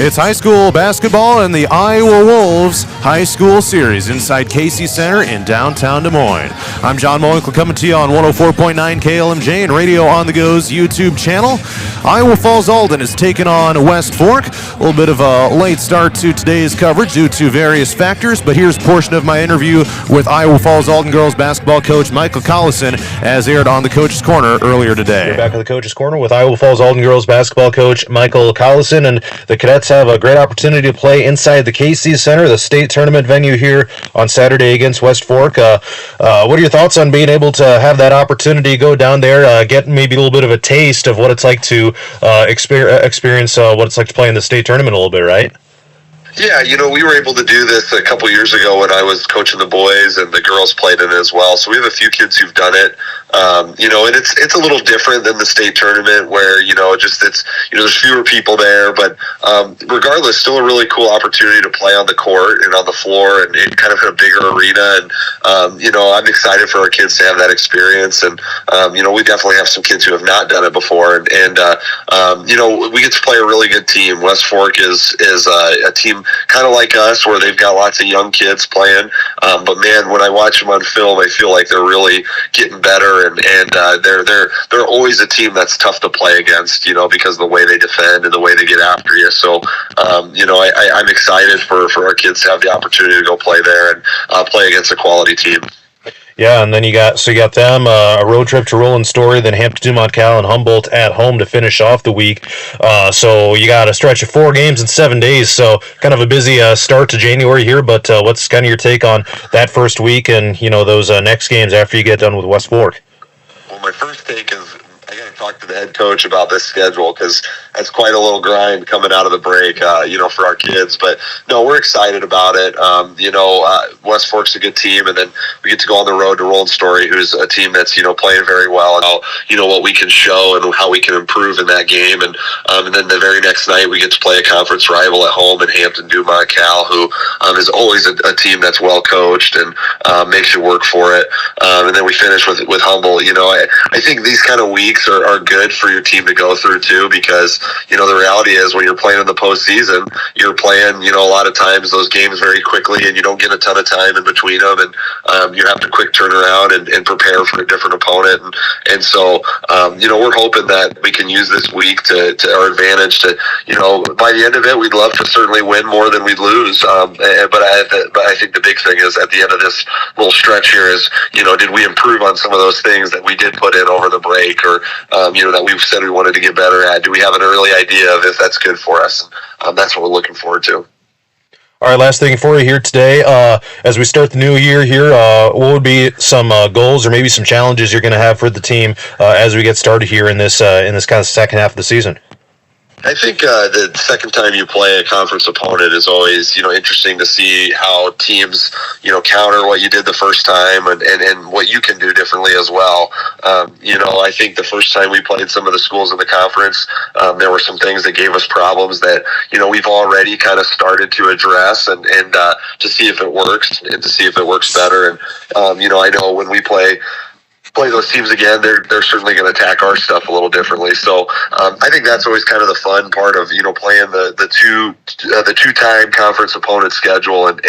It's high school basketball and the Iowa Wolves High School Series inside Casey Center in downtown Des Moines. I'm John Moinkle coming to you on 104.9 KLMJ and Radio on the Go's YouTube channel. Iowa Falls-Alden is taking on West Fork. A little bit of a late start to today's coverage due to various factors, but here's a portion of my interview with Iowa Falls-Alden girls basketball coach Michael Collison as aired on the Coach's Corner earlier today. We're back in the Coach's Corner with Iowa Falls-Alden girls basketball coach Michael Collison, and the Cadets have a great opportunity to play inside the Casey Center, the state tournament venue here on Saturday against West Fork. What are your thoughts on being able to have that opportunity go down there, get maybe a little bit of a taste of what it's like to experience what it's like to play in the state tournament a little bit, right? Yeah, we were able to do this a couple years ago when I was coaching the boys, and the girls played in it as well. So we have a few kids who've done it. And it's a little different than the state tournament where, there's fewer people there, but regardless, still a really cool opportunity to play on the court and on the floor and kind of in a bigger arena. And, I'm excited for our kids to have that experience. And, we definitely have some kids who have not done it before. And we get to play a really good team. West Fork is a team kind of like us where they've got lots of young kids playing. But man, when I watch them on film, I feel like they're really getting better. And they're always a team that's tough to play against, because of the way they defend and the way they get after you. So, I'm excited for our kids to have the opportunity to go play there and play against a quality team. Yeah, and then you got them, a road trip to Roland Story, then Hampton, Dumont, Cal, and Humboldt at home to finish off the week. So you got a stretch of 4 games in 7 days, so kind of a busy start to January here, but what's kind of your take on that first week and, those next games after you get done with West Fork? Well, my first take is I got to talk to the head coach about this schedule because that's quite a little grind coming out of the break, for our kids. But no, we're excited about it. West Fork's a good team, and then we get to go on the road to Roland Story, who's a team that's playing very well, and how what we can show and how we can improve in that game. And then the very next night we get to play a conference rival at home in Hampton, Dumont, Cal, who is always a team that's well coached and makes you work for it. And then we finish with Humboldt. I think these kind of weeks are good for your team to go through too, because the reality is when you're playing in the postseason, you're playing a lot of times those games very quickly, and you don't get a ton of time in between them, and you have to quick turn around and prepare for a different opponent, and so we're hoping that we can use this week to our advantage to by the end of it we'd love to certainly win more than we'd lose, but I think the big thing is at the end of this little stretch here is did we improve on some of those things that we did put in over the break, or that we've said we wanted to get better at? Do we have an early idea of if that's good for us? That's what we're looking forward to. All right, last thing for you here today. As we start the new year here, what would be some goals or maybe some challenges you're going to have for the team as we get started here in this kind of second half of the season? I think the second time you play a conference opponent is always, interesting to see how teams, counter what you did the first time and what you can do differently as well. I think the first time we played some of the schools in the conference, there were some things that gave us problems that, we've already kind of started to address and to see if it works and to see if it works better. And, I know when we play those teams again, they're certainly going to attack our stuff a little differently. So I think that's always kind of the fun part of playing the two-time conference opponent schedule, and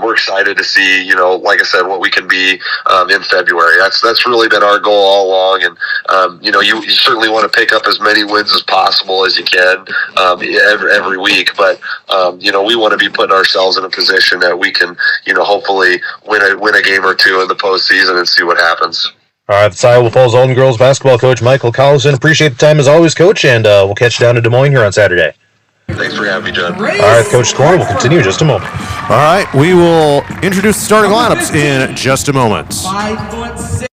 we're excited to see like I said, what we can be in February. That's really been our goal all along, and you certainly want to pick up as many wins as possible as you can every week, but we want to be putting ourselves in a position that we can hopefully win a game or two in the postseason and see what happens. All right, that's Iowa Falls-Alden girls basketball coach Michael Collison. Appreciate the time as always, Coach, and we'll catch you down in Des Moines here on Saturday. Thanks for having me, John. All right, Coach's Corner. We'll continue in just a moment. All right, we will introduce the starting lineups in just a moment. 5'6".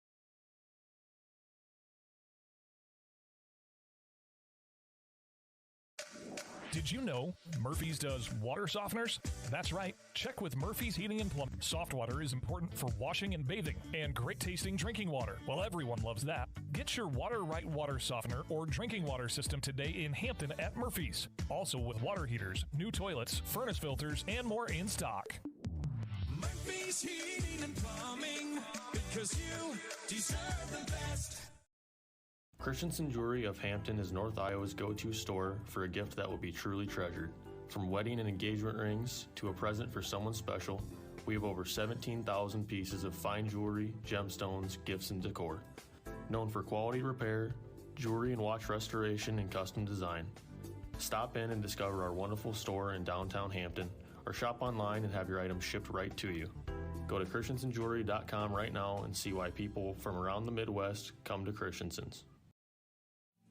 Did you know Murphy's does water softeners? That's right. Check with Murphy's Heating and Plumbing. Soft water is important for washing and bathing, and great tasting drinking water. Well, everyone loves that. Get your Water Right water softener or drinking water system today in Hampton at Murphy's. Also with water heaters, new toilets, furnace filters, and more in stock. Murphy's Heating and Plumbing, because you deserve the best. Christensen Jewelry of Hampton is North Iowa's go-to store for a gift that will be truly treasured. From wedding and engagement rings to a present for someone special, we have over 17,000 pieces of fine jewelry, gemstones, gifts, and decor. Known for quality repair, jewelry and watch restoration, and custom design. Stop in and discover our wonderful store in downtown Hampton, or shop online and have your items shipped right to you. Go to christensenjewelry.com right now and see why people from around the Midwest come to Christensen's.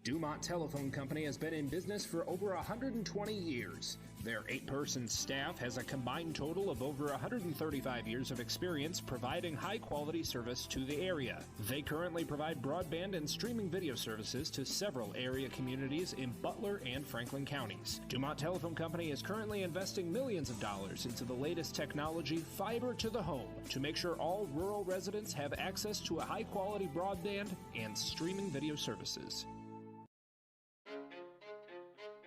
Dumont Telephone Company has been in business for over 120 years. Their 8-person staff has a combined total of over 135 years of experience providing high-quality service to the area. They currently provide broadband and streaming video services to several area communities in Butler and Franklin counties. Dumont Telephone Company is currently investing millions of dollars into the latest technology, fiber to the home, to make sure all rural residents have access to a high-quality broadband and streaming video services.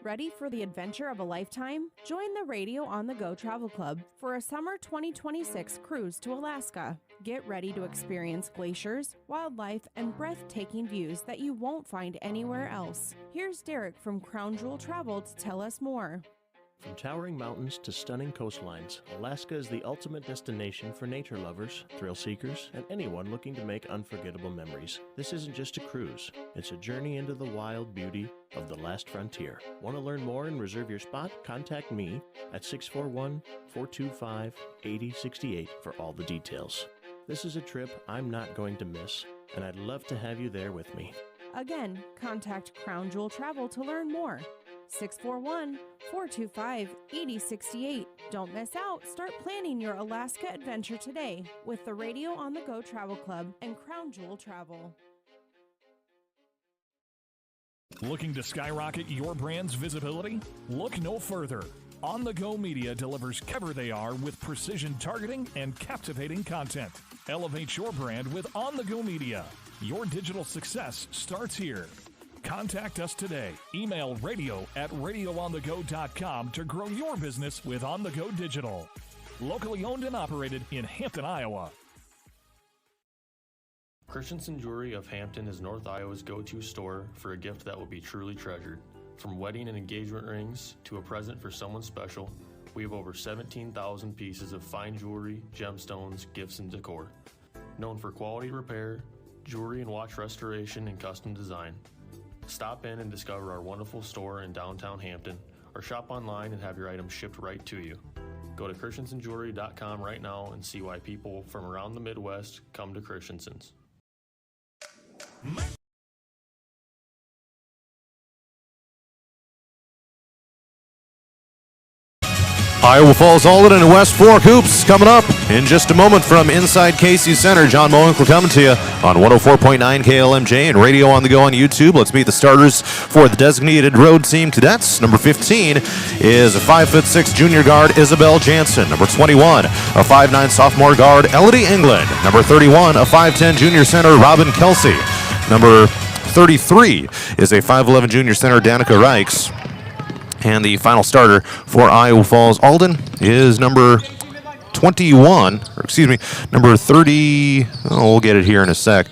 Ready for the adventure of a lifetime? Join the Radio on the Go Travel Club for a summer 2026 cruise to Alaska. Get ready to experience glaciers, wildlife, and breathtaking views that you won't find anywhere else. Here's Derek from Crown Jewel Travel to tell us more. From towering mountains to stunning coastlines, Alaska is the ultimate destination for nature lovers, thrill seekers, and anyone looking to make unforgettable memories. This isn't just a cruise, it's a journey into the wild beauty of the last frontier. Want to learn more and reserve your spot? Contact me at 641-425-8068 for all the details. This is a trip I'm not going to miss, and I'd love to have you there with me. Again, contact Crown Jewel Travel to learn more. 641-425-8068. Don't miss out. Start planning your Alaska adventure today with the Radio on the Go Travel Club and Crown Jewel Travel. Looking to skyrocket your brand's visibility? Look no further. On the Go Media delivers cover they are with precision targeting and captivating content. Elevate your brand with On the Go Media. Your digital success starts here. Contact us today. Email radio@radioonthego.com to grow your business with On the Go Digital. Locally owned and operated in Hampton, Iowa. Christensen Jewelry of Hampton is North Iowa's go-to store for a gift that will be truly treasured. From wedding and engagement rings to a present for someone special, we have over 17,000 pieces of fine jewelry, gemstones, gifts, and decor. Known for quality repair, jewelry and watch restoration, and custom design. Stop in and discover our wonderful store in downtown Hampton, or shop online and have your items shipped right to you. Go to christensenjewelry.com right now and see why people from around the Midwest come to Christensen's. Iowa Falls-Alden and West Fork Hoops coming up in just a moment from inside Casey Center. John Mowinkle coming to you on 104.9 KLMJ and Radio on the Go on YouTube. Let's meet the starters for the designated road team cadets. Number 15 is a 5'6" junior guard, Isabel Jansen. Number 21, a 5'9" sophomore guard, Elodie England. Number 31, a 5'10" junior center, Robin Kelsey. Number 33 is a 5'11" junior center, Danica Reichs. And the final starter for Iowa Falls-Alden is number 21, or excuse me, number 30. Oh, we'll get it here in a sec.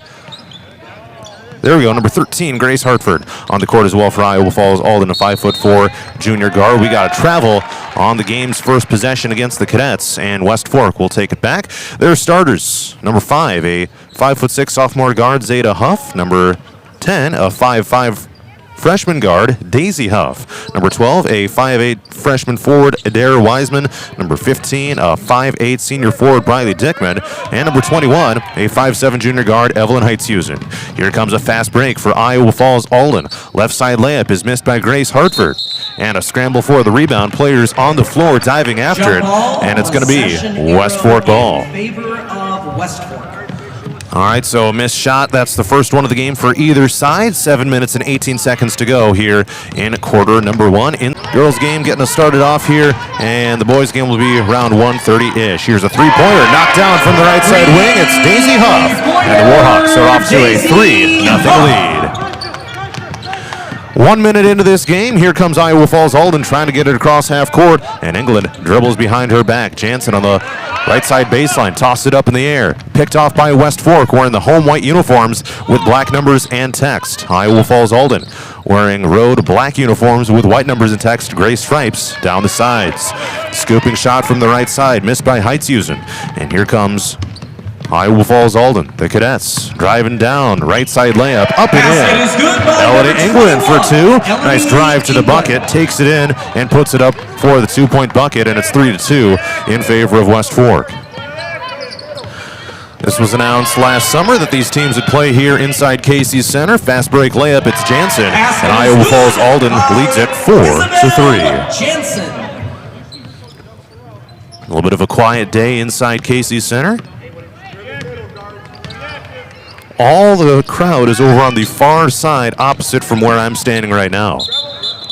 There we go, number 13, Grace Hartford on the court as well for Iowa Falls-Alden, a 5'4" junior guard. We got to travel on the game's first possession against the Cadets, and West Fork will take it back. Their starters, number 5, a 5'6" sophomore guard, Zeta Huff. Number 10, a 5'5" freshman guard, Daisy Huff. Number 12, a 5'8" freshman forward, Adair Wiseman. Number 15, a 5'8" senior forward, Briley Dickman. And number 21, a 5'7" junior guard, Evelyn Heitzusen. Here comes a fast break for Iowa Falls-Alden. Left side layup is missed by Grace Hartford. And a scramble for the rebound. Players on the floor diving after it. And it's going to be West Fork ball. In favor of West Fork. All right, so a missed shot. That's the first one of the game for either side. 7 minutes and 18 seconds to go here in quarter number 1. In girls game getting us started off here, and the boys game will be around 1:30-ish. Here's a three-pointer knocked down from the right side wing. It's Daisy Huff, and the Warhawks are off to a 3-0 lead. 1 minute into this game, here comes Iowa Falls-Alden trying to get it across half court, and England dribbles behind her back. Jansen on the Right side baseline, toss it up in the air. Picked off by West Fork, wearing the home white uniforms with black numbers and text. Iowa Falls-Alden wearing road black uniforms with white numbers and text, gray stripes down the sides. Scooping shot from the right side, missed by Heitzusen. And here comes Iowa Falls-Alden, the Cadets, driving down, right side layup, up and in. Elodie England for two. Nice drive to the bucket, takes it in and puts it up for the 2-point bucket, and it's 3-2 in favor of West Fork. This was announced last summer that these teams would play here inside Casey's Center. Fast break layup, it's Jansen, and Iowa Falls-Alden leads it 4-3. Jansen. A little bit of a quiet day inside Casey's Center. All the crowd is over on the far side opposite from where I'm standing right now.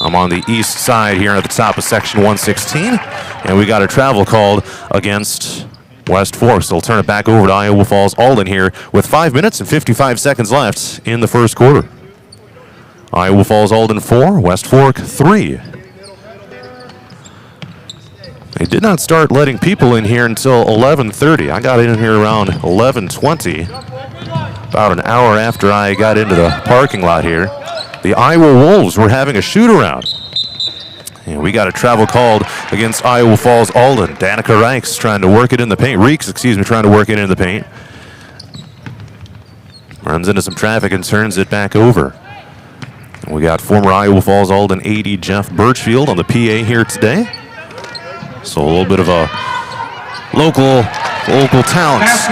I'm on the east side here at the top of section 116, and we got a travel called against West Fork. So we'll turn it back over to Iowa Falls-Alden here with 5 minutes and 55 seconds left in the first quarter. Iowa Falls-Alden 4, West Fork 3. They did not start letting people in here until 11:30. I got in here around 11:20. About an hour after I got into the parking lot here. The Iowa Wolves were having a shoot-around. And we got a travel called against Iowa Falls-Alden. Danica Reeks trying to work it in the paint. Trying to work it in the paint. Runs into some traffic and turns it back over. And we got former Iowa Falls-Alden AD Jeff Birchfield on the PA here today. So a little bit of a local talents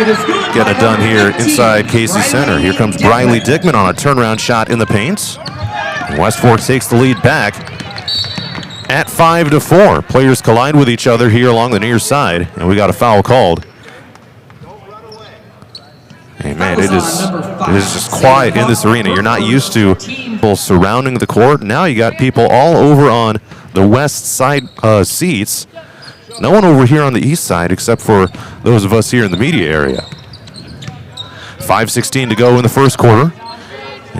getting it done here inside Casey Center. Here comes Briley Dickman on a turnaround shot in the paint. And West Fork takes the lead back at 5-4. Players collide with each other here along the near side, and we got a foul called. Hey man, it is just quiet in this arena. You're not used to people surrounding the court. Now you got people all over on the west side seats. No one over here on the east side except for those of us here in the media area. 5:16 to go in the first quarter.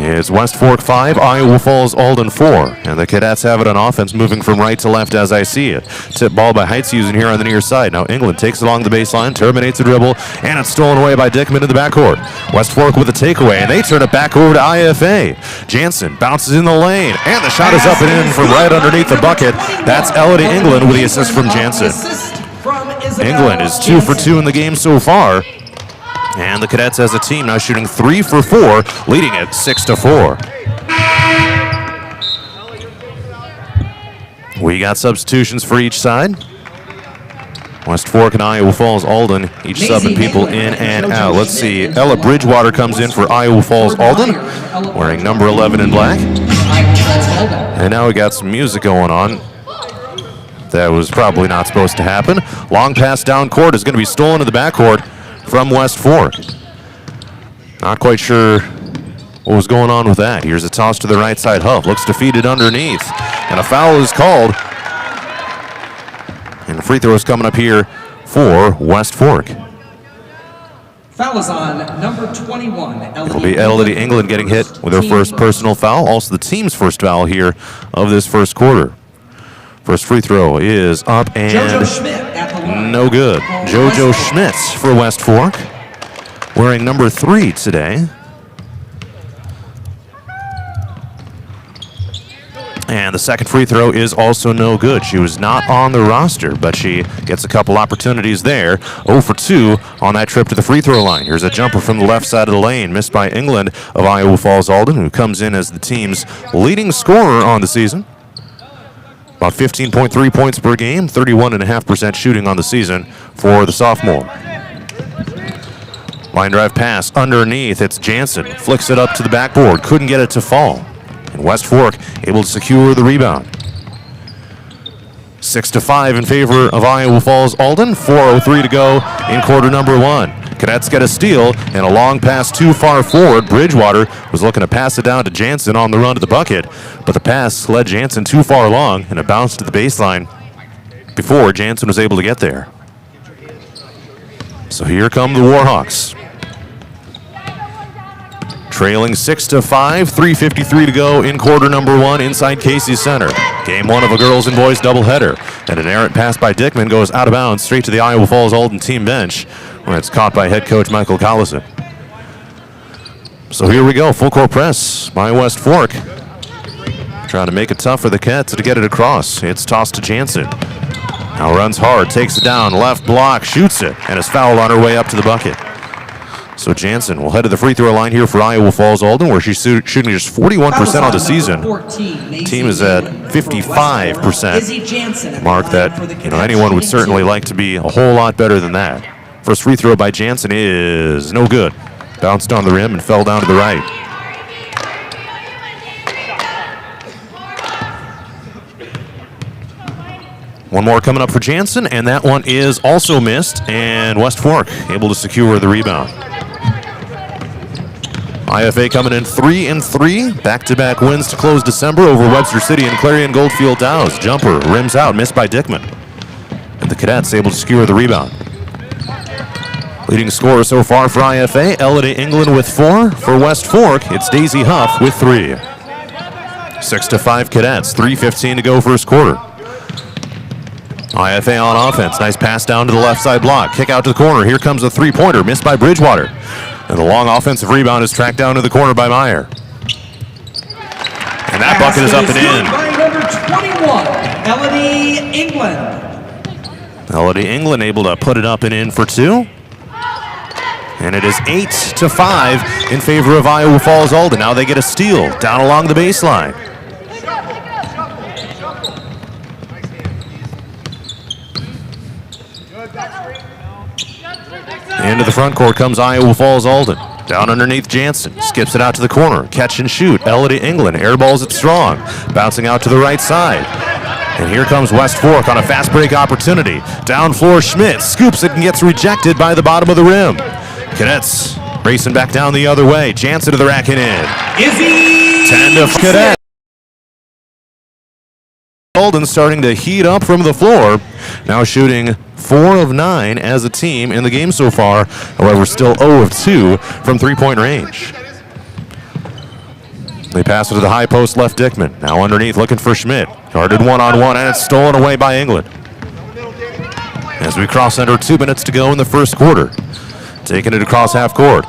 It's West Fork 5, Iowa Falls-Alden 4. And the Cadets have it on offense, moving from right to left as I see it. Tip ball by Heitzusen here on the near side. Now England takes it along the baseline, terminates the dribble, and it's stolen away by Dickman in the backcourt. West Fork with a takeaway, and they turn it back over to IFA. Jansen bounces in the lane, and the shot is up and in from right underneath the bucket. That's Elodie England with the assist from Jansen. England is 2 for 2 in the game so far. And the Cadets as a team now shooting 3 for 4, leading it 6-4. We got substitutions for each side. West Fork and Iowa Falls-Alden, each subbing people in and out. Let's see, Ella Bridgewater comes in for Iowa Falls-Alden, wearing number 11 in black. And now we got some music going on. That was probably not supposed to happen. Long pass down court is going to be stolen to the backcourt from West Fork. Not quite sure what was going on with that. Here's a toss to the right side. Huff looks defeated underneath, and a foul is called. And the free throw is coming up here for West Fork. Foul is on number 21. It'll be Elodie England getting hit with her first personal foul. Also the team's first foul here of this first quarter. First free throw is up and no good. JoJo Schmitz for West Fork, wearing number 3 today. And the second free throw is also no good. She was not on the roster, but she gets a couple opportunities there. 0 for 2 on that trip to the free throw line. Here's a jumper from the left side of the lane, missed by England of Iowa Falls-Alden, who comes in as the team's leading scorer on the season. About 15.3 points per game, 31.5% shooting on the season for the sophomore. Line drive pass underneath, it's Jansen. Flicks it up to the backboard, couldn't get it to fall. And West Fork able to secure the rebound. 6-5 in favor of Iowa Falls-Alden, 4:03 to go in quarter number 1. Cadets get a steal and a long pass too far forward. Bridgewater was looking to pass it down to Jansen on the run to the bucket, but the pass led Jansen too far long and it bounced to the baseline before Jansen was able to get there. So here come the Warhawks. Trailing 6-5, 3:53 to go in quarter number one inside Casey Center. Game one of a girls and boys doubleheader. And an errant pass by Dickman goes out of bounds straight to the Iowa Falls-Alden team bench, where it's caught by head coach Michael Collison. So here we go, full court press by West Fork. Trying to make it tough for the Cats to get it across. It's tossed to Jansen. Now runs hard, takes it down, left block, shoots it, and is fouled on her way up to the bucket. So Jansen will head to the free throw line here for Iowa Falls-Alden, where she's shooting just 41% on the season. Team is at 55%. Mark that anyone would certainly like to be a whole lot better than that. First free throw by Jansen is no good. Bounced on the rim and fell down to the right. One more coming up for Jansen, and that one is also missed, and West Fork able to secure the rebound. IFA coming in 3-3, back-to-back wins to close December over Webster City and Clarion Goldfield Dows. Jumper rims out, missed by Dickman. And the Cadets able to secure the rebound. Leading scorer so far for IFA, Elodie England with 4. For West Fork, it's Daisy Huff with 3. 6-5 Cadets, 3:15 to go first quarter. IFA on offense, nice pass down to the left side block. Kick out to the corner, here comes a three-pointer, missed by Bridgewater. And the long offensive rebound is tracked down to the corner by Meyer. And that bucket is up and in. By number 21, Elodie England. Elodie England able to put it up and in for 2. And it is 8-5 in favor of Iowa Falls-Alden. Now they get a steal down along the baseline. Into the front court comes Iowa Falls-Alden. Down underneath Jansen. Skips it out to the corner. Catch and shoot. Elodie England airballs it strong. Bouncing out to the right side. And here comes West Fork on a fast break opportunity. Down floor, Schmidt scoops it and gets rejected by the bottom of the rim. Cadets racing back down the other way. Jansen to the rack and in. 10 to Cadets. Alden starting to heat up from the floor. Now shooting 4 of 9 as a team in the game so far. However, still 0 of 2 from three-point range. They pass it to the high post left Dickman. Now underneath looking for Schmidt. Guarded one-on-one and it's stolen away by England. As we cross under 2 minutes to go in the first quarter. Taking it across half court.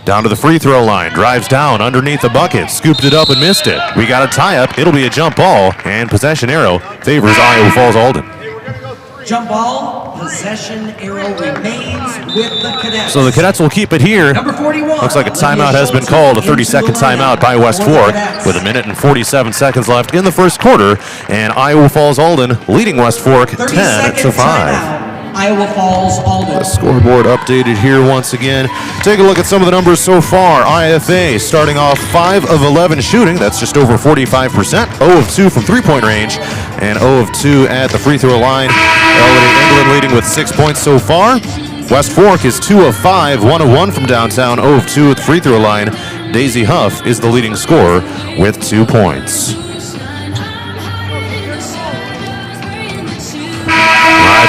Down to the free throw line. Drives down underneath the bucket. Scooped it up and missed it. We got a tie-up. It'll be a jump ball. And possession arrow favors Iowa Falls-Alden. Jump ball, possession arrow remains with the Cadets. So the Cadets will keep it here. Number 41. Looks like a timeout has been called. A 30-second timeout by West Fork with 1 minute and 47 seconds left in the first quarter. And Iowa Falls-Alden leading West Fork 10-5. Iowa Falls-Alden. The scoreboard updated here once again. Take a look at some of the numbers so far. IFA starting off 5 of 11 shooting. That's just over 45%. 0 of 2 from three-point range. And 0 of 2 at the free throw line. Elodie England leading with 6 points so far. West Fork is 2 of 5, 1 of 1 from downtown, 0 of 2 at the free throw line. Daisy Huff is the leading scorer with 2 points.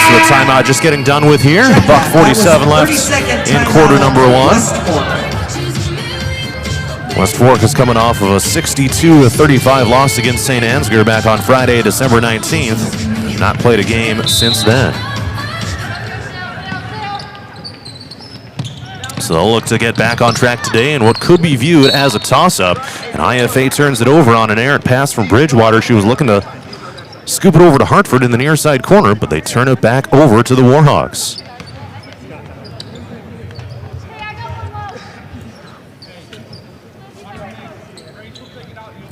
So the timeout just getting done with here. $1:47 left in quarter number 1. West Fork is coming off of a 62-35 loss against St. Ansgar back on Friday, December 19th. Not played a game since then. So they'll look to get back on track today in what could be viewed as a toss-up. And IFA turns it over on an errant pass from Bridgewater. She was looking to scoop it over to Hartford in the near side corner, but they turn it back over to the Warhawks.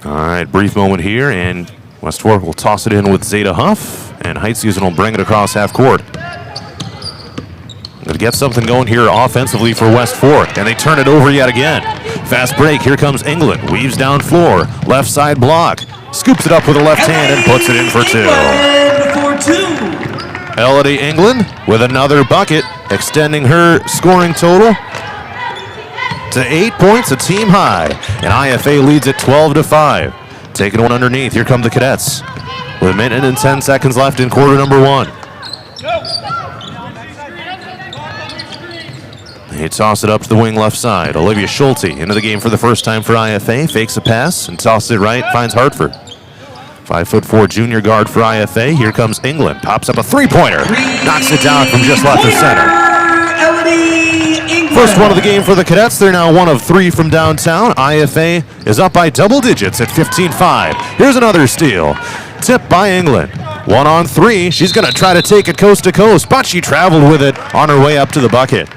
All right, brief moment here, and West Fork will toss it in with Zeta Huff, and Heitzusen will bring it across half court. Going to get something going here offensively for West Fork, and they turn it over yet again. Fast break, here comes England, weaves down floor, left side block. Scoops it up with a left hand and puts it in for 2. Elodie England with another bucket, extending her scoring total to 8 points, a team high. And IFA leads at 12-5. Taking one underneath, here come the Cadets. With 1 minute and 10 seconds left in quarter number 1. They toss it up to the wing left side. Olivia Schulte into the game for the first time for IFA. Fakes a pass and tosses it right. Finds Hartford. 5'4" junior guard for IFA. Here comes England. Pops up a three-pointer. Knocks it down from just left of center. First one of the game for the Cadets. They're now 1 of 3 from downtown. IFA is up by double digits at 15-5. Here's another steal. Tip by England. 1 on 3. She's going to try to take it coast to coast, but she traveled with it on her way up to the bucket.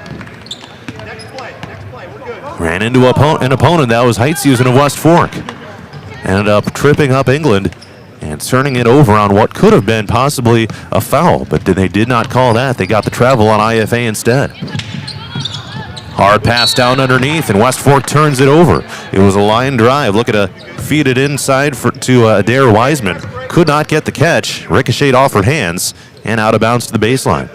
Ran into an opponent. That was Heitshausen of West Fork. Ended up tripping up England and turning it over on what could have been possibly a foul, but they did not call that. They got the travel on IFA instead. Hard pass down underneath, and West Fork turns it over. It was a line drive. Look at a feed it inside to Adair Wiseman. Could not get the catch. Ricocheted off her hands and out of bounds to the baseline.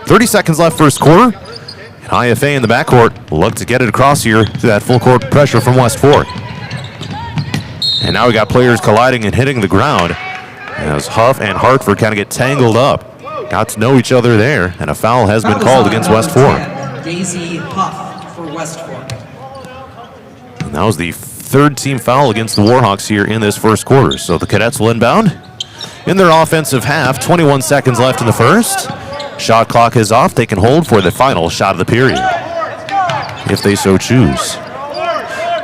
30 seconds left first quarter. And IFA in the backcourt look to get it across here through that full court pressure from West Fork. And now we got players colliding and hitting the ground as Huff and Hartford kind of get tangled up. Got to know each other there, and a foul has been called against West Fork. Daisy Huff for West Fork. And that was the third team foul against the Warhawks here in this first quarter. So the Cadets will inbound in their offensive half. 21 seconds left in the first. Shot clock is off. They can hold for the final shot of the period if they so choose.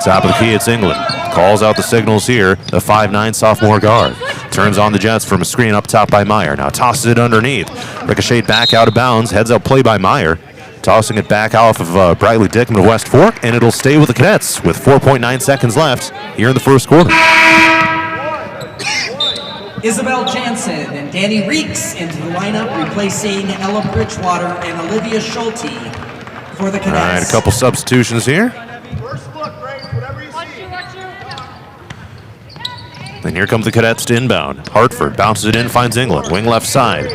Top of the key, it's England. Calls out the signals here. The 5'9" sophomore guard. Turns on the Jets from a screen up top by Meyer. Now tosses it underneath. Ricochet back out of bounds. Heads up play by Meyer. Tossing it back off of Briley Dickman of West Fork, and it'll stay with the Cadets with 4.9 seconds left here in the first quarter. Isabel Jansen and Danny Reeks into the lineup, replacing Ella Bridgewater and Olivia Schulte for the Cadets. All right, a couple substitutions here. Then here comes the Cadets to inbound. Hartford bounces it in, finds England. Wing left side.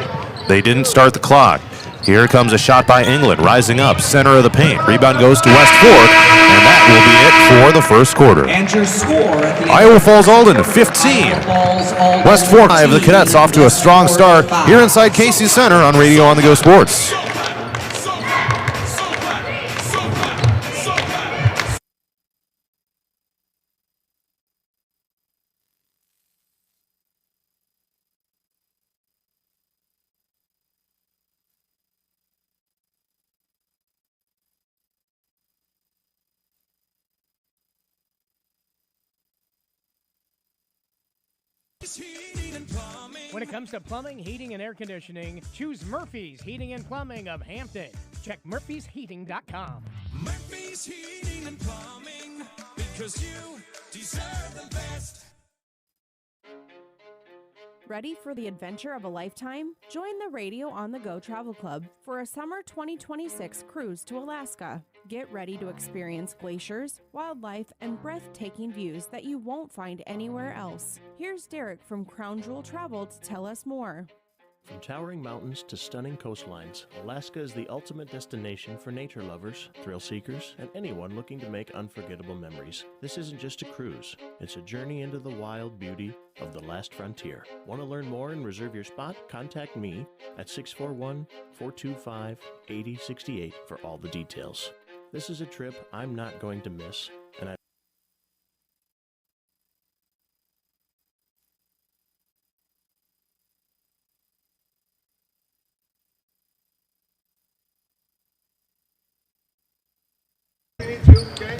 They didn't start the clock. Here comes a shot by England, rising up, center of the paint. Rebound goes to West Fork, and that will be it for the first quarter. And your score at the Iowa Falls-Alden 15. West Fork 5. The Cadets off to a strong start here inside Casey Center on Radio on the Go Sports. When it comes to plumbing, heating, and air conditioning, choose Murphy's Heating and Plumbing of Hampton. Check murphysheating.com. Murphy's Heating and Plumbing, because you deserve the best. Ready for the adventure of a lifetime? Join the Radio on the Go Travel Club for a summer 2026 cruise to Alaska. Get ready to experience glaciers, wildlife, and breathtaking views that you won't find anywhere else. Here's Derek from Crown Jewel Travel to tell us more. From towering mountains to stunning coastlines, Alaska is the ultimate destination for nature lovers, thrill seekers, and anyone looking to make unforgettable memories. This isn't just a cruise, it's a journey into the wild beauty of the last frontier. Want to learn more and reserve your spot? Contact me at 641-425-8068 for all the details. This is a trip I'm not going to miss, and I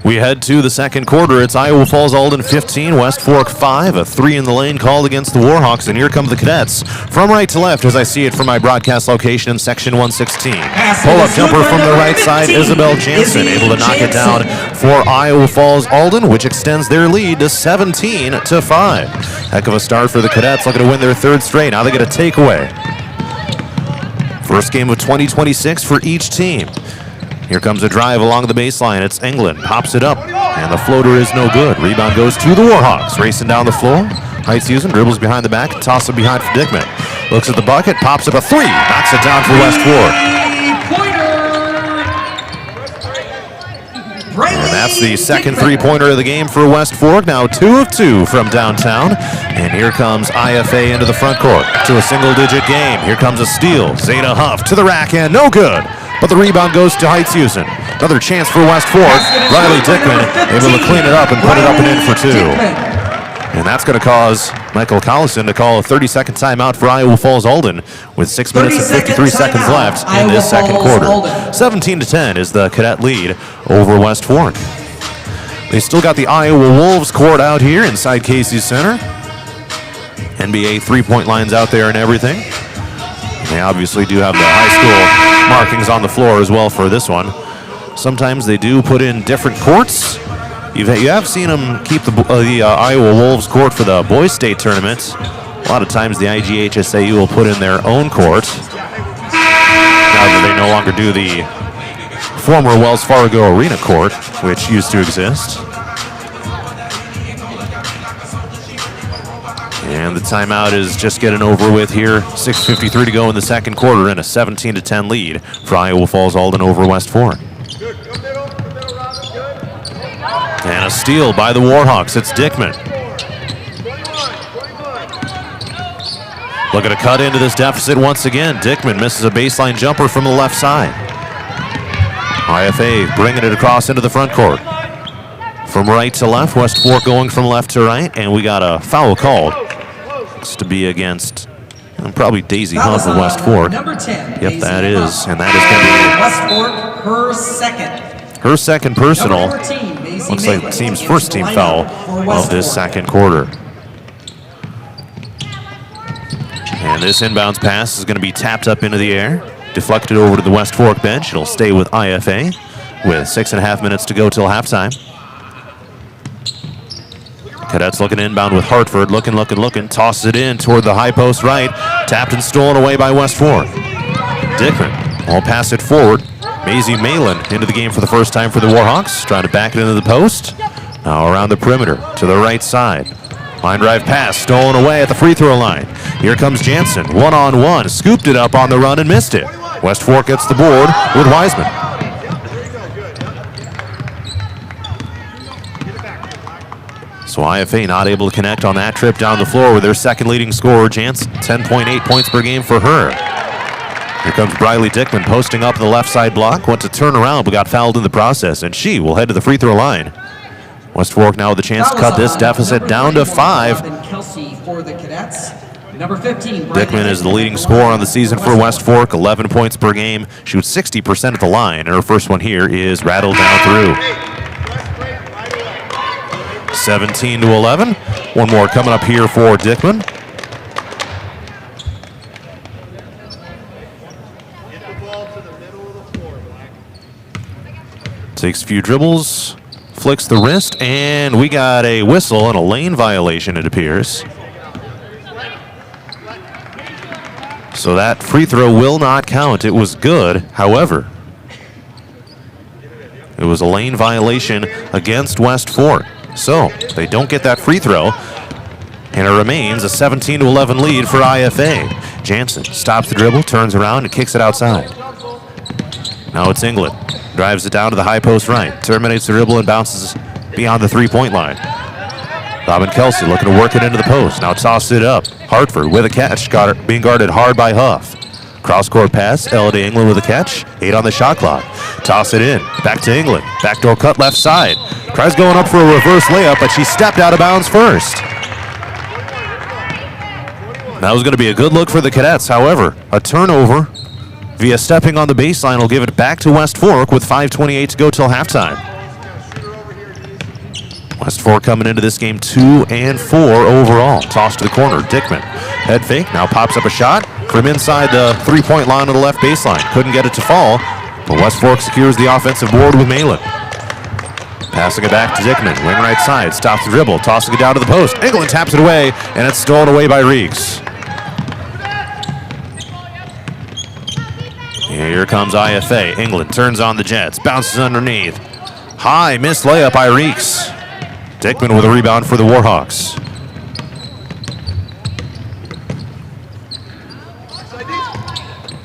We head to the second quarter. It's Iowa Falls-Alden 15, West Fork 5. A 3 in the lane called against the Warhawks, and here come the Cadets. From right to left, as I see it from my broadcast location in Section 116. Pull-up jumper from the right side, Isabel Jansen, able to knock it down for Iowa Falls-Alden, which extends their lead to 17-5. Heck of a start for the Cadets, looking to win their third straight. Now they get a takeaway. First game of 2026 for each team. Here comes a drive along the baseline. It's England. Pops it up, and the floater is no good. Rebound goes to the Warhawks. Racing down the floor. Heitshausen dribbles behind the back. Toss it behind for Dickman. Looks at the bucket. Pops up a 3. Knocks it down for West Fork. And that's the second three-pointer of the game for West Fork. Now 2 of 2 from downtown. And here comes IFA into the front court to a single-digit game. Here comes a steal. Zeta Huff to the rack, and no good. but the rebound goes to Heights-Houston. Another chance for West Fork. Riley Dickman able to clean it up and put it up and in for two. And that's going to cause Michael Collison to call a 30-second timeout for Iowa Falls-Alden with 6 minutes and 53 seconds left in this second quarter. 17-10 is the Cadet lead over West Fork. They still got the Iowa Wolves court out here inside Casey's Center. NBA three-point lines out there and everything. They obviously do have the high school markings on the floor as well for this one. Sometimes they do put in different courts. You have seen them keep the Iowa Wolves court for the boys state tournament. A lot of times the IGHSAU will put in their own court. Now that they no longer do the former Wells Fargo Arena court, which used to exist. And the timeout is just getting over with here. 6:53 to go in the second quarter and a 17-10 lead for Iowa Falls-Alden over West Fork. And a steal by the Warhawks. It's Dickman. Looking to cut into this deficit once again. Dickman misses a baseline jumper from the left side. IFA bringing it across into the front court. From right to left, West Fork going from left to right, and we got a foul called. It's to be against probably Daisy Hunt of West Fork. Number 10. Yep, that is, and that is going to be West Fork, her second. Her second personal. Number 14, Maisie Looks like the Malin team's begins first to team line foul up for of West this Fork. second quarter. And this inbounds pass is going to be tapped up into the air, deflected over to the West Fork bench. It'll stay with IFA with 6.5 minutes to go till halftime. Cadets looking inbound with Hartford, looking, tosses it in toward the high post right, tapped and stolen away by West Fork. Dickman will pass it forward. Maisie Malin into the game for the first time for the Warhawks, trying to back it into the post. Now around the perimeter to the right side. Line drive pass, stolen away at the free throw line. Here comes Jansen, one-on-one, scooped it up on the run and missed it. West Fork gets the board with Wiseman. So IFA not able to connect on that trip down the floor with their second leading scorer, Jansen. 10.8 points per game for her. Here comes Briley Dickman posting up the left side block. Went to turn around but got fouled in the process, and she will head to the free throw line. West Fork now with the chance to cut this deficit down to 5. Dickman is the leading scorer on the season for West Fork, 11 points per game, shoots 60% at the line, and her first one here is rattled down through. 17-11. One more coming up here for Dickman. Takes a few dribbles, flicks the wrist, and we got a whistle and a lane violation, it appears. So that free throw will not count. It was good, however. It was a lane violation against West Fork. So they don't get that free throw, and it remains a 17-11 lead for IFA. Jansen stops the dribble, turns around, and kicks it outside. Now it's England. Drives it down to the high post right. Terminates the dribble and bounces beyond the three-point line. Robin Kelsey looking to work it into the post. Now tosses it up. Hartford with a catch. Being guarded hard by Huff. Cross-court pass. Ella to England with a catch. 8 on the shot clock. Toss it in. Back to England. Backdoor cut left side. Tries going up for a reverse layup, but she stepped out of bounds first. That was going to be a good look for the Cadets. However, a turnover via stepping on the baseline will give it back to West Fork with 5:28 to go till halftime. West Fork coming into this game 2-4 overall. Toss to the corner. Dickman. Head fake. Now pops up a shot from inside the three-point line of the left baseline. Couldn't get it to fall, but West Fork secures the offensive board with Malin. Passing it back to Dickman. Wing right side. Stops the dribble. Tossing it down to the post. England taps it away, and it's stolen away by Reeks. Here comes IFA. England turns on the Jets. Bounces underneath. High missed layup by Reeks. Dickman with a rebound for the Warhawks.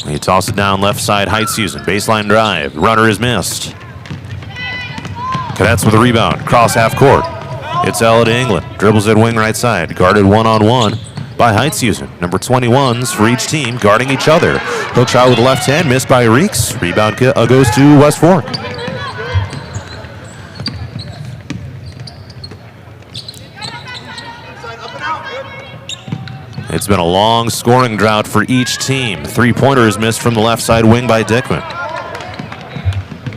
He tosses it down left side. Heights-Houston. Baseline drive. Runner is missed. Cadets with a rebound. Cross half court. It's Ella to England. Dribbles at wing right side. Guarded one-on-one. by Heitzusen. Number 21s for each team guarding each other. Hook shot with the left hand, missed by Reeks. Rebound goes to West Fork. It's been a long scoring drought for each team. Three-pointers missed from the left side wing by Dickman.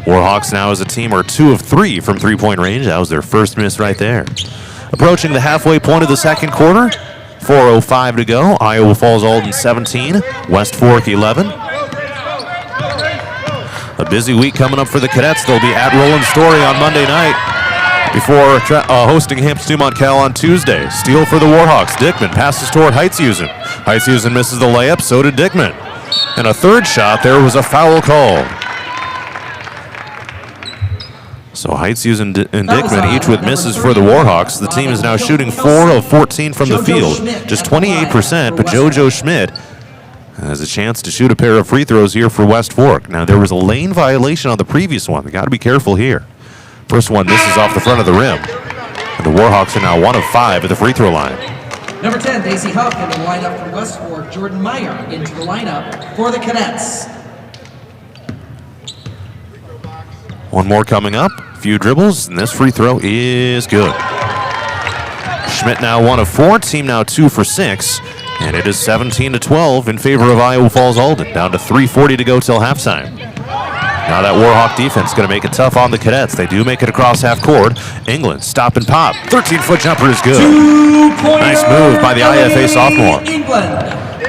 Warhawks now as a team are 2 of 3 from three-point range. That was their first miss right there. Approaching the halfway point of the second quarter. 4:05 to go. Iowa Falls-Alden 17, West Fork 11. A busy week coming up for the Cadets. They'll be at Roland Story on Monday night before hosting Hampton-Dumont Cal on Tuesday. Steal for the Warhawks. Dickman passes toward Heitzusen. Heitzusen misses the layup, so did Dickman. And a third shot, there was a foul called. So Heitzusen and Dickman each with misses for the Warhawks. The team is now shooting 4 of 14 from the field, just 28%, but JoJo Schmidt has a chance to shoot a pair of free throws here for West Fork. Now, there was a lane violation on the previous one. They got to be careful here. First one misses off the front of the rim. And the Warhawks are now 1 of 5 at the free throw line. Number 10, Daisy Huff in the lineup for West Fork. Jordan Meyer into the lineup for the Cadets. One more coming up. Few dribbles, and this free throw is good. Schmidt now 1 of 4. Team now 2 for 6. And it is 17-12 in favor of Iowa Falls-Alden. Down to 3:40 to go till halftime. Now that Warhawk defense is going to make it tough on the Cadets. They do make it across half court. England, stop and pop. 13-foot jumper is good. Nice move by the IFA sophomore.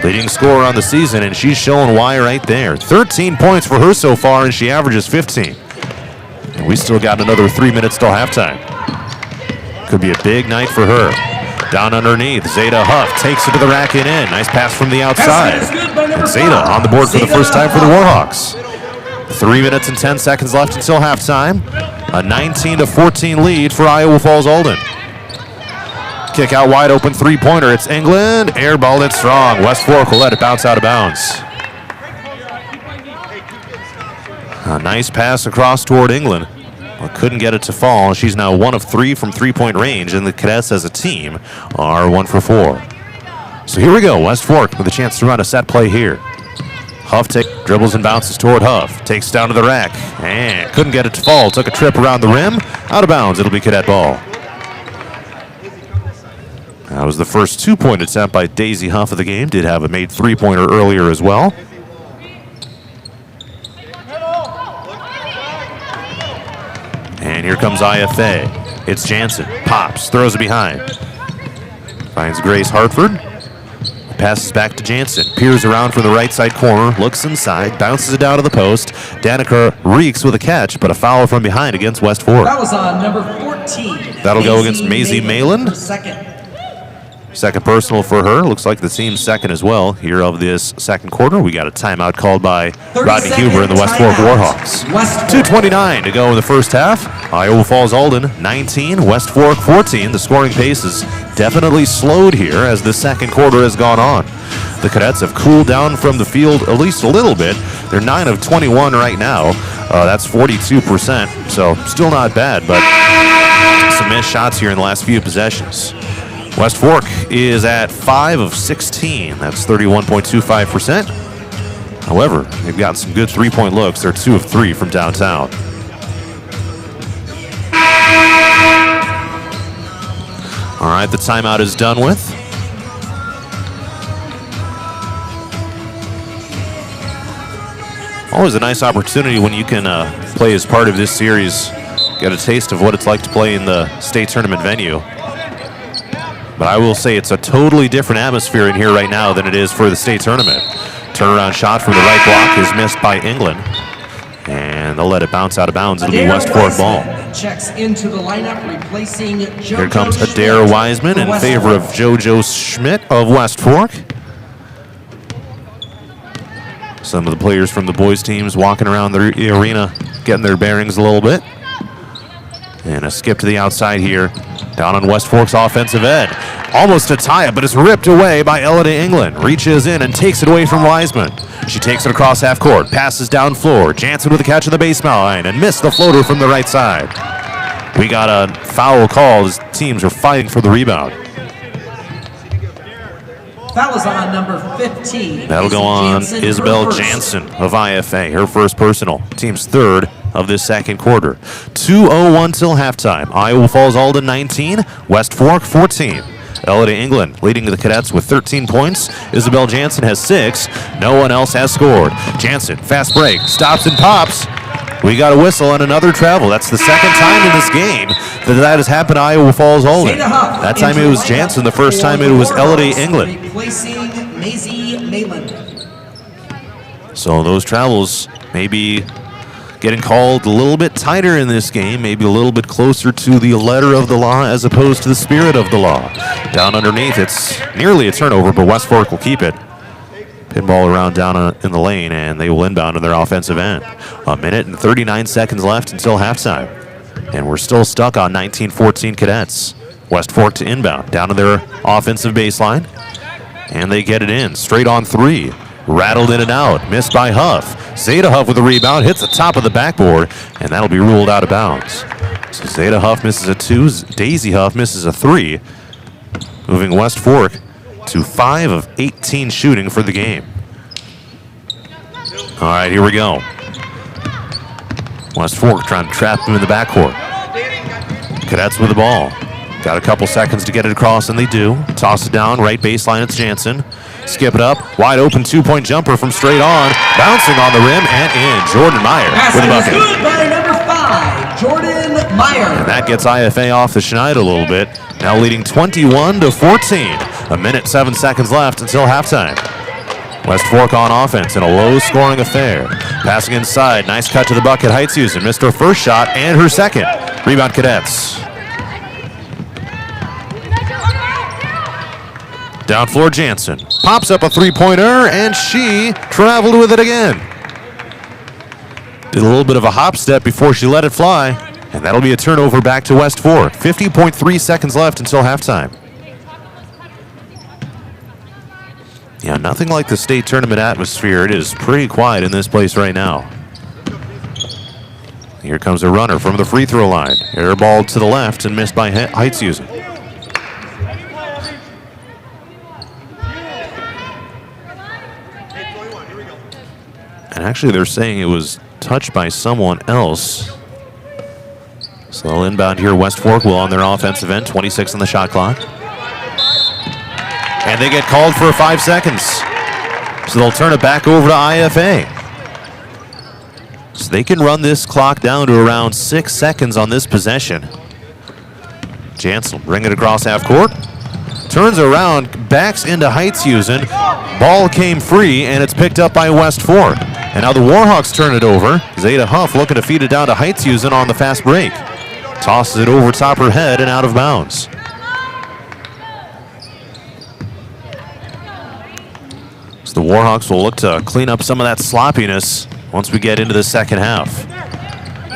Leading scorer on the season, and she's showing why right there. 13 points for her so far, and she averages 15. And we still got another 3 minutes till halftime. Could be a big night for her. Down underneath, Zeta Huff takes it to the rack and in. Nice pass from the outside. And Zeta on the board for the first time for the Warhawks. 3 minutes and 10 seconds left until halftime. A 19-14 lead for Iowa Falls-Alden. Kick out wide open three-pointer. It's England. Airballed it strong. West Fork will let it bounce out of bounds. A nice pass across toward England. Well, couldn't get it to fall. She's now 1 of 3 from three-point range, and the Cadets as a team are 1 for 4. So here we go. West Fork with a chance to run a set play here. Huff dribbles and bounces toward Huff. Takes down to the rack. And couldn't get it to fall. Took a trip around the rim. Out of bounds. It'll be Cadet ball. That was the first 2-point attempt by Daisy Huff of the game. Did have a made three-pointer earlier as well. And here comes IFA. It's Jansen. Pops. Throws it behind. Finds Grace Hartford. Passes back to Jansen. Peers around from the right side corner. Looks inside. Bounces it down to the post. Danica Reeks with a catch, but a foul from behind against West Fork. That was on number 14. That'll go against Maisie Malin. Second. Second personal for her. Looks like the team's second as well here of this second quarter. We got a timeout called by Rodney Huber and the West Fork Warhawks. 2:29 to go in the first half. Iowa Falls-Alden 19, West Fork 14. The scoring pace is definitely slowed here as the second quarter has gone on. The Cadets have cooled down from the field at least a little bit. They're 9 of 21 right now. That's 42%, so still not bad, but some missed shots here in the last few possessions. West Fork is at 5 of 16. That's 31.25%. However, they've got some good three-point looks. They're 2 of 3 from downtown. All right, the timeout is done with. Always a nice opportunity when you can play as part of this series, get a taste of what it's like to play in the state tournament venue. But I will say it's a totally different atmosphere in here right now than it is for the state tournament. Turnaround shot from the right block is missed by England. And they'll let it bounce out of bounds. It'll be West Fork ball. Checks into the lineup, replacing JoJo Here comes Adair Wiseman in favor of JoJo Schmidt of West Fork. Some of the players from the boys teams walking around the arena, getting their bearings a little bit. And a skip to the outside here. Down on West Fork's offensive end. Almost a tie-up, but it's ripped away by Elodie England. Reaches in and takes it away from Wiseman. She takes it across half court, passes down floor. Jansen with a catch on the baseline and missed the floater from the right side. We got a foul call as teams are fighting for the rebound. Foul is on number 15. That'll go on Isabel Jansen of IFA, her first personal. Team's third of this second quarter. 2:01 till halftime. Iowa Falls-Alden 19, West Fork 14. Elodie England leading the Cadets with 13 points. Isabel Jansen has 6. No one else has scored. Jansen, fast break, stops and pops. We got a whistle and another travel. That's the second time in this game that has happened to Iowa Falls-Alden. That time it was Jansen. The first time it was Elodie England. Replacing Maisie Mayland. So those travels maybe getting called a little bit tighter in this game, maybe a little bit closer to the letter of the law as opposed to the spirit of the law. Down underneath, it's nearly a turnover, but West Fork will keep it. Pinball around down in the lane, and they will inbound to their offensive end. 1 minute and 39 seconds left until halftime. And we're still stuck on 19-14 Cadets. West Fork to inbound, down to their offensive baseline. And they get it in, straight on 3. Rattled in and out, missed by Huff. Zeta Huff with a rebound, hits the top of the backboard, and that'll be ruled out of bounds. So Zeta Huff misses a 2, Daisy Huff misses a 3, moving West Fork to 5 of 18 shooting for the game. All right, here we go. West Fork trying to trap them in the backcourt. Cadets with the ball. Got a couple seconds to get it across, and they do. Toss it down, right baseline, it's Jansen. Skip it up, wide open 2-point jumper from straight on, bouncing on the rim and in. Jordan Meyer with a bucket. Good by number 5, Jordan Meyer. And that gets IFA off the schneid a little bit. Now leading 21-14. 1 minute, 7 seconds left until halftime. West Fork on offense in a low-scoring affair. Passing inside, nice cut to the bucket. Heitzusen missed her first shot and her second. Rebound Cadets. Down floor Jansen. Pops up a 3-pointer, and she traveled with it again. Did a little bit of a hop step before she let it fly, and that'll be a turnover back to West Fork. 50.3 seconds left until halftime. Yeah, nothing like the state tournament atmosphere. It is pretty quiet in this place right now. Here comes a runner from the free throw line. Air ball to the left and missed by Heitzusen. And actually, they're saying it was touched by someone else. So they'll inbound here. West Fork will on their offensive end. 26 on the shot clock. And they get called for 5 seconds. So they'll turn it back over to IFA. So they can run this clock down to around 6 seconds on this possession. Jansen will bring it across half court. Turns around, backs into Heitzusen. Ball came free, and it's picked up by West Fork. And now the Warhawks turn it over. Zeta Huff looking to feed it down to Heitzusen on the fast break. Tosses it over top her head and out of bounds. So the Warhawks will look to clean up some of that sloppiness once we get into the second half.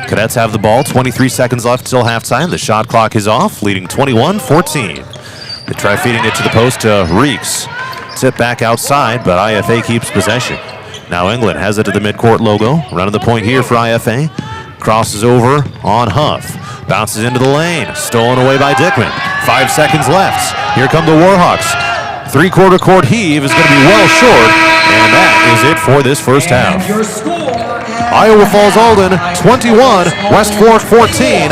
Cadets have the ball, 23 seconds left till halftime. The shot clock is off, leading 21-14. They try feeding it to the post to Reeks. Tip back outside, but IFA keeps possession. Now England has it to the midcourt logo. Running the point here for IFA. Crosses over on Huff. Bounces into the lane. Stolen away by Dickman. 5 seconds left. Here come the Warhawks. 3-quarter court heave is going to be well short. And that is it for this first half. Iowa Falls-Alden 21, West Fork 14.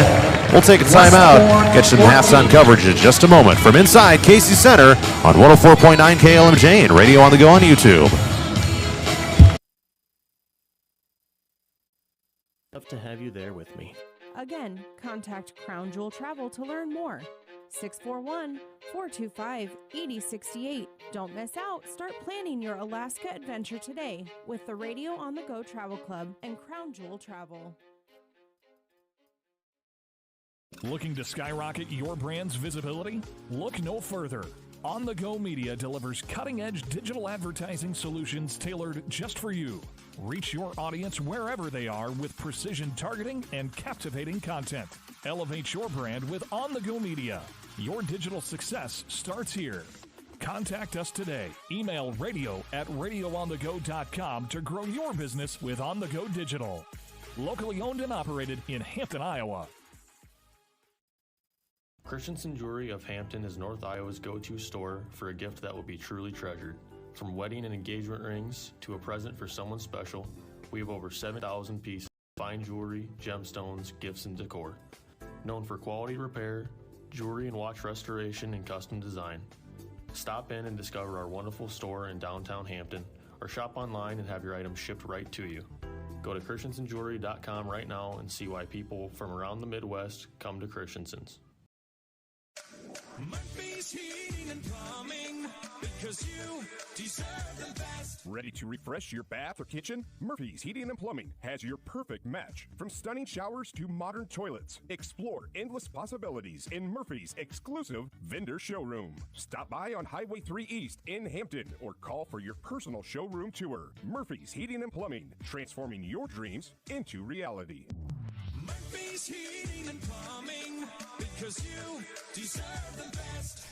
We'll take a timeout. Get some halftime coverage in just a moment from inside Casey Center on 104.9 KLMJ and Radio on the Go on YouTube. Love to have you there with me. Again, contact Crown Jewel Travel to learn more. 641-425-8068. Don't miss out. Start planning your Alaska adventure today with the Radio on the Go Travel Club and Crown Jewel Travel. Looking to skyrocket your brand's visibility? Look no further. On the Go Media delivers cutting-edge digital advertising solutions tailored just for you. Reach your audience wherever they are with precision targeting and captivating content. Elevate your brand with On the Go Media. Your digital success starts here. Contact us today. Email radio@radioonthego.com to grow your business with On the Go Digital. Locally owned and operated in Hampton, Iowa. Christensen Jewelry of Hampton is North Iowa's go-to store for a gift that will be truly treasured. From wedding and engagement rings to a present for someone special, we have over 7,000 pieces of fine jewelry, gemstones, gifts, and decor. Known for quality repair, jewelry and watch restoration, and custom design. Stop in and discover our wonderful store in downtown Hampton, or shop online and have your items shipped right to you. Go to christensenjewelry.com right now and see why people from around the Midwest come to Christensen's. Murphy's Heating and Plumbing, because you deserve the best. Ready to refresh your bath or kitchen? Murphy's Heating and Plumbing has your perfect match. From stunning showers to modern toilets, explore endless possibilities in Murphy's exclusive vendor showroom. Stop by on Highway 3 East in Hampton or call for your personal showroom tour. Murphy's Heating and Plumbing, transforming your dreams into reality. Murphy's Heating and Plumbing, because you deserve the best.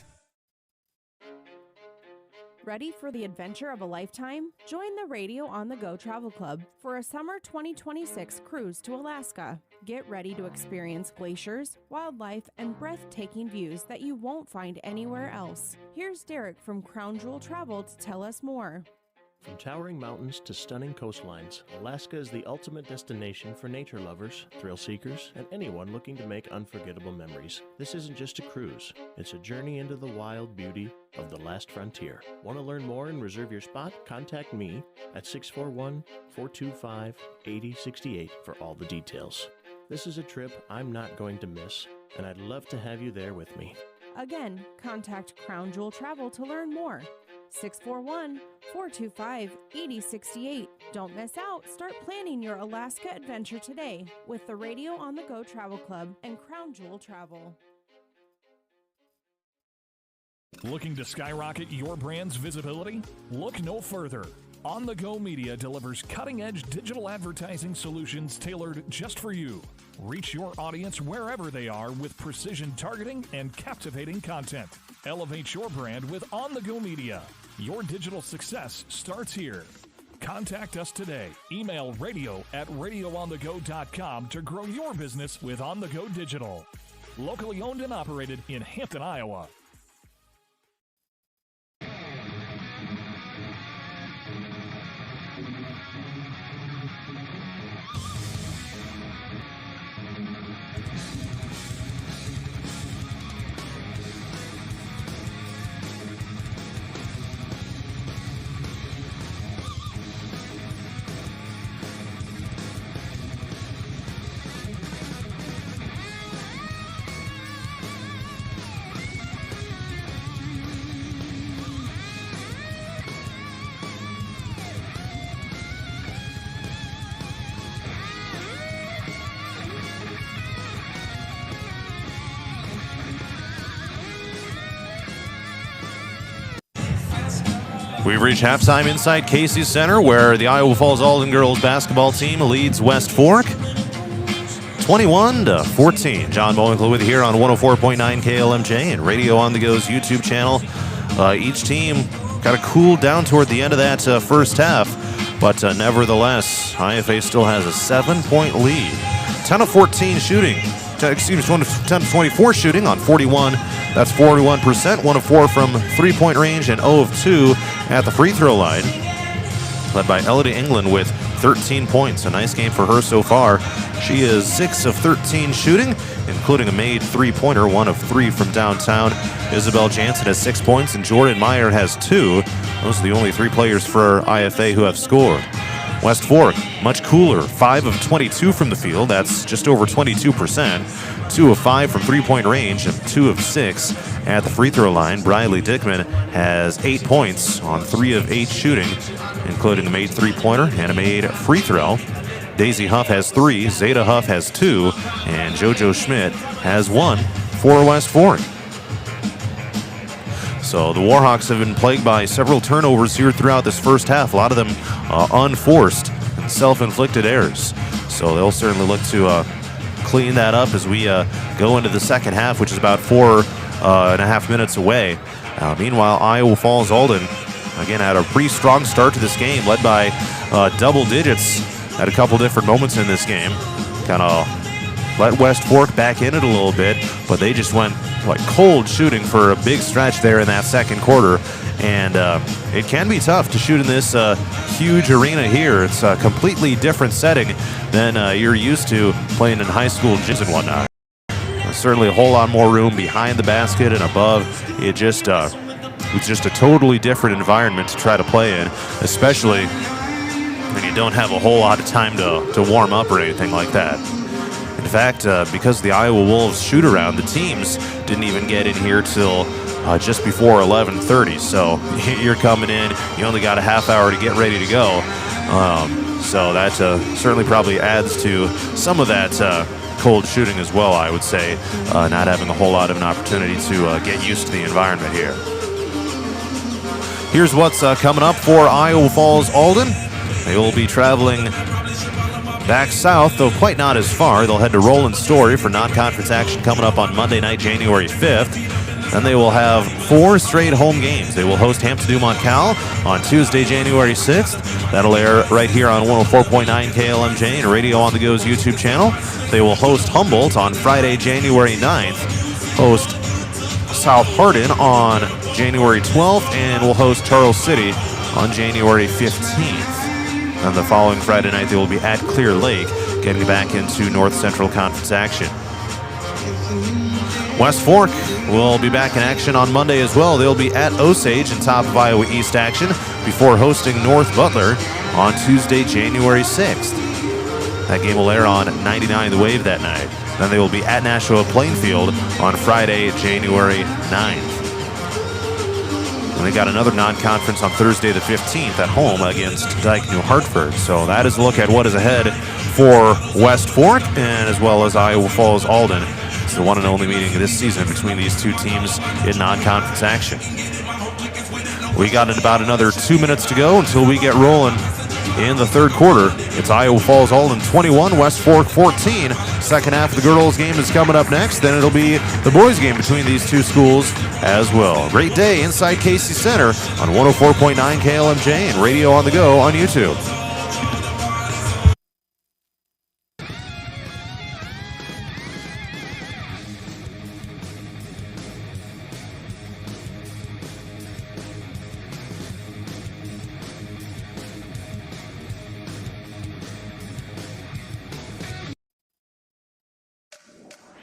Ready for the adventure of a lifetime? Join the Radio on the Go Travel Club for a summer 2026 cruise to Alaska. Get ready to experience glaciers, wildlife, and breathtaking views that you won't find anywhere else. Here's Derek from Crown Jewel Travel to tell us more. From towering mountains to stunning coastlines, Alaska is the ultimate destination for nature lovers, thrill seekers, and anyone looking to make unforgettable memories. This isn't just a cruise, it's a journey into the wild beauty of the last frontier. Want to learn more and reserve your spot? Contact me at 641-425-8068 for all the details. This is a trip I'm not going to miss, and I'd love to have you there with me. Again, contact Crown Jewel Travel to learn more. 641-425-8068. Don't miss out. Start planning your Alaska adventure today with the Radio on the Go Travel Club and Crown Jewel Travel. Looking to skyrocket your brand's visibility? Look no further. On the Go Media delivers cutting-edge digital advertising solutions tailored just for you. Reach your audience wherever they are with precision targeting and captivating content. Elevate your brand with On the Go Media. Your digital success starts here. Contact us today. Email radio@radioonthego.com to grow your business with On the Go Digital. Locally owned and operated in Hampton, Iowa. We've reached halftime inside Casey Center, where the Iowa Falls-Alden girls basketball team leads West Fork 21-14. John Mowinkle with you here on 104.9 KLMJ and Radio on the Go's YouTube channel. Each team got to cool down toward the end of that first half, but nevertheless, IFA still has a 7-point lead. 10 of 14 shooting. 10 of 24 shooting on 41. That's 41%. 1 of 4 from three-point range and 0 of 2 at the free throw line. Led by Elodie England with 13 points. A nice game for her so far. She is 6 of 13 shooting, including a made three-pointer, 1 of 3 from downtown. Isabel Jansen has 6 points, and Jordan Meyer has 2. Those are the only 3 players for IFA who have scored. West Fork, much cooler, 5 of 22 from the field. That's just over 22%. 2 of 5 from three-point range and 2 of 6 at the free throw line. Briley Dickman has 8 points on 3 of 8 shooting, including a made three-pointer and a made free throw. Daisy Huff has 3, Zeta Huff has 2, and JoJo Schmidt has 1 for West Fork. So the Warhawks have been plagued by several turnovers here throughout this first half, a lot of them unforced and self-inflicted errors. So they'll certainly look to clean that up as we go into the second half, which is about 4.5 minutes away. Meanwhile, Iowa Falls-Alden, again, had a pretty strong start to this game, led by double digits at a couple different moments in this game. Kind of let West Fork back in it a little bit, but they just went cold shooting for a big stretch there in that second quarter. And it can be tough to shoot in this huge arena here. It's a completely different setting than you're used to playing in high school gyms and whatnot. There's certainly a whole lot more room behind the basket and above. It's just a totally different environment to try to play in, especially when you don't have a whole lot of time to warm up or anything like that. In fact, because of the Iowa Wolves shoot-around, the teams didn't even get in here till just before 11:30. So you're coming in, you only got a half hour to get ready to go. So that certainly probably adds to some of that cold shooting as well, I would say, not having a whole lot of an opportunity to get used to the environment here. Here's what's coming up for Iowa Falls-Alden. They will be traveling back south, though quite not as far. They'll head to Roland Story for non-conference action coming up on Monday night, January 5th. Then they will have 4 straight home games. They will host Hampton-Dumont Cal on Tuesday, January 6th. That'll air right here on 104.9 KLMJ and Radio on the Go's YouTube channel. They will host Humboldt on Friday, January 9th. Host South Hardin on January 12th, and will host Charles City on January 15th. And the following Friday night, they will be at Clear Lake, getting back into North Central Conference action. West Fork will be back in action on Monday as well. They'll be at Osage in top of Iowa East action before hosting North Butler on Tuesday, January 6th. That game will air on 99 The Wave that night. Then they will be at Nashua Plainfield on Friday, January 9th. And they got another non-conference on Thursday the 15th at home against Dyke New Hartford. So that is a look at what is ahead for West Fork and as well as Iowa Falls-Alden. It's the one and only meeting this season between these two teams in non-conference action. We got about another 2 minutes to go until we get rolling in the third quarter. It's Iowa Falls-Alden 21, West Fork 14. Second half of the girls' game is coming up next. Then it'll be the boys' game between these two schools as well. Great day inside Casey Center on 104.9 KLMJ and Radio on the Go on YouTube.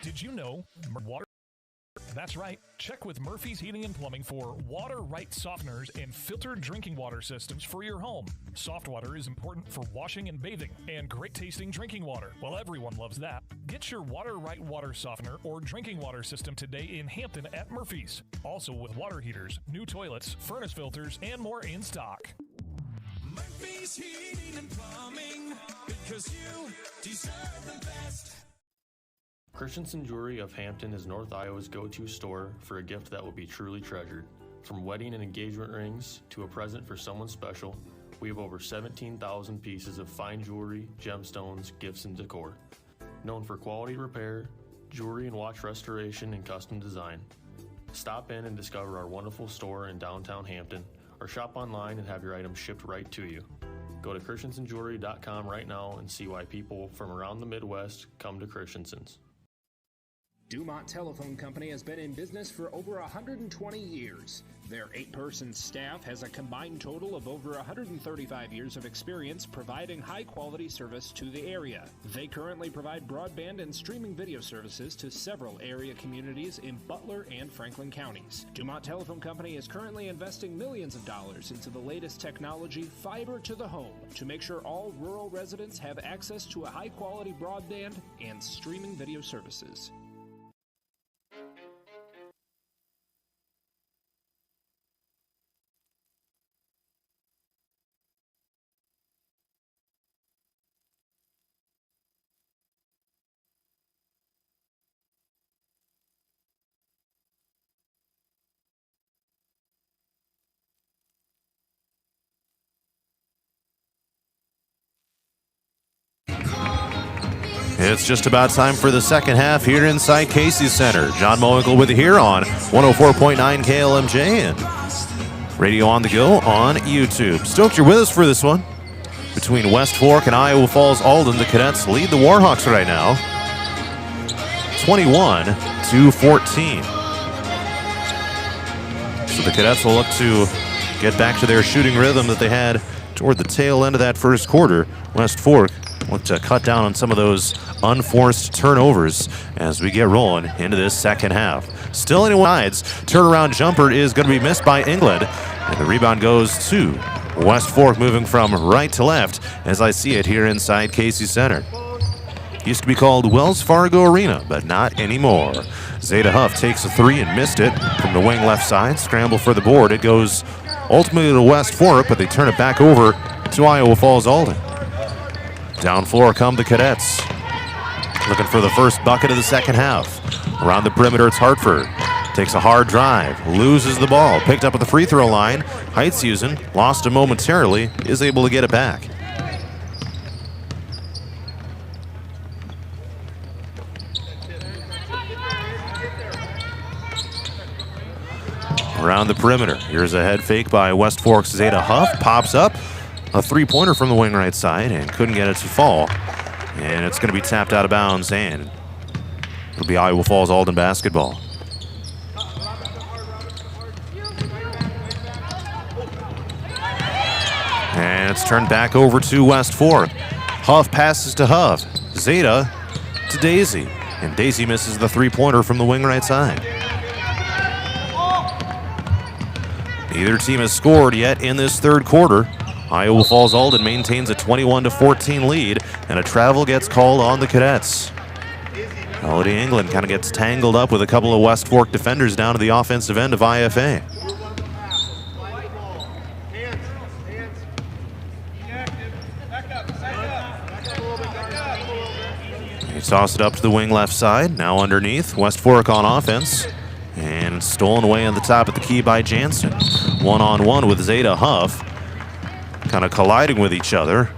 Did you know water? That's right. Check with Murphy's Heating and Plumbing for water right softeners and filtered drinking water systems for your home. Soft water is important for washing and bathing, and great tasting drinking water. Well, everyone loves that. Get your water right water softener or drinking water system today in Hampton at Murphy's. Also with water heaters, new toilets, furnace filters, and more in stock. Murphy's Heating and Plumbing, because you deserve the best. Christensen Jewelry of Hampton is North Iowa's go-to store for a gift that will be truly treasured. From wedding and engagement rings to a present for someone special, we have over 17,000 pieces of fine jewelry, gemstones, gifts, and decor. Known for quality repair, jewelry and watch restoration, and custom design. Stop in and discover our wonderful store in downtown Hampton, or shop online and have your items shipped right to you. Go to christensenjewelry.com right now and see why people from around the Midwest come to Christensen's. Dumont Telephone Company has been in business for over 120 years. Their 8-person staff has a combined total of over 135 years of experience providing high-quality service to the area. They currently provide broadband and streaming video services to several area communities in Butler and Franklin counties. Dumont Telephone Company is currently investing millions of dollars into the latest technology, fiber to the home, to make sure all rural residents have access to a high-quality broadband and streaming video services. It's just about time for the second half here inside Casey Center. John Mowinkle with you here on 104.9 KLMJ and Radio on the Go on YouTube. Stoked you're with us for this one. Between West Fork and Iowa Falls-Alden, the Cadets lead the Warhawks right now, 21-14. So the Cadets will look to get back to their shooting rhythm that they had toward the tail end of that first quarter. West Fork look to cut down on some of those unforced turnovers as we get rolling into this second half. Still anyone sides. Turnaround jumper is going to be missed by England. And the rebound goes to West Fork, moving from right to left as I see it here inside Casey Center. Used to be called Wells Fargo Arena, but not anymore. Zeta Huff takes a three and missed it from the wing left side. Scramble for the board. It goes ultimately to West Fork, but they turn it back over to Iowa Falls-Alden. Down floor come the Cadets. Looking for the first bucket of the second half. Around the perimeter, it's Hartford. Takes a hard drive, loses the ball. Picked up at the free throw line. Heithusen lost it momentarily, is able to get it back. Around the perimeter, here's a head fake by West Fork's Zeta Huff. Pops up, a three-pointer from the wing right side, and couldn't get it to fall. And it's going to be tapped out of bounds, and it'll be Iowa Falls-Alden basketball. And it's turned back over to West Fork. Huff passes to Huff. Zeta to Daisy. And Daisy misses the three-pointer from the wing right side. Neither team has scored yet in this third quarter. Iowa Falls-Alden maintains a 21-14 lead, and a travel gets called on the Cadets. Melody England kind of gets tangled up with a couple of West Fork defenders down to the offensive end of IFA. He tossed it up to the wing left side. Now underneath, West Fork on offense. And stolen away on the top of the key by Jansen. One-on-one with Zeta Huff. Kind of colliding with each other.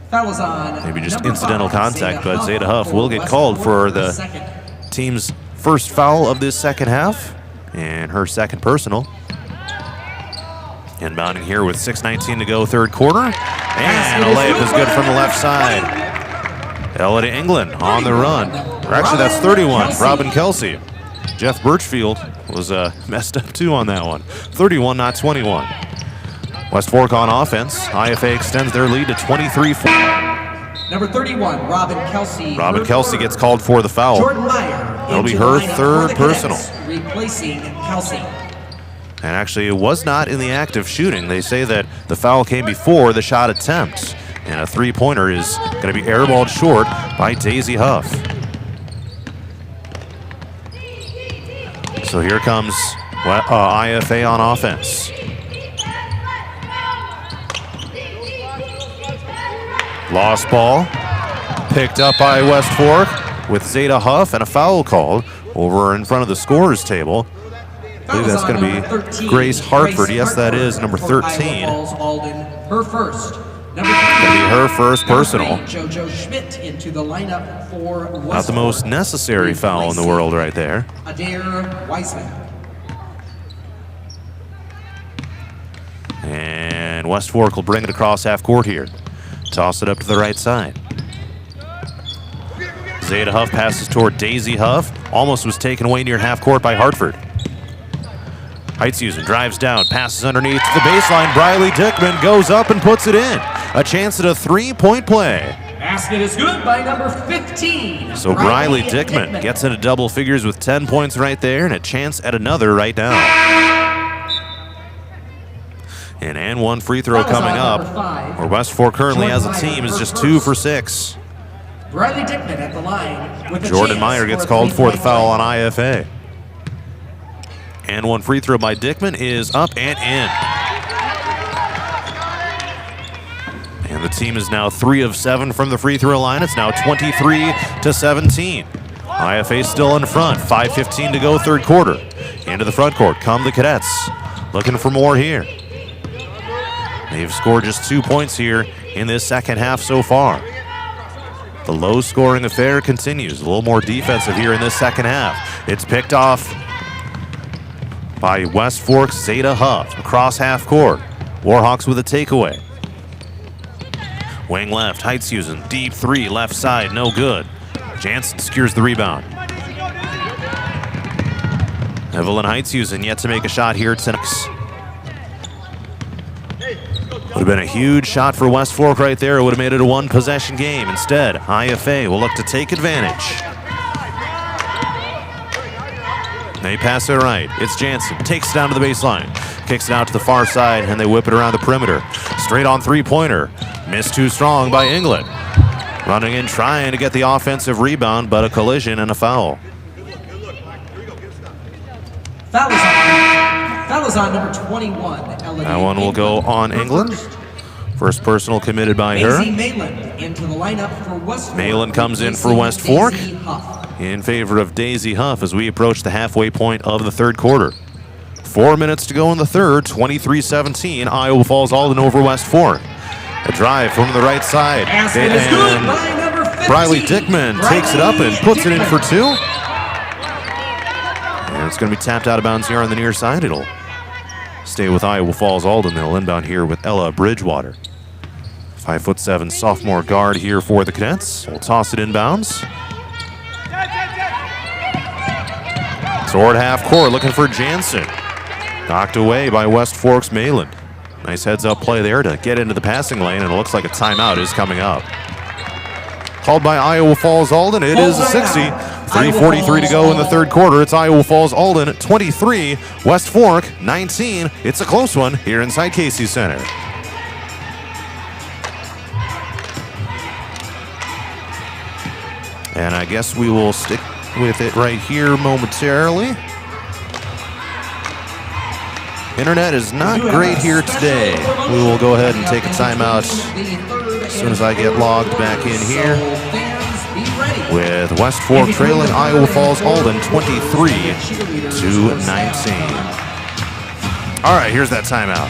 That was on maybe just incidental contact, but Zeta Huff will get called for the team's first foul of this second half. And her second personal. Inbounding here with 6:19 to go, third quarter. And a layup is good from the left side. Ella to England on the run. Or actually, that's 31. Robin Kelsey. Jeff Birchfield was messed up too on that one. 31, not 21. West Fork on offense. IFA extends their lead to 23-4. Number 31, Robin Kelsey. Robin Kelsey gets called for the foul. Jordan Meyer. That'll be her third personal. Replacing Kelsey. And actually, it was not in the act of shooting. They say that the foul came before the shot attempt. And a three-pointer is going to be airballed short by Daisy Huff. So here comes IFA on offense. Lost ball. Picked up by West Fork with Zeta Huff and a foul called over in front of the scorer's table. I believe that's going to be Grace Hartford. Yes, that is number 13. Her first. Going to be her first personal. JoJo Schmidt into the lineup for West Not the most necessary foul in the world right there. Adair Wiseman. And West Fork will bring it across half court here. Toss it up to the right side. Zeta Huff passes toward Daisy Huff. Almost was taken away near half court by Hartford. Heithusen drives down, passes underneath to the baseline. Briley Dickman goes up and puts it in. A chance at a three-point play. Basket is good by number 15. So Briley Dickman gets into double figures with 10 points right there and a chance at another right now. And one free throw coming up, where West Fork currently as a team is just 2 for 6. Briley Dickman at the line with Jordan Meyer gets called for the foul on IFA. And one free throw by Dickman is up and in. And the team is now 3 of 7 from the free throw line. It's now 23-17. IFA still in front. 5:15 to go, third quarter. Into the front court come the Cadets. Looking for more here. They've scored just 2 points here in this second half so far. The low-scoring affair continues. A little more defensive here in this second half. It's picked off by West Fork's Zeta Huff across half court. Warhawks with a takeaway. Wing left, Heithusen, deep three, left side, no good. Jansen secures the rebound. Evelyn Heitzusen yet to make a shot here tonight. Would have been a huge shot for West Fork right there. It would have made it a one-possession game. Instead, IFA will look to take advantage. They pass it right. It's Jansen. Takes it down to the baseline. Kicks it out to the far side, and they whip it around the perimeter. Straight on three-pointer. Missed too strong by England. Running in, trying to get the offensive rebound, but a collision and a foul. Foul is on number 21. That one will go on England. First personal committed by her. Mayland into the lineup for West Fork. Mayland comes in for West Fork in favor of Daisy Huff as we approach the halfway point of the third quarter. 4 minutes to go in the third, 23-17, Iowa Falls-Alden over West Fork. A drive from the right side. And Briley Dickman takes it up and puts it in for two. And it's going to be tapped out of bounds here on the near side. It'll stay with Iowa Falls-Alden. They'll inbound here with Ella Bridgewater. 5'7" sophomore guard here for the Cadets. We'll toss it inbounds. Toward half court, looking for Jansen. Knocked away by West Fork's Mayland. Nice heads-up play there to get into the passing lane, and it looks like a timeout is coming up. Called by Iowa Falls-Alden. It is a 60. 3:43 to go in the third quarter. It's Iowa Falls-Alden 23, West Fork 19. It's a close one here inside Casey Center. And I guess we will stick with it right here momentarily. Internet is not great here today. We will go ahead and take a timeout as soon as I get logged back in here. With West Fork trailing Iowa Falls-Alden 23-19. All right, here's that timeout.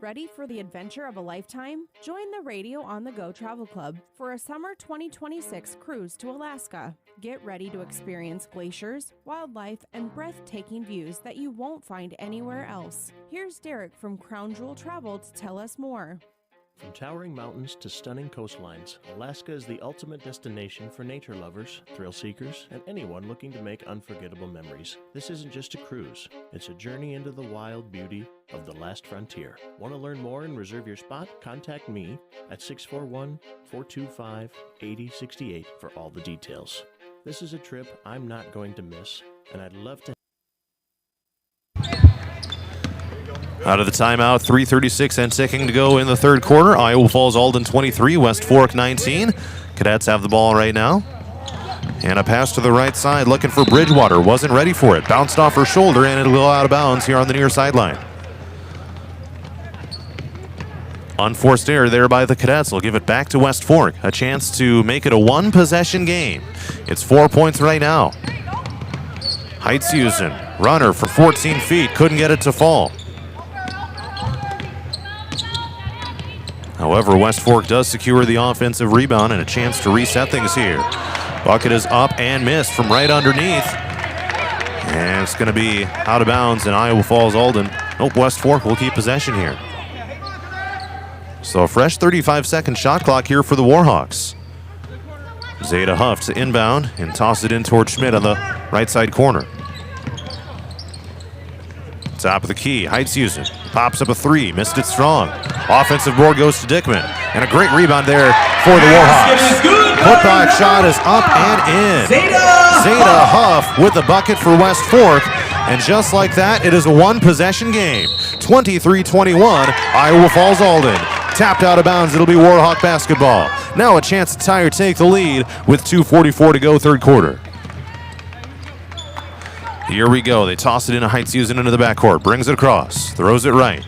Ready for the adventure of a lifetime? Join the Radio on the Go Travel Club for a summer 2026 cruise to Alaska. Get ready to experience glaciers, wildlife, and breathtaking views that you won't find anywhere else. Here's Derek from Crown Jewel Travel to tell us more. From towering mountains to stunning coastlines, Alaska is the ultimate destination for nature lovers, thrill seekers, and anyone looking to make unforgettable memories. This isn't just a cruise, it's a journey into the wild beauty of the last frontier. Want to learn more and reserve your spot? Contact me at 641-425-8068 for all the details. This is a trip I'm not going to miss, and I'd love to. Out of the timeout, 3:36 and ticking to go in the third quarter. Iowa Falls-Alden 23, West Fork 19. Cadets have the ball right now. And a pass to the right side, looking for Bridgewater. Wasn't ready for it. Bounced off her shoulder, and it'll go out of bounds here on the near sideline. Unforced error there by the Cadets. Will give it back to West Fork. A chance to make it a one-possession game. It's 4 points right now. Heitzusen, runner for 14 feet. Couldn't get it to fall. However, West Fork does secure the offensive rebound and a chance to reset things here. Bucket is up and missed from right underneath. And it's going to be out of bounds, and Iowa Falls-Alden. Nope, West Fork will keep possession here. So a fresh 35-second shot clock here for the Warhawks. Zeta Huff to inbound and toss it in toward Schmidt on the right side corner. Top of the key, Heitzusen pops up a three, missed it strong. Offensive board goes to Dickman, and a great rebound there for the Warhawks. Putback shot is up and in. Zeta Huff with the bucket for West Fork, and just like that, it is a one-possession game. 23-21, Iowa Falls-Alden. Tapped out of bounds, it'll be Warhawk basketball. Now a chance to tie or take the lead with 2:44 to go third quarter. Here we go. They toss it into Heitzusen into the backcourt. Brings it across. Throws it right.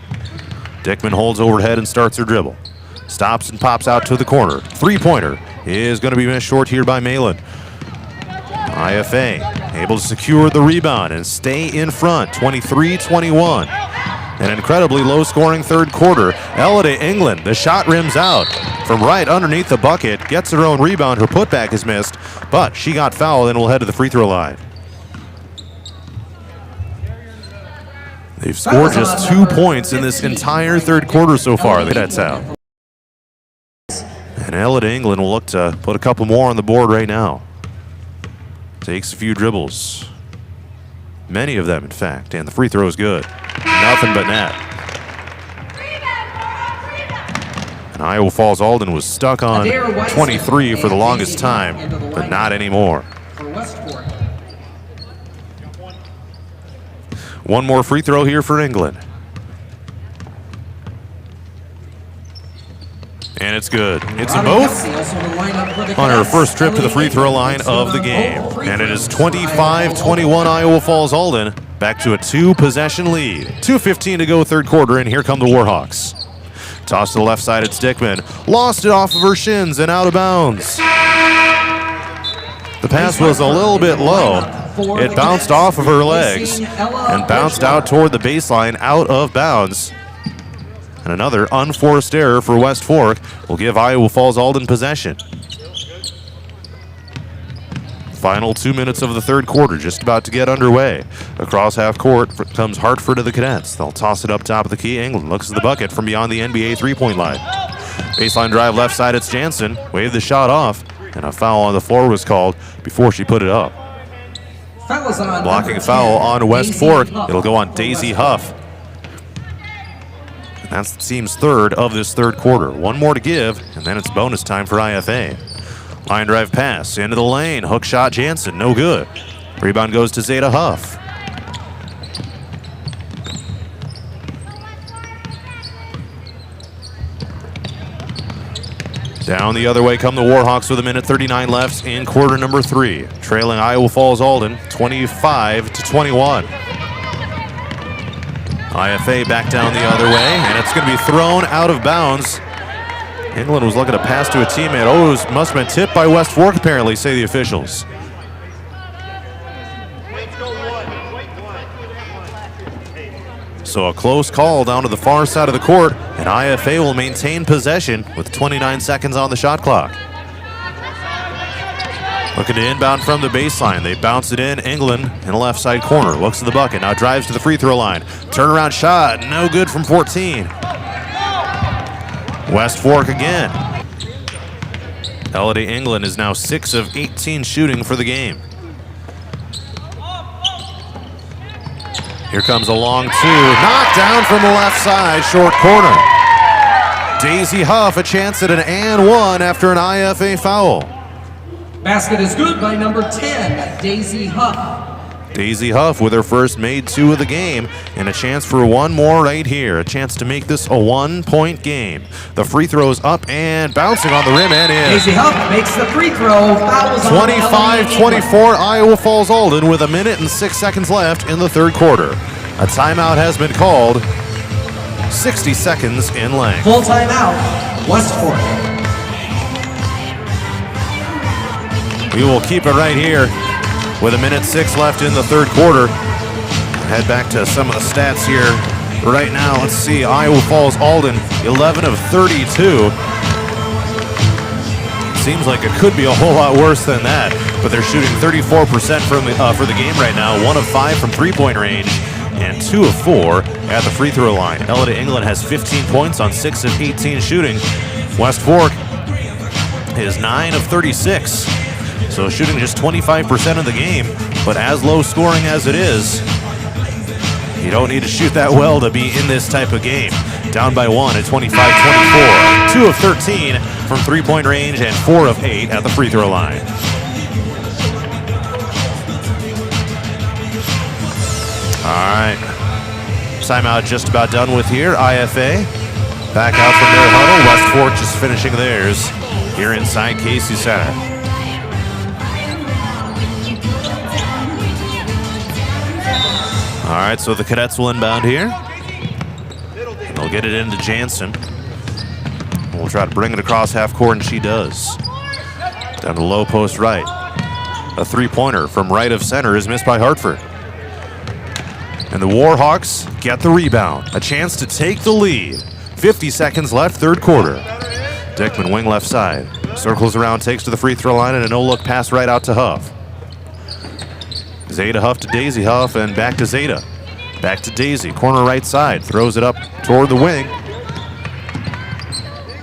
Dickman holds overhead and starts her dribble. Stops and pops out to the corner. Three-pointer is going to be missed short here by Mayland. IFA able to secure the rebound and stay in front. 23-21. An incredibly low-scoring third quarter. Ella to England. The shot rims out from right underneath the bucket. Gets her own rebound. Her putback is missed, but she got fouled and will head to the free throw line. They've scored just 2 points in this entire third quarter so far. The Cadets have. And Ella to England will look to put a couple more on the board right now. Takes a few dribbles. Many of them, in fact, and the free throw is good. Nothing but net. And Iowa Falls-Alden was stuck on 23 for the longest time, but not anymore. One more free throw here for England. And it's good. It's a both on her first trip to the free throw line of the game. And it is 25-21 Iowa Falls-Alden. Back to a 2-possession lead. 2:15 to go third quarter, and here come the Warhawks. Toss to the left side, it's Dickman. Lost it off of her shins and out of bounds. The pass was a little bit low. It bounced off of her legs and bounced out toward the baseline, out of bounds. And another unforced error for West Fork will give Iowa Falls-Alden possession. Final 2 minutes of the third quarter, just about to get underway. Across half court comes Hartford to the Cadets. They'll toss it up top of the key. England looks at the bucket from beyond the NBA three-point line. Baseline drive left side, it's Jansen. Waved the shot off, and a foul on the floor was called before she put it up. Blocking a foul on West Fork. It'll go on Daisy Huff. And that's the team's third of this third quarter. One more to give, and then it's bonus time for IFA. Line drive pass into the lane. Hook shot Jansen, no good. Rebound goes to Zeta Huff. Down the other way come the Warhawks with 1:39 left in quarter number 3. Trailing Iowa Falls-Alden 25-21. IFA back down the other way, and it's going to be thrown out of bounds. England was looking to pass to a teammate. Oh, it must have been tipped by West Fork, apparently, say the officials. So a close call down to the far side of the court, and IFA will maintain possession with 29 seconds on the shot clock. Looking to inbound from the baseline. They bounce it in. England in the left side corner. Looks at the bucket. Now drives to the free throw line. Turnaround shot. No good from 14. West Fork again. Elodie England is now 6 of 18 shooting for the game. Here comes a long two. Knocked down from the left side, short corner. Daisy Huff a chance at an and one after an IFA foul. Basket is good by number 10, Daisy Huff. Daisy Huff with her first made two of the game, and a chance for one more right here. A chance to make this a 1-point game. The free throw's up and bouncing on the rim and in. Daisy Huff makes the free throw. 25-24 Iowa Falls-Alden with 1 minute and 6 seconds left in the third quarter. A timeout has been called. 60 seconds in length. Full timeout, West Fork. We will keep it right here with 1 minute 6 left in the third quarter. Head back to some of the stats here right now. Let's see, Iowa Falls-Alden, 11 of 32. Seems like it could be a whole lot worse than that, but they're shooting 34% for the game right now. 1 of 5 from three-point range, and 2 of 4 at the free throw line. Elodie England has 15 points on 6 of 18 shooting. West Fork is 9 of 36. So shooting just 25% of the game, but as low scoring as it is, you don't need to shoot that well to be in this type of game. Down by 1 at 25-24. 2 of 13 from three-point range and 4 of 8 at the free throw line. All right, timeout just about done with here. IFA back out from their huddle. West Fork just finishing theirs here inside Casey Center. All right, so the Cadets will inbound here. They'll get it into Jansen. We'll try to bring it across half court, and she does. Down to low post right. A three-pointer from right of center is missed by Hartford. And the Warhawks get the rebound. A chance to take the lead. 50 seconds left, third quarter. Dickman, wing left side. Circles around, takes to the free throw line, and a no-look pass right out to Huff. Zeta Huff to Daisy Huff, and back to Zeta. Back to Daisy, corner right side. Throws it up toward the wing.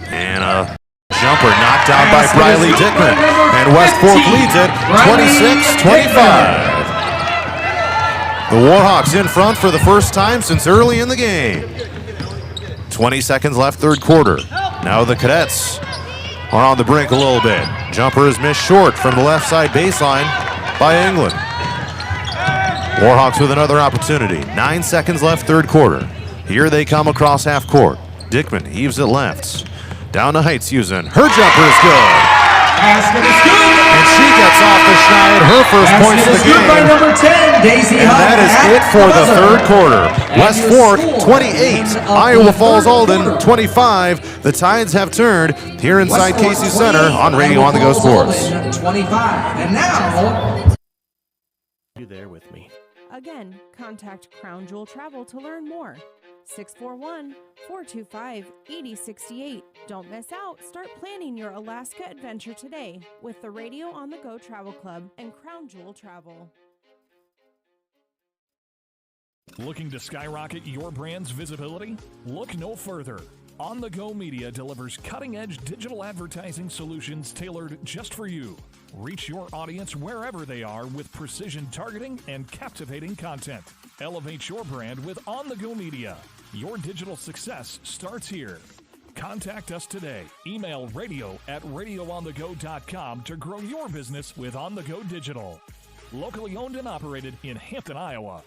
And a jump jumper knocked down by Briley Dickman. And West Fork leads it 26-25. The Warhawks in front for the first time since early in the game. 20 seconds left, third quarter. Now the Cadets are on the brink a little bit. Jumper is missed short from the left side baseline by England. Warhawks with another opportunity. 9 seconds left, third quarter. Here they come across half court. Dickman heaves it left. Down to Heithusen. Her jumper is good. Basket is good. And she gets off the schneid. Her first points of the game. By number 10, Daisy and that is it for the third quarter. West Fork 28, Iowa Falls-Alden 25. The tides have turned here inside Casey Center on Radio On The Go Sports. 25. And now, You there with me? Again, contact Crown Jewel Travel to learn more. 641-425-8068. Don't miss out. Start planning your Alaska adventure today with the Radio On The Go Travel Club and Crown Jewel Travel. Looking to skyrocket your brand's visibility? Look no further. On The Go Media delivers cutting-edge digital advertising solutions tailored just for you. Reach your audience wherever they are with precision targeting and captivating content. Elevate your brand with On The Go Media. Your digital success starts here. Contact us today. Email radio@radioonthego.com to grow your business with On The Go Digital. Locally owned and operated in Hampton, Iowa.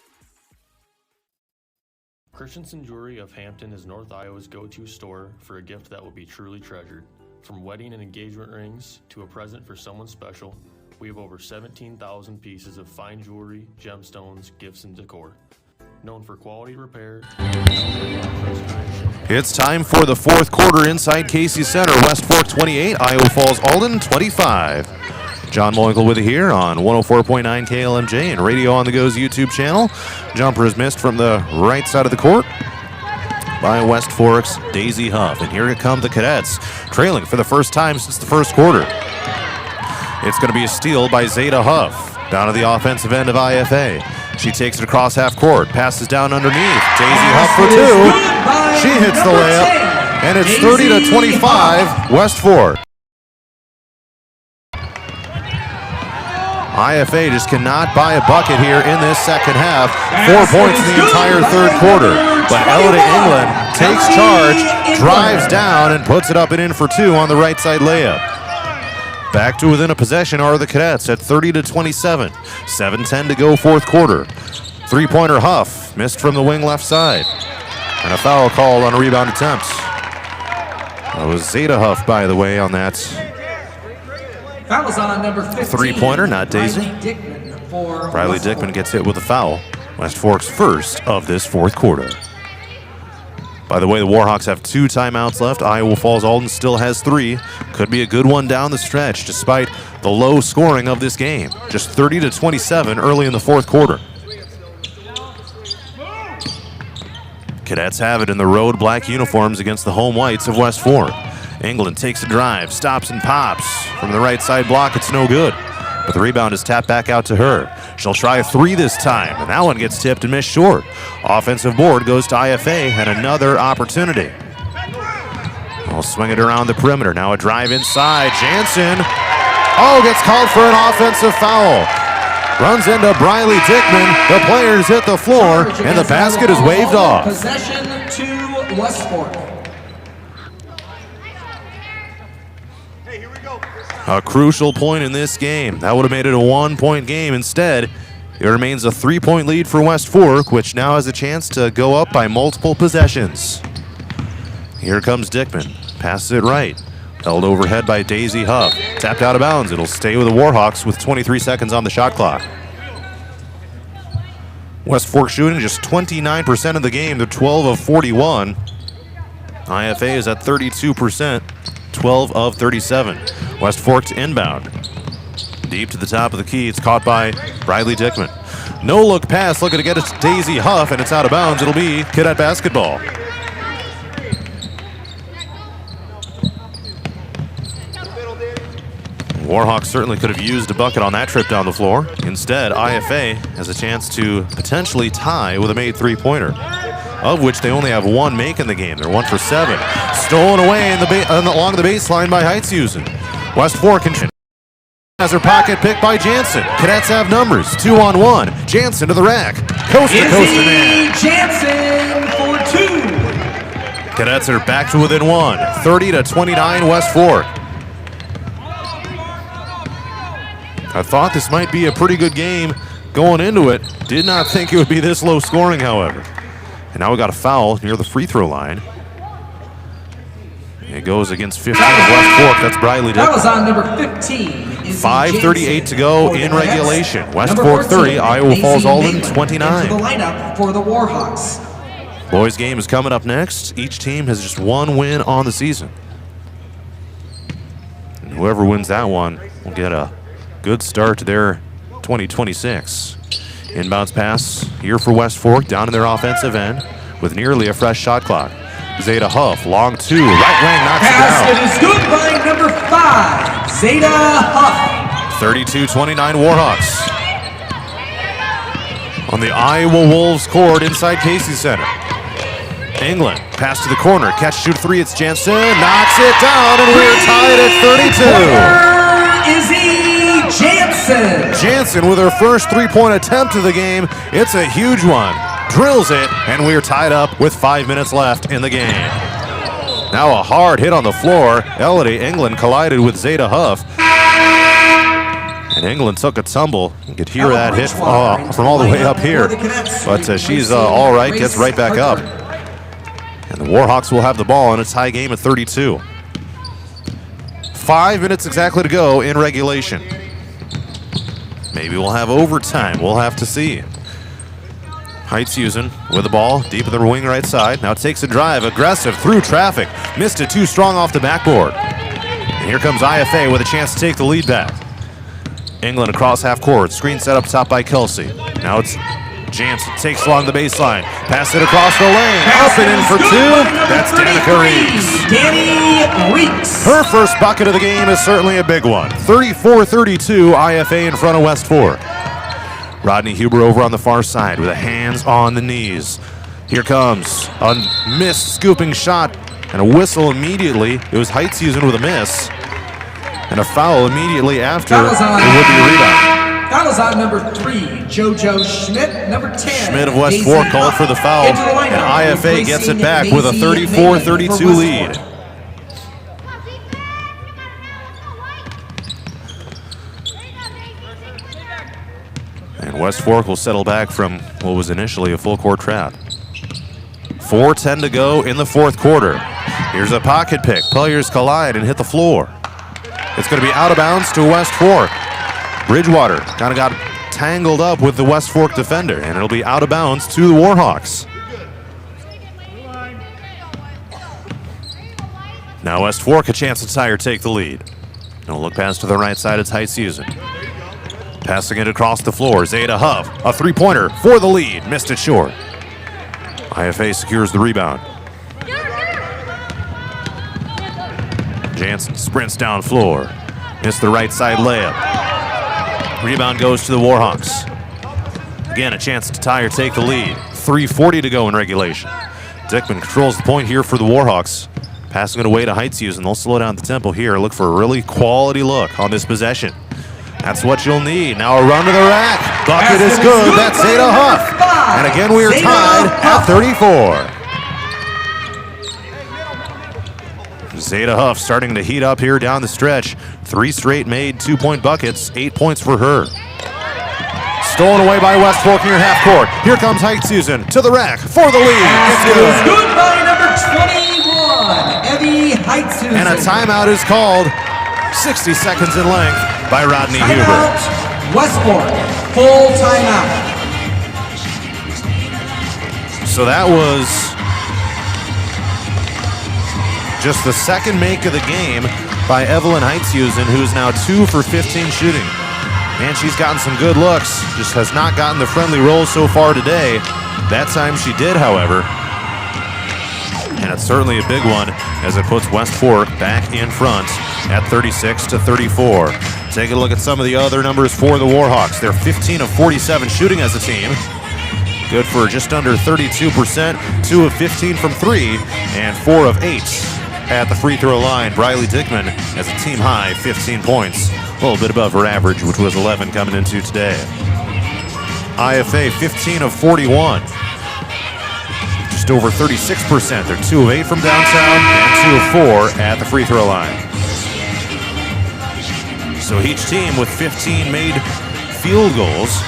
Christensen Jewelry of Hampton is North Iowa's go-to store for a gift that will be truly treasured. From wedding and engagement rings to a present for someone special, we have over 17,000 pieces of fine jewelry, gemstones, gifts, and decor. Known for quality repair. It's time for the fourth quarter inside Casey Center. West Fork 28, Iowa Falls-Alden 25. John Moinkle with you here on 104.9 KLMJ and Radio On The Go's YouTube channel. Jumper is missed from the right side of the court by West Fork's Daisy Huff. And here come the Cadets, trailing for the first time since the first quarter. It's going to be a steal by Zeta Huff down to the offensive end of IFA. She takes it across half court, passes down underneath. Daisy Huff for two. She hits the layup, and it's 30-25 West Fork. IFA just cannot buy a bucket here in this second half. 4 points in the entire third quarter. But Elodie England takes charge, drives down, and puts it up and in for two on the right side layup. Back to within a possession are the Cadets at 30-27. 7:10 to go, fourth quarter. Three-pointer Huff missed from the wing left side. And a foul called on a rebound attempt. That was Zeta Huff, by the way, on that foul is on number 15. Three-pointer, not Daisy. Briley Dickman gets hit with a foul. West Fork's first of this fourth quarter. By the way, the Warhawks have 2 timeouts left. Iowa Falls-Alden still has 3. Could be a good one down the stretch despite the low scoring of this game. Just 30-27 early in the fourth quarter. Cadets have it in the road black uniforms against the home whites of West Fork. England takes a drive, stops and pops. From the right side block, it's no good. But the rebound is tapped back out to her. She'll try a three this time, and that one gets tipped and missed short. Offensive board goes to IFA, and another opportunity. I'll swing it around the perimeter. Now a drive inside. Jansen, gets called for an offensive foul. Runs into Briley Dickman. The players hit the floor, and the basket is waved off. Possession to West Fork. A crucial point in this game. That would have made it a 1-point game. Instead, it remains a 3-point lead for West Fork, which now has a chance to go up by multiple possessions. Here comes Dickman. Passes it right. Held overhead by Daisy Huff. Tapped out of bounds. It'll stay with the Warhawks with 23 seconds on the shot clock. West Fork shooting just 29% of the game. They're 12 of 41. IFA is at 32%. 12 of 37. West Fork's inbound. Deep to the top of the key. It's caught by Briley Dickman. No look pass. Looking to get it to Daisy Huff, and it's out of bounds. It'll be Cadet basketball. Warhawks certainly could have used a bucket on that trip down the floor. Instead, IFA has a chance to potentially tie with a made three-pointer. of which they only have one make in the game. They're 1 for 7. Stolen away along the baseline by Heitzusen. West Fork has her pocket picked by Jansen. Cadets have numbers, 2-on-1. Jansen to the rack. Coast to coast and in. Jansen for 2. Cadets are back to within 1. 30-29 West Fork. I thought this might be a pretty good game going into it. Did not think it would be this low scoring, however. And now we got a foul near the free throw line. It goes against 15 of West Fork. That's Briley Dick. That was on number 15. 5:38 to go in regulation. West Fork 30, Iowa Falls-Alden 29. Into the lineup for the Warhawks. Boys game is coming up next. Each team has just one win on the season. And whoever wins that one will get a good start to their 2026. Inbounds pass here for West Fork down in their offensive end with nearly a fresh shot clock. Zeta Huff, long 2, right wing, knocks Pass it down. is good by number 5, Zeta Huff. 32-29 Warhawks. On the Iowa Wolves court inside Casey Center. England, pass to the corner, catch, shoot 3, it's Jansen, knocks it down, and we're tied at 32. Izzy Jansen. Jansen with her first three-point attempt of the game. It's a huge one. Drills it, and we're tied up with 5 minutes left in the game. Now a hard hit on the floor. Elodie England collided with Zeta Huff. And England took a tumble. You could hear that hit from all the way up here. But she's all right, gets right back up. And the Warhawks will have the ball in a tie game at 32. 5 minutes exactly to go in regulation. Maybe we'll have overtime. We'll have to see. Heitzusen with the ball deep in the wing right side. Now takes a drive, aggressive through traffic. Missed it too strong off the backboard. And here comes IFA with a chance to take the lead back. England across half court. Screen set up top by Kelsey. Now it's Jansen takes along the baseline. Pass it across the lane. Up and in for 2. That's Danica Reeks. Danny Reeks. Her first bucket of the game is certainly a big one. 34-32 IFA in front of West Fork. Rodney Huber over on the far side with a hands on the knees. Here comes a missed scooping shot and a whistle immediately. It was Heitzusen with a miss. And a foul immediately after. It would be a rebound. That was on number 3, JoJo Schmidt. Number 10, Schmidt of West Fork called for the foul. And IFA gets it back with a 34-32 lead. And West Fork will settle back from what was initially a full court trap. 4:10 to go in the fourth quarter. Here's a pocket pick. Players collide and hit the floor. It's going to be out of bounds to West Fork. Bridgewater kind of got tangled up with the West Fork defender, and it'll be out of bounds to the Warhawks. Now West Fork a chance to tie or take the lead. No look pass to the right side, it's Heitzusen. Passing it across the floor, Zeta Huff, a three-pointer for the lead, missed it short. IFA secures the rebound. Jansen sprints down floor, missed the right side layup. Rebound goes to the Warhawks. Again, a chance to tie or take the lead. 3:40 to go in regulation. Dickman controls the point here for the Warhawks. Passing it away to Heitzusen. They'll slow down the tempo here. Look for a really quality look on this possession. That's what you'll need. Now a run to the rack. Bucket is good. That's Zeta Huff. And again, we are tied at 34. Zeta Huff starting to heat up here down the stretch. 3 straight made 2-point buckets. 8 points for her. Stolen away by West Fork near half court. Here comes Heitzusen to the rack for the lead. It's good by number 21, Evie Heitzusen. And a timeout is called. 60 seconds in length by Rodney Huber. West Fork, full timeout. So that was just the second make of the game by Evelyn Heitzusen, who's now 2 for 15 shooting. Man, she's gotten some good looks, just has not gotten the friendly rolls so far today. That time she did, however. And it's certainly a big one as it puts West Fork back in front at 36-34. Take a look at some of the other numbers for the Warhawks. They're 15 of 47 shooting as a team. Good for just under 32%, 2 of 15 from 3, and 4 of 8 at the free throw line. Briley Dickman has a team high 15 points, a little bit above her average, which was 11 coming into today. IFA 15 of 41, just over 36%. They're 2 of 8 from downtown and 2 of 4 at the free throw line. So each team with 15 made field goals.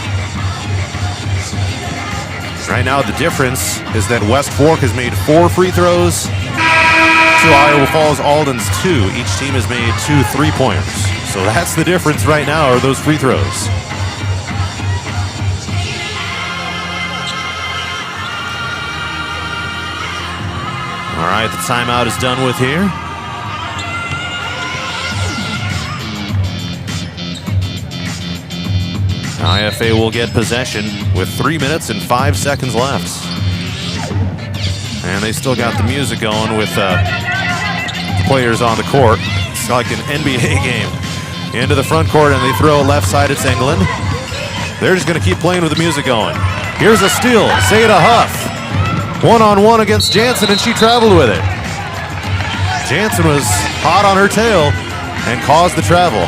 Right now the difference is that West Fork has made 4 free throws to Iowa Falls-Alden's 2. Each team has made 2 3-pointers. So that's the difference right now, are those free throws. All right, the timeout is done with here. IFA will get possession with 3 minutes and 5 seconds left. And they still got the music going with players on the court. It's like an NBA game. Into the front court, and they throw it left side. It's England. They're just going to keep playing with the music going. Here's a steal. Seda Huff. One-on-one against Jansen, and she traveled with it. Jansen was hot on her tail and caused the travel.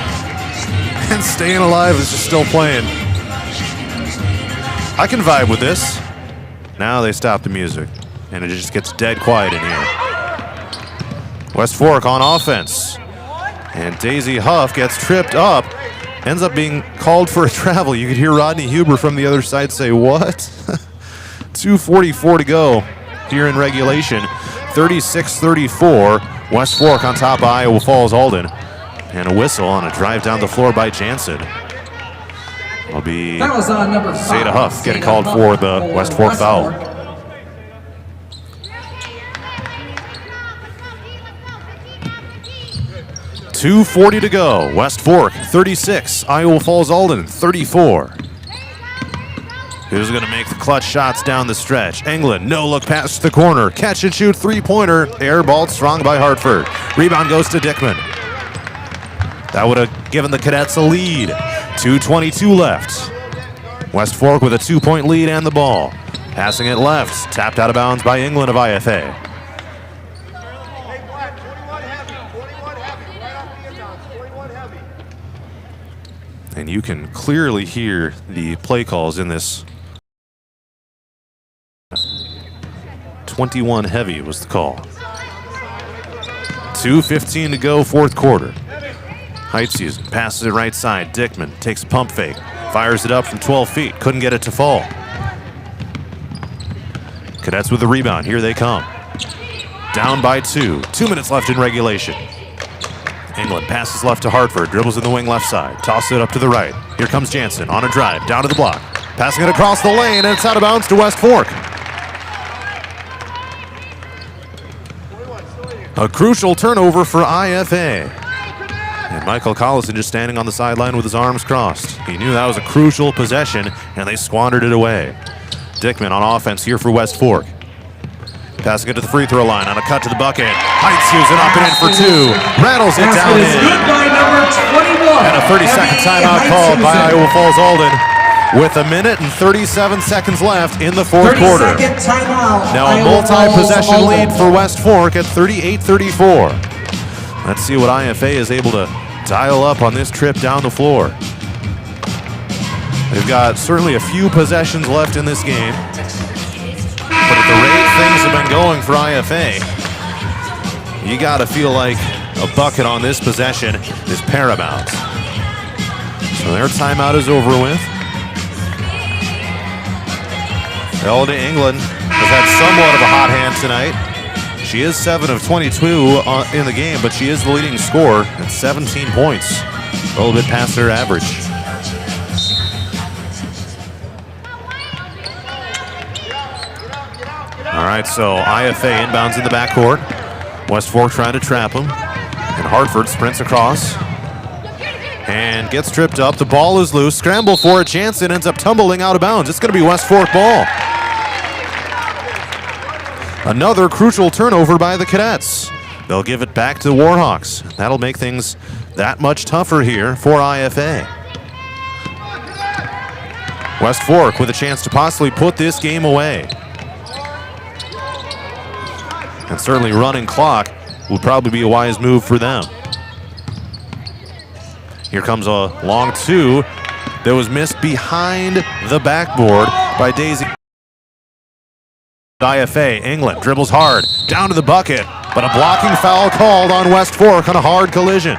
And Staying Alive is just still playing. I can vibe with this. Now they stop the music, and it just gets dead quiet in here. West Fork on offense. And Daisy Huff gets tripped up. Ends up being called for a travel. You could hear Rodney Huber from the other side say, what? 2:44 to go here in regulation. 36-34. West Fork on top of Iowa Falls-Alden. And a whistle on a drive down the floor by Jansen. It'll be Seda Huff getting called for the West Fork foul. .240 to go. West Fork 36, Iowa Falls-Alden 34. Who's going to make the clutch shots down the stretch? England, no look pass to the corner. Catch and shoot 3-pointer. Airballed strong by Hartford. Rebound goes to Dickman. That would have given the Cadets a lead. 2:22 left. West Fork with a 2-point lead and the ball. Passing it left. Tapped out of bounds by England of IFA. And you can clearly hear the play calls in this. 21 heavy was the call. 2:15 to go, fourth quarter. Heitseason passes it right side. Dickman takes a pump fake. Fires it up from 12 feet. Couldn't get it to fall. Cadets with the rebound. Here they come. Down by 2. 2 minutes left in regulation. England passes left to Hartford. Dribbles in the wing left side. Tosses it up to the right. Here comes Jansen on a drive. Down to the block. Passing it across the lane, and it's out of bounds to West Fork. A crucial turnover for IFA. And Michael Collison just standing on the sideline with his arms crossed. He knew that was a crucial possession, and they squandered it away. Dickman on offense here for West Fork. Passing it to the free throw line on a cut to the bucket. Heitseason up and in for 2. Rattles it down in. And a 30-second timeout called by Iowa Falls-Alden with 1 minute and 37 seconds left in the fourth quarter. Now a multi-possession lead for West Fork at 38-34. Let's see what IFA is able to dial up on this trip down the floor. They've got certainly a few possessions left in this game. But at the rate things have been going for IFA, you got to feel like a bucket on this possession is paramount. So their timeout is over with. Elda England has had somewhat of a hot hand tonight. She is 7 of 22 in the game, but she is the leading scorer at 17 points. A little bit past her average. All right, so IFA inbounds in the backcourt. West Fork trying to trap him. And Hartford sprints across. And gets tripped up. The ball is loose. Scramble for it. Jansen ends up tumbling out of bounds. It's going to be West Fork ball. Another crucial turnover by the Cadets. They'll give it back to the Warhawks. That'll make things that much tougher here for IFA. West Fork with a chance to possibly put this game away. And certainly running clock would probably be a wise move for them. Here comes a long two that was missed behind the backboard by Daisy. IFA, England dribbles hard, down to the bucket, but a blocking foul called on West Fork on a hard collision.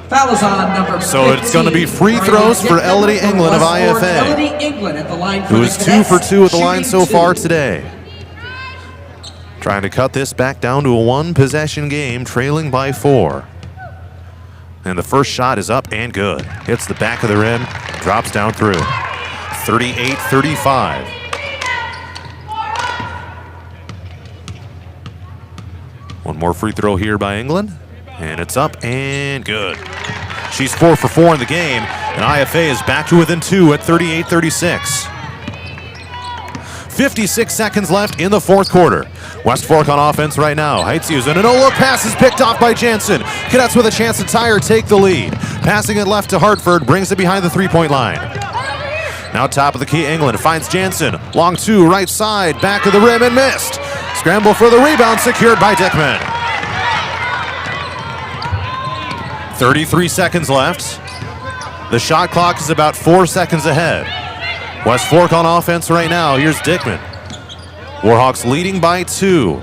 Foul is on number 15. So it's going to be free throws for Elodie England of IFA, Elodie England at the line for who is 2 for 2 at the line so far today. Trying to cut this back down to a one-possession game, trailing by 4. And the first shot is up and good. Hits the back of the rim, drops down through. 38-35. One more free throw here by England, and it's up and good. She's 4 for 4 in the game, and IFA is back to within 2 at 38-36. 56 seconds left in the fourth quarter. West Fork on offense right now. Heitzius, and a no-look pass is picked off by Jansen. Cadets with a chance to tie or take the lead. Passing it left to Hartford, brings it behind the three-point line. Now top of the key, England finds Jansen. Long two, right side, back of the rim and missed. Scramble for the rebound, secured by Dickman. 33 seconds left. The shot clock is about 4 seconds ahead. West Fork on offense right now. Here's Dickman. Warhawks leading by 2.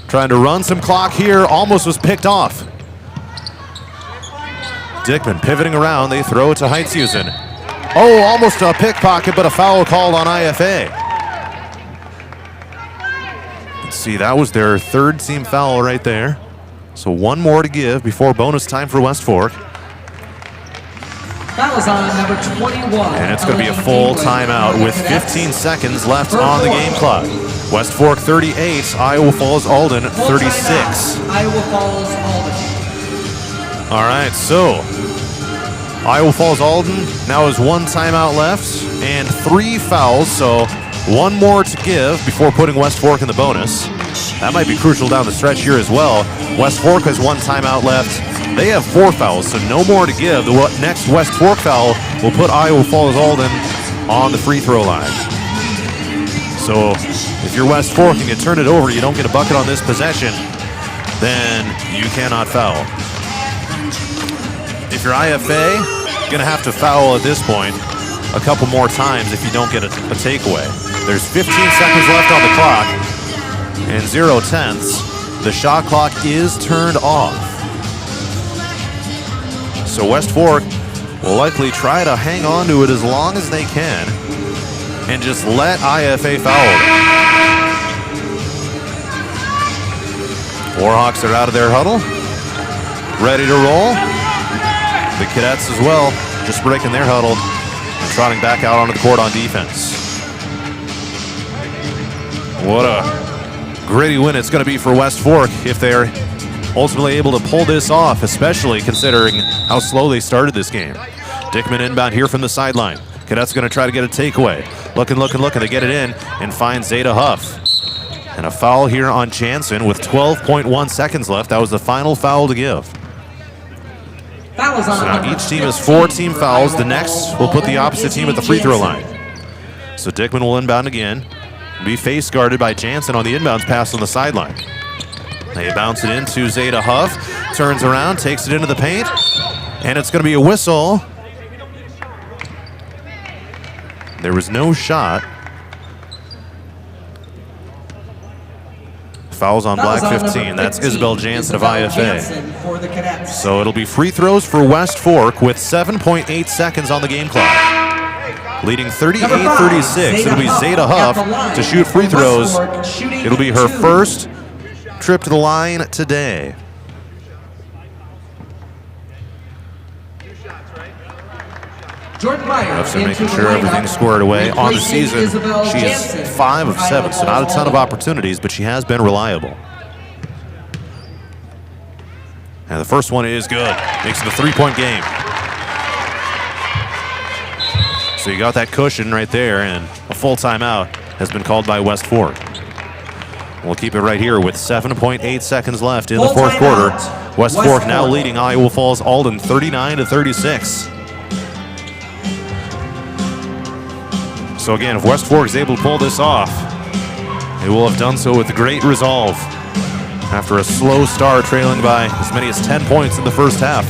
Trying to run some clock here. Almost was picked off. Dickman pivoting around. They throw it to Heitziusen. Oh, almost a pickpocket, but a foul called on IFA. Let's see, that was their third team foul right there. So one more to give before bonus time for West Fork. Foul is on number 21. And it's going to be a full timeout with 15 seconds left on the game clock. West Fork 38, Iowa Falls-Alden 36. Iowa Falls-Alden. All right, so Iowa Falls-Alden now has 1 timeout left and 3 fouls, so 1 more to give before putting West Fork in the bonus. That might be crucial down the stretch here as well. West Fork has 1 timeout left. They have 4 fouls, so no more to give. The next West Fork foul will put Iowa Falls-Alden on the free throw line. So if you're West Fork and you turn it over, you don't get a bucket on this possession, then you cannot foul. If you're IFA, you're going to have to foul at this point a couple more times if you don't get a takeaway. There's 15 seconds left on the clock and 0 tenths. The shot clock is turned off. So West Fork will likely try to hang on to it as long as they can and just let IFA foul it. Warhawks are out of their huddle, ready to roll. The Cadets as well, just breaking their huddle and trotting back out onto the court on defense. What a gritty win it's going to be for West Fork if they're ultimately able to pull this off, especially considering how slow they started this game. Dickman inbound here from the sideline. Cadets going to try to get a takeaway. Looking. They get it in and find Zeta Huff. And a foul here on Jansen with 12.1 seconds left. That was the final foul to give. So now each team has 4 team fouls. The next will put the opposite team at the free throw line. So Dickman will inbound again. Be face guarded by Jansen on the inbounds pass on the sideline. They bounce it into Zeta Huff. Turns around, takes it into the paint. And it's going to be a whistle. There was no shot. Fouls on black 15. That's Isabel Jansen of IFA. So it'll be free throws for West Fork with 7.8 seconds on the game clock. Leading 38-36. It'll be Zeta Huff to shoot free throws. It'll be her first trip to the line today. Huff's making sure everything's squared away. On the season, she is 5 of 7, so not a ton of opportunities, but she has been reliable. And the first one is good. Makes it a 3-point game. So you got that cushion right there, and a full timeout has been called by West Fork. We'll keep it right here with 7.8 seconds left in the fourth quarter. West Fork now leading Iowa Falls-Alden 39-36. So again, if West Fork is able to pull this off, they will have done so with great resolve after a slow start, trailing by as many as 10 points in the first half.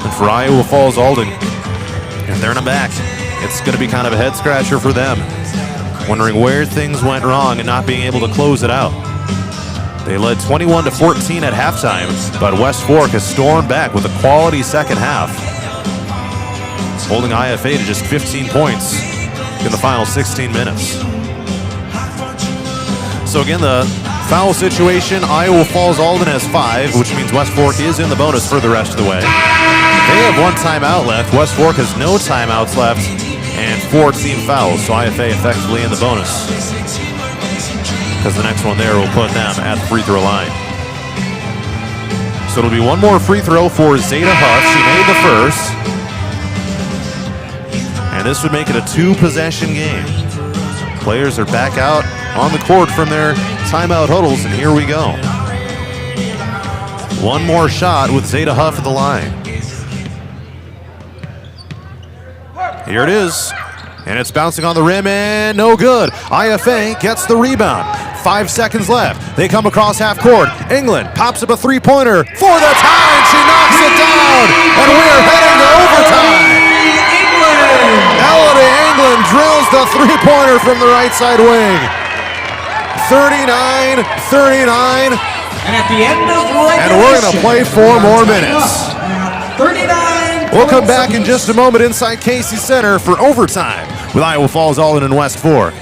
And for Iowa Falls-Alden, if they're in the back, it's going to be kind of a head scratcher for them, wondering where things went wrong and not being able to close it out. They led 21-14 at halftime, but West Fork has stormed back with a quality second half, holding IFA to just 15 points in the final 16 minutes. So again, the foul situation, Iowa Falls-Alden has 5, which means West Fork is in the bonus for the rest of the way. They have 1 timeout left. West Fork has no timeouts left and 4 team fouls, so IFA effectively in the bonus, because the next one there will put them at the free throw line. So it'll be 1 more free throw for Zeta Huff. She made the first. And this would make it a 2-possession game. Players are back out on the court from their timeout huddles, and here we go. 1 more shot with Zeta Huff at the line. Here it is, and it's bouncing on the rim and no good. IFA gets the rebound. 5 seconds left. They come across half court. England pops up a 3-pointer for the tie, and she knocks it down, and we are heading to overtime. Elodie England drills the 3-pointer from the right side wing. 39-39. And at the end of regulation, and we're going to play 4 more minutes. 39. We'll come back in just a moment inside Casey Center for overtime with Iowa Falls-Alden and West Fork.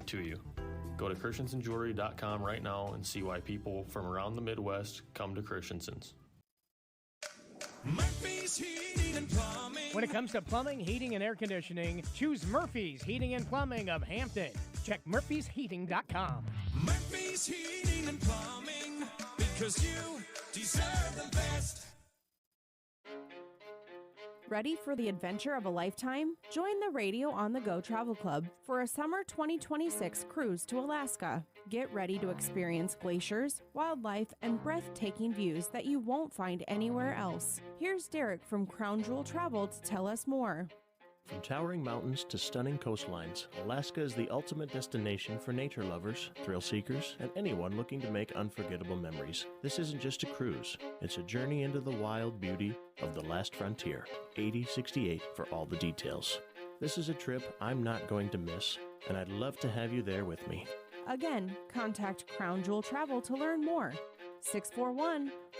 To you. Go to christensenjewelry.com right now and see why people from around the Midwest come to Christensen's. Murphy's Heating and Plumbing. When it comes to plumbing, heating, and air conditioning, choose Murphy's Heating and Plumbing of Hampton. Check murphysheating.com. Murphy's Heating and Plumbing, because you deserve the best. Ready for the adventure of a lifetime? Join the Radio on the Go Travel Club for a summer 2026 cruise to Alaska. Get ready to experience glaciers, wildlife, and breathtaking views that you won't find anywhere else. Here's Derek from Crown Jewel Travel to tell us more. From towering mountains to stunning coastlines, Alaska is the ultimate destination for nature lovers, thrill seekers, and anyone looking to make unforgettable memories. This isn't just a cruise, it's a journey into the wild beauty of the last frontier. 8068 for all the details. This is a trip I'm not going to miss, and I'd love to have you there with me. Again, contact Crown Jewel Travel to learn more.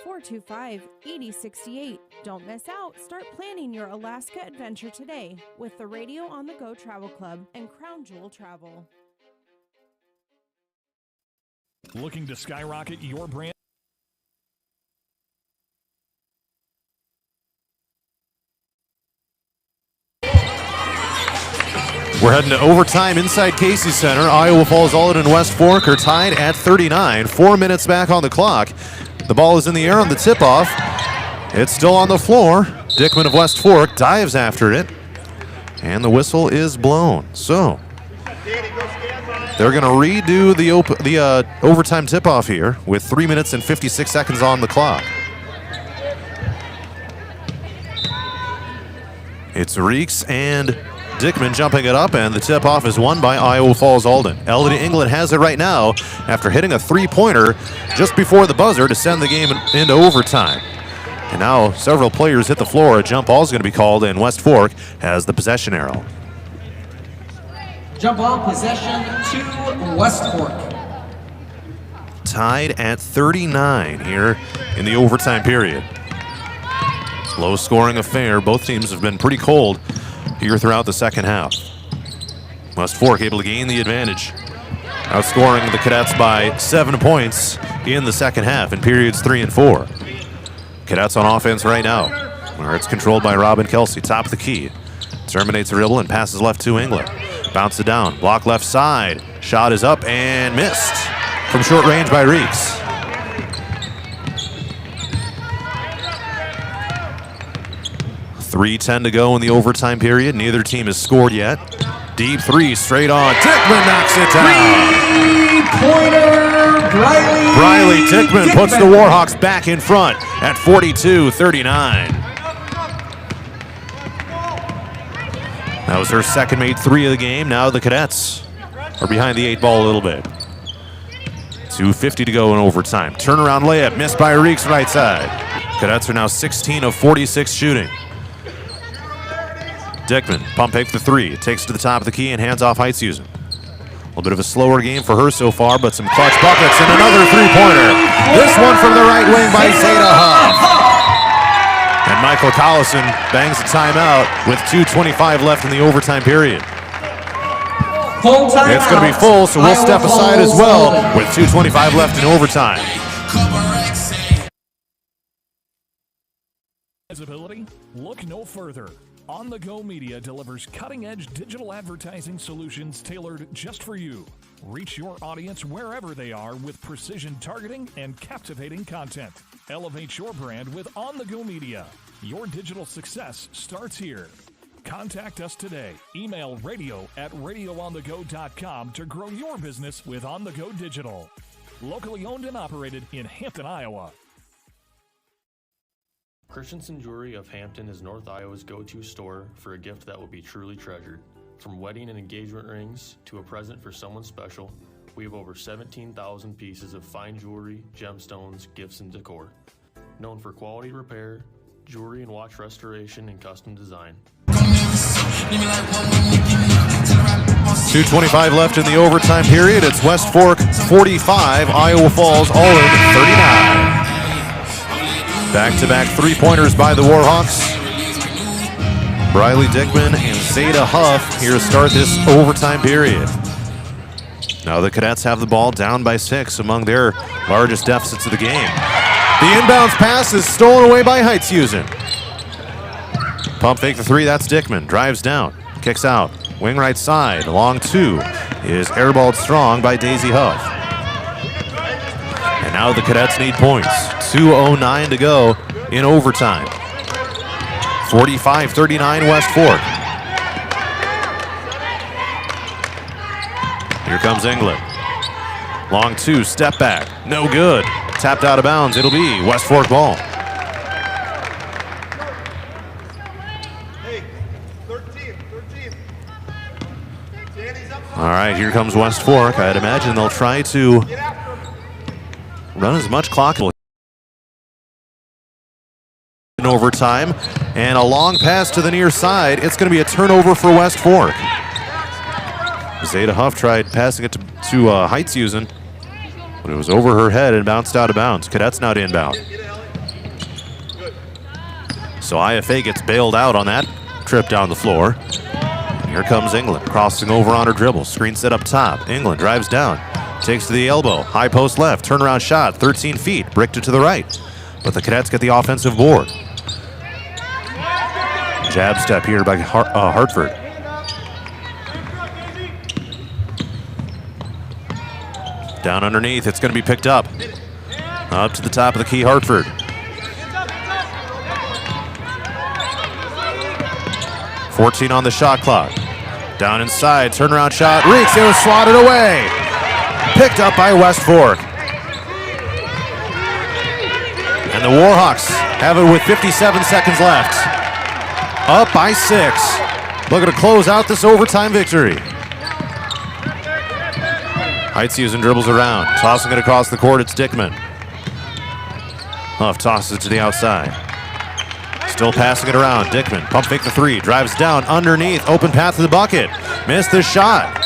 641-425-8068. Don't miss out. Start planning your Alaska adventure today with the Radio on the Go Travel Club and Crown Jewel Travel. Looking to skyrocket your brand? We're heading to overtime inside Casey Center. Iowa Falls-Alden and West Fork are tied at 39. 4 minutes back on the clock. The ball is in the air on the tip-off. It's still on the floor. Dickman of West Fork dives after it, and the whistle is blown. So they're going to redo the overtime tip-off here with 3 minutes and 56 seconds on the clock. It's Reeks and Dickman jumping it up, and the tip-off is won by Iowa Falls-Alden. Elodie England has it right now after hitting a 3-pointer just before the buzzer to send the game into overtime. And now several players hit the floor. A jump ball is going to be called, and West Fork has the possession arrow. Jump ball possession to West Fork. Tied at 39 here in the overtime period. Low-scoring affair. Both teams have been pretty cold here throughout the second half. West Fork able to gain the advantage, outscoring the Cadets by 7 points in the second half in periods 3 and 4. Cadets on offense right now, where it's controlled by Robin Kelsey, top of the key. Terminates the dribble and passes left to England. Bounce it down, block left side. Shot is up and missed from short range by Reeks. .3:10 to go in the overtime period. Neither team has scored yet. Deep three, straight on. Dickman knocks it down. Three-pointer, Briley Dickman puts the Warhawks back in front at 42-39. That was her second made three of the game. Now the Cadets are behind the 8 ball a little bit. 2:50 to go in overtime. Turnaround layup missed by Reeks right side. Cadets are now 16 of 46 shooting. Dickman, pump fake the three. Takes it to the top of the key and hands off Heithusen. A little bit of a slower game for her so far, but some clutch buckets and another three-pointer. This one from the right wing by Zeta Huff. And Michael Collison bangs a timeout with 2:25 left in the overtime period. It's going to be full, so we'll step aside as well with 2:25 left in overtime. Visibility? Look no further. On the Go Media delivers cutting-edge digital advertising solutions tailored just for you. Reach your audience wherever they are with precision targeting and captivating content. Elevate your brand with On the Go Media. Your digital success starts here. Contact us today. Email radio@radioonthego.com to grow your business with On the Go Digital. Locally owned and operated in Hampton, Iowa. Christensen Jewelry of Hampton is North Iowa's go-to store for a gift that will be truly treasured. From wedding and engagement rings to a present for someone special, we have over 17,000 pieces of fine jewelry, gemstones, gifts, and decor. Known for quality repair, jewelry and watch restoration, and custom design. 2:25 left in the overtime period. It's West Fork 45, Iowa Falls-Alden 39. Back-to-back three-pointers by the Warhawks. Briley Dickman and Zeta Huff here to start this overtime period. Now the Cadets have the ball down by 6 among their largest deficits of the game. The inbounds pass is stolen away by Heithusen. Pump fake the three, that's Dickman. Drives down, kicks out. Wing right side, long two is airballed strong by Daisy Huff. And now the Cadets need points. 2:09 to go in overtime. 45-39 West Fork. Here comes England. Long two, step back, no good. Tapped out of bounds, it'll be West Fork ball. All right, here comes West Fork. I'd imagine they'll try to run as much clock in overtime. And a long pass to the near side. It's going to be a turnover for West Fork. Zeta Huff tried passing it to Heithusen, but it was over her head and bounced out of bounds. Cadets now to inbound. So IFA gets bailed out on that trip down the floor. Here comes England, crossing over on her dribble. Screen set up top. England drives down, takes to the elbow. High post left, turnaround shot, 13 feet. Bricked it to the right, but the Cadets get the offensive board. Jab step here by Hartford. Down underneath, it's going to be picked up. Up to the top of the key, Hartford. .14 on the shot clock. Down inside, turnaround shot, reeks, it was swatted away. Picked up by West Fork. And the Warhawks have it with 57 seconds left. Up by 6. Looking to close out this overtime victory. Heithusen dribbles around, tossing it across the court, it's Dickman. Huff tosses it to the outside. Still passing it around, Dickman, pump fake the three, drives down underneath, open path to the bucket. Missed the shot.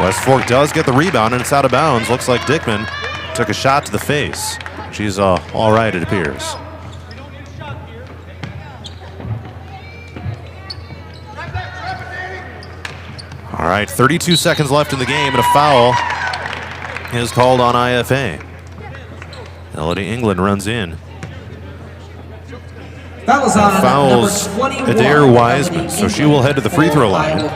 West Fork does get the rebound and it's out of bounds. Looks like Dickman took a shot to the face. She's all right, it appears. All right, 32 seconds left in the game, and a foul is called on IFA. Elodie England runs in. Fouls Adair Wiseman, so she will head to the free throw line.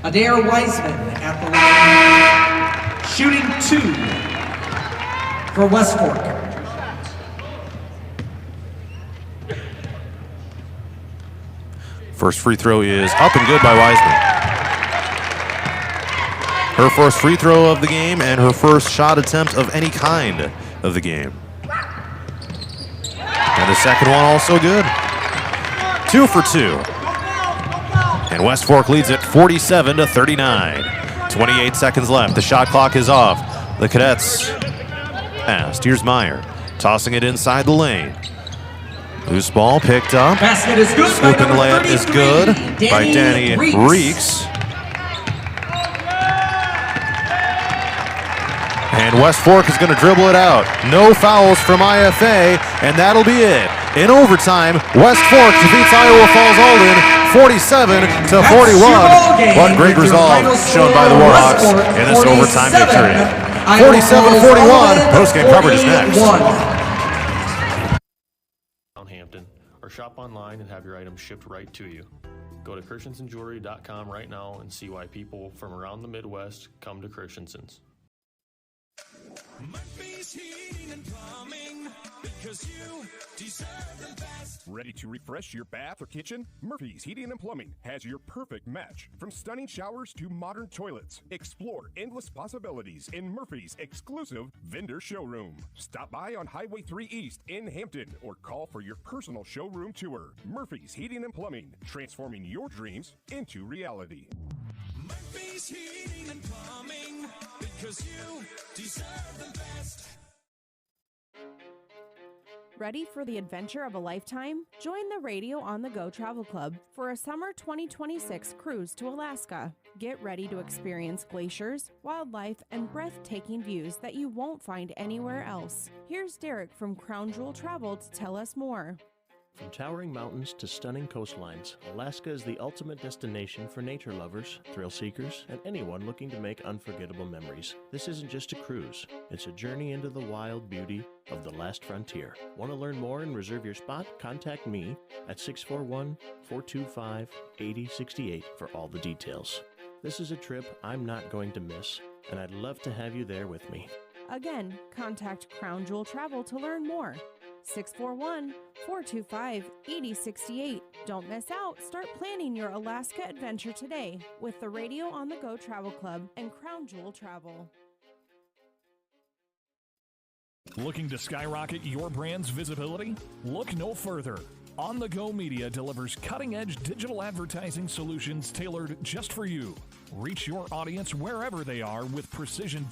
Adair Wiseman at the line, shooting 2 for West Fork. First free throw is up and good by Wiseman. Her first free throw of the game and her first shot attempt of any kind of the game. And the second one also good. 2 for 2. And West Fork leads it 47-39. 28 seconds left. The shot clock is off. The Cadets pass. Here's Meyer, tossing it inside the lane. Loose ball picked up. Basket is good. Scooping layup is good by Danny Reeks. And West Fork is going to dribble it out. No fouls from IFA, and that'll be it. In overtime, West Fork defeats Iowa Falls-Alden 47-41. What great resolve shown by the Warhawks in this overtime victory. 47-41. Post-game coverage is next. Hampton, or shop online and have your items shipped right to you. Go to christensenjewelry.com right now and see why people from around the Midwest come to Christensen's. Murphy's Heating and Plumbing, because you deserve the best. Ready to refresh your bath or kitchen? Murphy's Heating and Plumbing has your perfect match. From stunning showers to modern toilets, explore endless possibilities in Murphy's exclusive vendor showroom. Stop by on Highway 3 East in Hampton or call for your personal showroom tour. Murphy's Heating and Plumbing, transforming your dreams into reality. Murphy's Heating and Plumbing, because you deserve the best. Ready for the adventure of a lifetime? Join the Radio on the Go Travel Club for a summer 2026 cruise to Alaska. Get ready to experience glaciers, wildlife, and breathtaking views that you won't find anywhere else. Here's Derek from Crown Jewel Travel to tell us more. From towering mountains to stunning coastlines, Alaska is the ultimate destination for nature lovers, thrill seekers, and anyone looking to make unforgettable memories. This isn't just a cruise, it's a journey into the wild beauty of the last frontier. Want to learn more and reserve your spot? Contact me at 641-425-8068 for all the details. This is a trip I'm not going to miss, and I'd love to have you there with me. Again, contact Crown Jewel Travel to learn more. 641-425-8068. Don't miss out. Start planning your Alaska adventure today with the Radio on the Go Travel Club and Crown Jewel Travel. Looking to skyrocket your brand's visibility? Look no further. On the Go Media delivers cutting-edge digital advertising solutions tailored just for you. Reach your audience wherever they are with precision.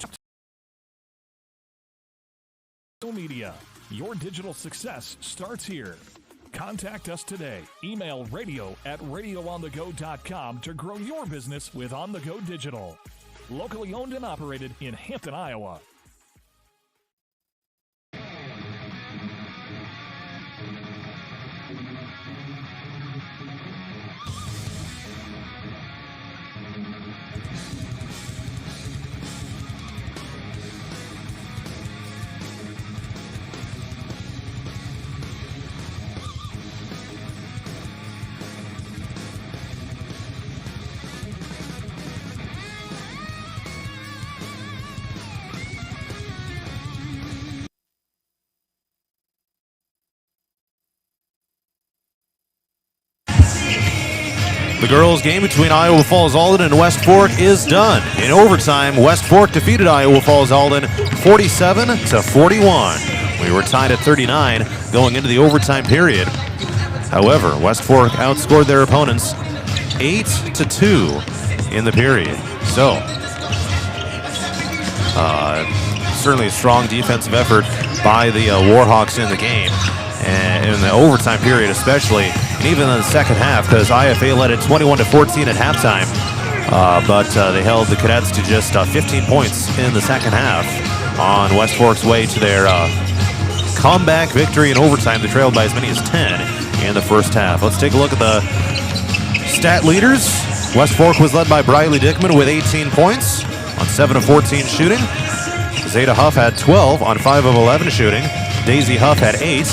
Go Media. Your digital success starts here. Contact us today. Email radio@radioonthego.com to grow your business with On The Go Digital. Locally owned and operated in Hampton, Iowa. The girls' game between Iowa Falls-Alden and West Fork is done. In overtime, West Fork defeated Iowa Falls-Alden 47-41. We were tied at 39 going into the overtime period. However, West Fork outscored their opponents 8-2 in the period. So, certainly a strong defensive effort by the Warhawks in the game. And in the overtime period especially, and even in the second half, because IFA led it 21-14 at halftime, but they held the Cadets to just 15 points in the second half on West Fork's way to their comeback victory in overtime. They trailed by as many as 10 in the first half. Let's take a look at the stat leaders. West Fork was led by Briley Dickman with 18 points on 7 of 14 shooting. Zeta Huff had 12 on 5 of 11 shooting. Daisy Huff had 8.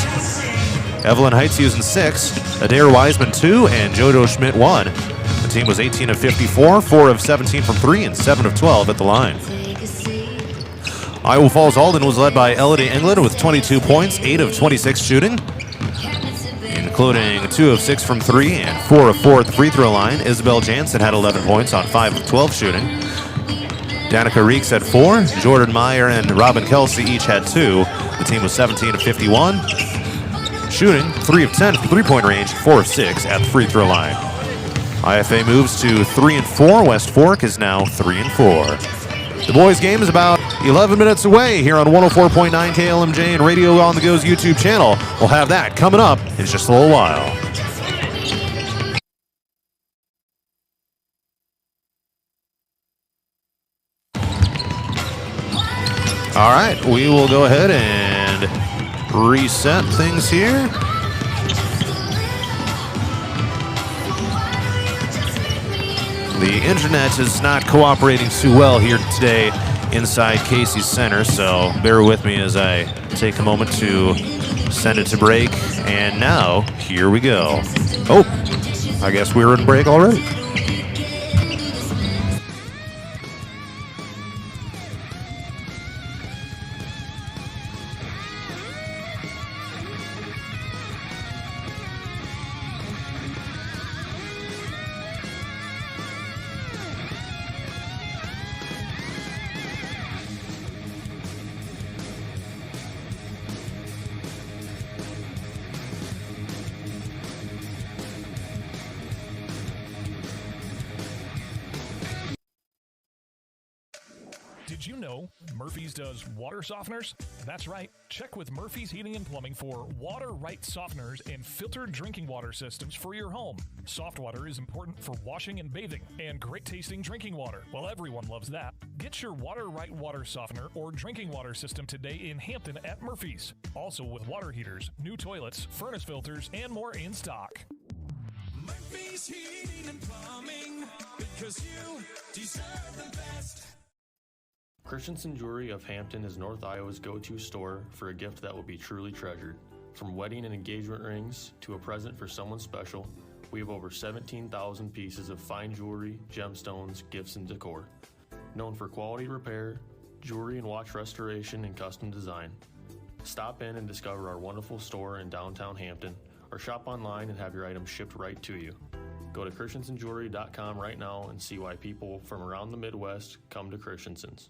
Evelyn Heights using 6, Adair Wiseman 2, and Jodo Schmidt 1. The team was 18 of 54, 4 of 17 from 3, and 7 of 12 at the line. Iowa Falls-Alden was led by Elodie England with 22 points, 8 of 26 shooting. In including 2 of 6 from 3 and 4 of 4 at the free throw line. Isabel Jansen had 11 points on 5 of 12 shooting. Danica Reeks had 4. Jordan Meyer and Robin Kelsey each had 2. The team was 17 of 51. Shooting 3 of 10 from three-point range, 4 of 6 at the free throw line. IFA moves to 3 and 4. West Fork is now 3 and 4. The boys' game is about 11 minutes away here on 104.9 KLMJ and Radio on the Go's YouTube channel. We'll have that coming up in just a little while. All right, we will go ahead and reset things here. The internet is not cooperating too well here today inside Casey's Center, so bear with me as I take a moment to send it to break. And now, here we go. Oh, I guess we were in break already. Did you know Murphy's does water softeners? That's right. Check with Murphy's Heating and Plumbing for water-right softeners and filtered drinking water systems for your home. Soft water is important for washing and bathing, and great-tasting drinking water. Well, everyone loves that. Get your water-right water softener or drinking water system today in Hampton at Murphy's. Also with water heaters, new toilets, furnace filters, and more in stock. Murphy's Heating and Plumbing, because you deserve the best. Christensen Jewelry of Hampton is North Iowa's go-to store for a gift that will be truly treasured. From wedding and engagement rings to a present for someone special, we have over 17,000 pieces of fine jewelry, gemstones, gifts, and decor. Known for quality repair, jewelry and watch restoration, and custom design. Stop in and discover our wonderful store in downtown Hampton, or shop online and have your items shipped right to you. Go to christensenjewelry.com right now and see why people from around the Midwest come to Christensen's.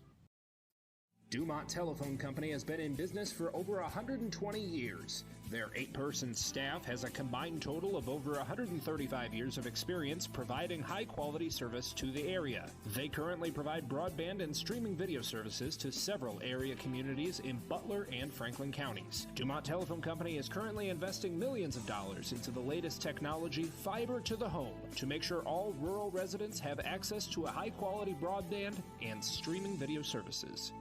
Dumont Telephone Company has been in business for over 120 years. Their 8-person staff has a combined total of over 135 years of experience providing high-quality service to the area. They currently provide broadband and streaming video services to several area communities in Butler and Franklin counties. Dumont Telephone Company is currently investing millions of dollars into the latest technology, fiber to the home, to make sure all rural residents have access to a high-quality broadband and streaming video services.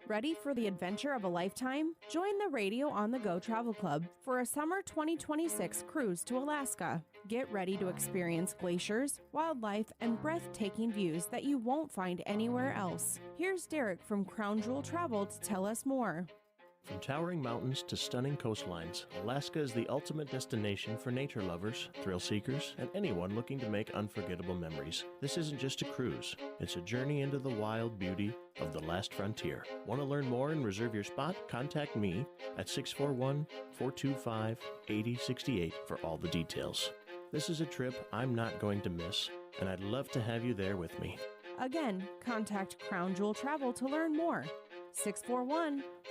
Ready for the adventure of a lifetime? Join the Radio on the Go Travel Club for a summer 2026 cruise to Alaska. Get ready to experience glaciers, wildlife, and breathtaking views that you won't find anywhere else. Here's Derek from Crown Jewel Travel to tell us more. From towering mountains to stunning coastlines, Alaska is the ultimate destination for nature lovers, thrill seekers, and anyone looking to make unforgettable memories. This isn't just a cruise, it's a journey into the wild beauty of the last frontier. Want to learn more and reserve your spot? Contact me at 641-425-8068 for all the details. This is a trip I'm not going to miss, and I'd love to have you there with me. Again, contact Crown Jewel Travel to learn more.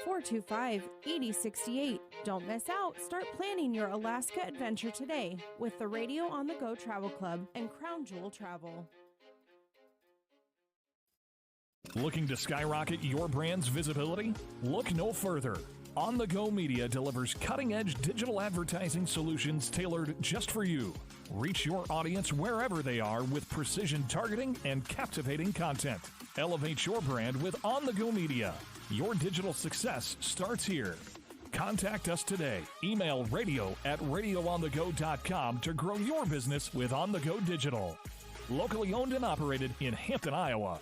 641-425-8068. Don't miss out. Start planning your Alaska adventure today with the Radio on the Go Travel Club and Crown Jewel Travel. Looking to skyrocket your brand's visibility? Look no further. On the Go Media delivers cutting-edge digital advertising solutions tailored just for you. Reach your audience wherever they are with precision targeting and captivating content. Elevate your brand with On the Go Media. Your digital success starts here. Contact us today. Email radio@radioonthego.com to grow your business with On the Go Digital. Locally owned and operated in Hampton, Iowa.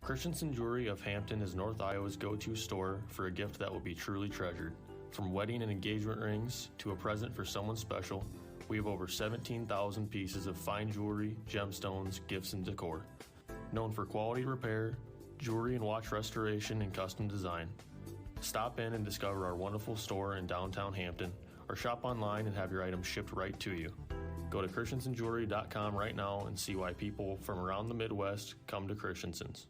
Christensen Jewelry of Hampton is North Iowa's go-to store for a gift that will be truly treasured. From wedding and engagement rings to a present for someone special, we have over 17,000 pieces of fine jewelry, gemstones, gifts, and decor. Known for quality repair, jewelry and watch restoration, and custom design. Stop in and discover our wonderful store in downtown Hampton, or shop online and have your items shipped right to you. Go to christensenjewelry.com right now and see why people from around the Midwest come to Christensen's.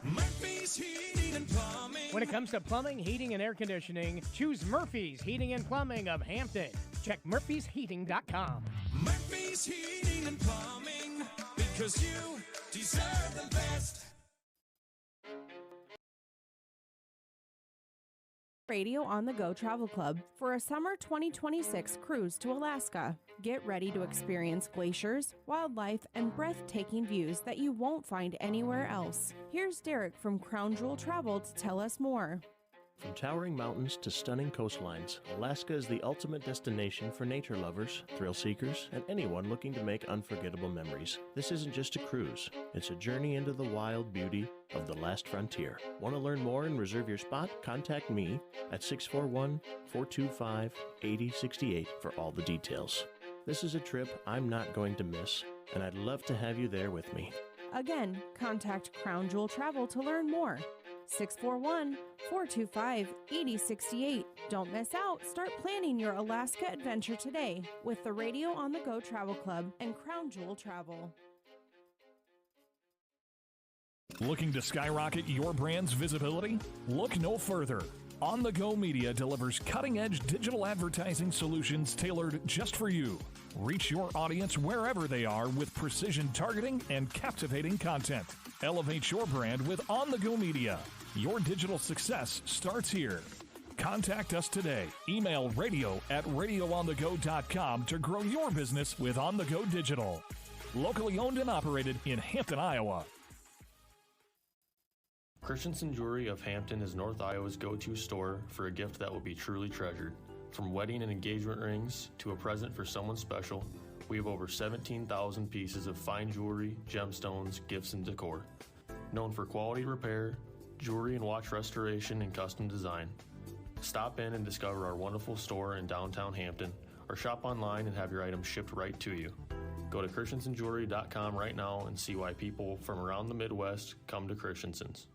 Murphy's Heating and Plumbing. When it comes to plumbing, heating, and air conditioning, choose Murphy's Heating and Plumbing of Hampton. Check murphysheating.com. Murphy's Heating and Plumbing, because you deserve the best. Radio on the Go Travel Club for a summer 2026 cruise to Alaska. Get ready to experience glaciers, wildlife, and breathtaking views that you won't find anywhere else. Here's Derek from Crown Jewel Travel to tell us more. From towering mountains to stunning coastlines, Alaska is the ultimate destination for nature lovers, thrill seekers, and anyone looking to make unforgettable memories. This isn't just a cruise, it's a journey into the wild beauty of the last frontier. Want to learn more and reserve your spot? Contact me at 641-425-8068 for all the details. This is a trip I'm not going to miss, and I'd love to have you there with me. Again, contact Crown Jewel Travel to learn more. 641-425-8068. Don't miss out. Start planning your Alaska adventure today with the Radio on the Go Travel Club and Crown Jewel Travel. Looking to skyrocket your brand's visibility? Look no further. On the Go Media delivers cutting-edge digital advertising solutions tailored just for you. Reach your audience wherever they are with precision targeting and captivating content. Elevate your brand with On the Go Media. Your digital success starts here. Contact us today. Email radio@radioonthego.com to grow your business with On the Go Digital. Locally owned and operated in Hampton, Iowa. Christensen Jewelry of Hampton is North Iowa's go-to store for a gift that will be truly treasured. From wedding and engagement rings to a present for someone special, we have over 17,000 pieces of fine jewelry, gemstones, gifts, and decor. Known for quality repair, jewelry and watch restoration, and custom design. Stop in and discover our wonderful store in downtown Hampton, or shop online and have your items shipped right to you. Go to christensenjewelry.com right now and see why people from around the Midwest come to Christensen's.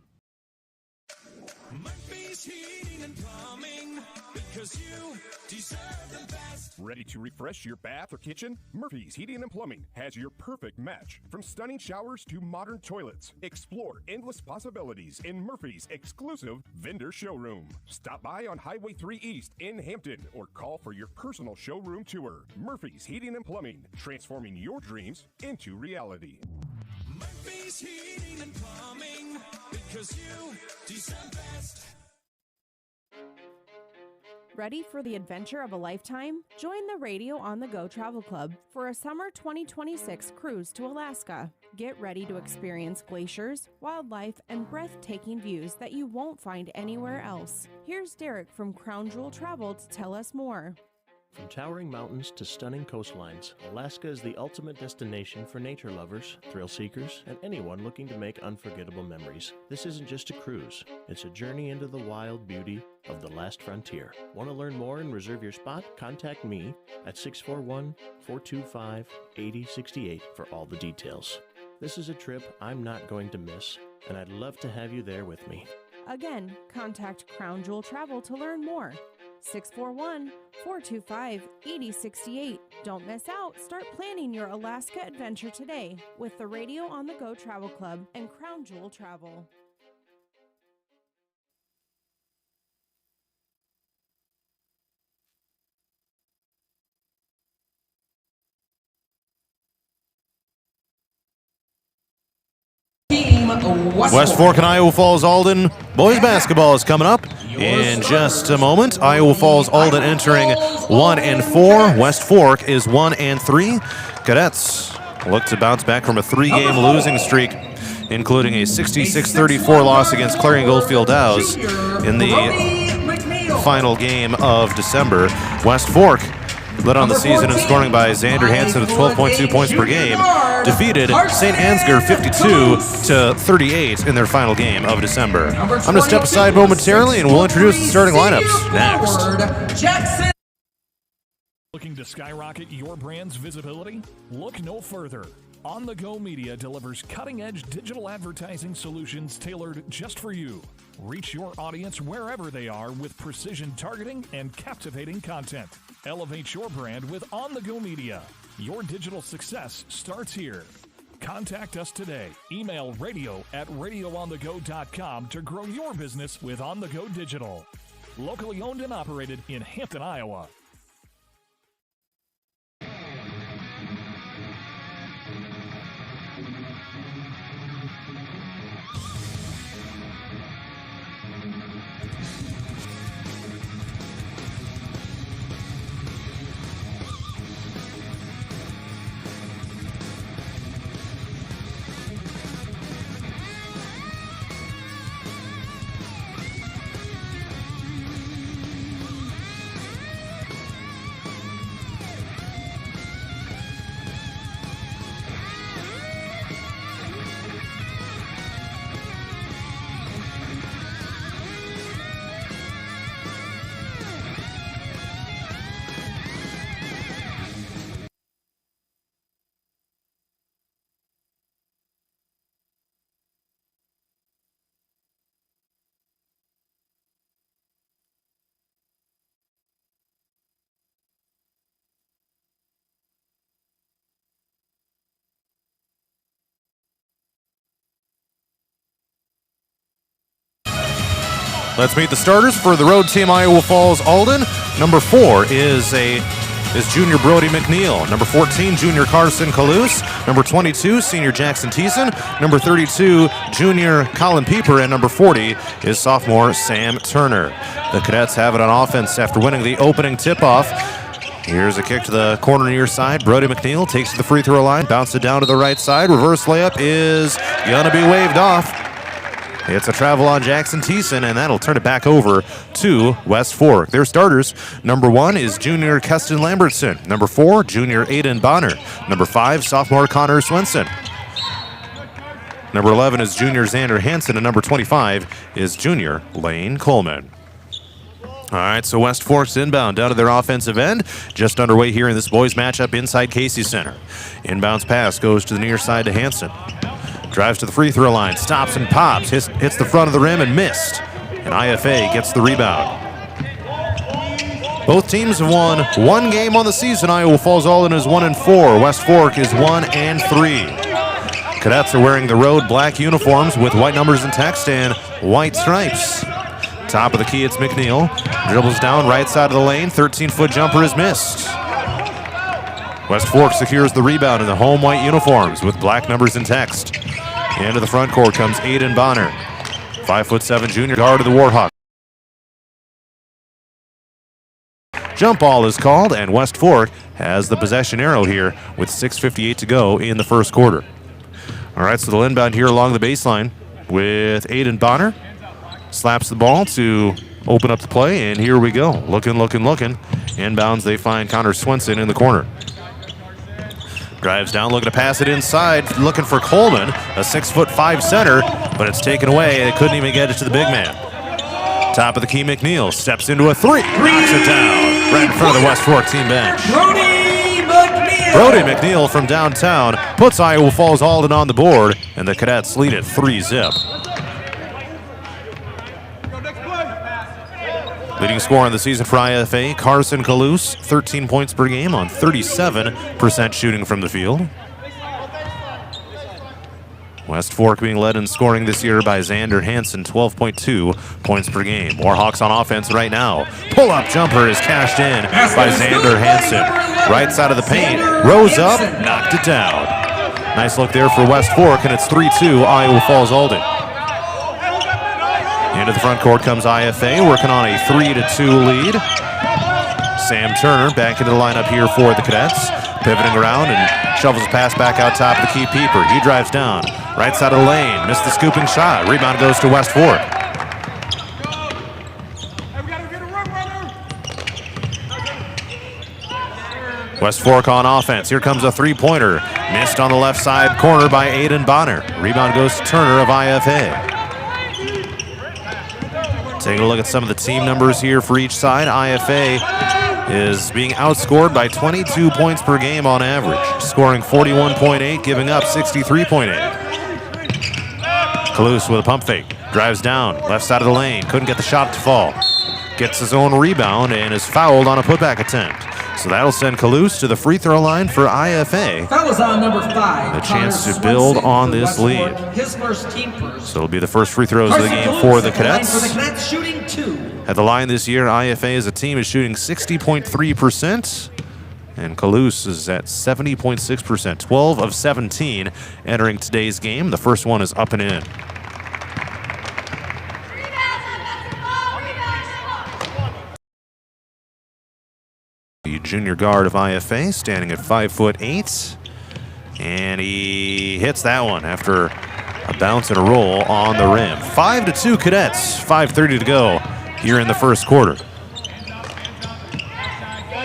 Murphy's Heating and Plumbing, because you deserve the best. Ready to refresh your bath or kitchen? Murphy's Heating and Plumbing has your perfect match. From stunning showers to modern toilets, explore endless possibilities in Murphy's exclusive vendor showroom. Stop by on Highway 3 East in Hampton or call for your personal showroom tour. Murphy's Heating and Plumbing, transforming your dreams into reality. Murphy's Heating and Plumbing, because you deserve best. Ready for the adventure of a lifetime? Join the Radio on the Go Travel Club for a summer 2026 cruise to Alaska. Get ready to experience glaciers, wildlife, and breathtaking views that you won't find anywhere else. Here's Derek from Crown Jewel Travel to tell us more. From towering mountains to stunning coastlines, Alaska is the ultimate destination for nature lovers, thrill seekers, and anyone looking to make unforgettable memories. This isn't just a cruise, it's a journey into the wild beauty of the last frontier. Want to learn more and reserve your spot? Contact me at 641-425-8068 for all the details. This is a trip I'm not going to miss, and I'd love to have you there with me. Again, contact Crown Jewel Travel to learn more. 641-425-8068. Don't miss out. Start planning your Alaska adventure today with the Radio on the Go Travel Club and Crown Jewel Travel. West Fork and Iowa Falls-Alden boys basketball is coming up in just a moment. Iowa Falls-Alden entering 1-4. West Fork is 1-3. Cadets look to bounce back from a 3-game losing streak, including a 66-34 loss against Clarion Goldfield Dows in the final game of December. West Fork led on the season in scoring by Xander Hansen with 12.2 points per game, defeated St. Ansgar 52-38 in their final game of December. I'm going to step aside momentarily and we'll introduce the starting lineups next. Looking to skyrocket your brand's visibility? Look no further. On The Go Media delivers cutting-edge digital advertising solutions tailored just for you. Reach your audience wherever they are with precision targeting and captivating content. Elevate your brand with On The Go Media. Your digital success starts here. Contact us today. Email radio@radioonthego.com to grow your business with On The Go Digital. Locally owned and operated in Hampton, Iowa. Let's meet the starters for the road team, Iowa Falls-Alden. Number 4 is junior Brody McNeil. Number 14, junior Carson Kalous. Number 22, senior Jackson Thiessen. Number 32, junior Colin Pieper. And number 40 is sophomore Sam Turner. The Cadets have it on offense after winning the opening tip-off. Here's a kick to the corner near side. Brody McNeil takes to the free throw line, bounces it down to the right side. Reverse layup is going to be waved off. It's a travel on Jackson Thiessen, and that'll turn it back over to West Fork. Their starters, number 1 is junior Keston Lambertson. Number 4, junior Aiden Bonner. Number 5, sophomore Connor Swenson. Number 11 is junior Xander Hansen, and number 25 is junior Lane Coleman. All right, so West Fork's inbound down to their offensive end. Just underway here in this boys matchup inside Casey Center. Inbounds pass goes to the near side to Hansen. Drives to the free throw line, stops and pops, hits the front of the rim and missed. And IFA gets the rebound. Both teams have won one game on the season. Iowa Falls-Alden is 1-4. West Fork is 1-3. Cadets are wearing the road black uniforms with white numbers and text and white stripes. Top of the key, it's McNeil. Dribbles down right side of the lane. 13-foot jumper is missed. West Fork secures the rebound in the home white uniforms with black numbers and text. Into the front court comes Aiden Bonner. 5'7" junior guard of the Warhawks. Jump ball is called, and West Fork has the possession arrow here with 6:58 to go in the first quarter. All right, so the inbound here along the baseline with Aiden Bonner. Slaps the ball to open up the play, and here we go. Looking. Inbounds, they find Connor Swenson in the corner. Drives down, looking to pass it inside, looking for Coleman, a 6'5" center, but it's taken away. They couldn't even get it to the big man. Top of the key, McNeil steps into a three, knocks it down right in front of the West Fork team bench. Brody McNeil from downtown puts Iowa Falls-Alden on the board, and the Cadets lead it 3-zip. Leading scorer on the season for IFA, Carson Kalous, 13 points per game on 37% shooting from the field. West Fork being led in scoring this year by Xander Hansen, 12.2 points per game. Warhawks on offense right now. Pull-up jumper is cashed in by Xander Hansen. Right side of the paint, rose up, knocked it down. Nice look there for West Fork, and it's 3-2 Iowa Falls-Alden. Into the front court comes IFA, working on a 3-2 lead. Sam Turner back into the lineup here for the Cadets. Pivoting around and shovels the pass back out top of the key Pieper. He drives down, right side of the lane, missed the scooping shot. Rebound goes to West Fork. West Fork on offense. Here comes a three-pointer. Missed on the left side corner by Aiden Bonner. Rebound goes to Turner of IFA. Taking a look at some of the team numbers here for each side. IFA is being outscored by 22 points per game on average, scoring 41.8, giving up 63.8. Kalous with a pump fake, drives down, left side of the lane, couldn't get the shot to fall. Gets his own rebound and is fouled on a putback attempt. So that'll send Kalous to the free throw line for IFA. Foul is on number 5. A chance to build on this lead. His first team first. So it'll be the first free throws of the game for the Cadets. For the Cadets shooting 2. At the line this year, IFA as a team is shooting 60.3%. And Kalous is at 70.6%. 12 of 17 entering today's game. The first one is up and in. The junior guard of IFA standing at 5'8", and he hits that one after a bounce and a roll on the rim. 5-2 Cadets, 5:30 to go here in the first quarter.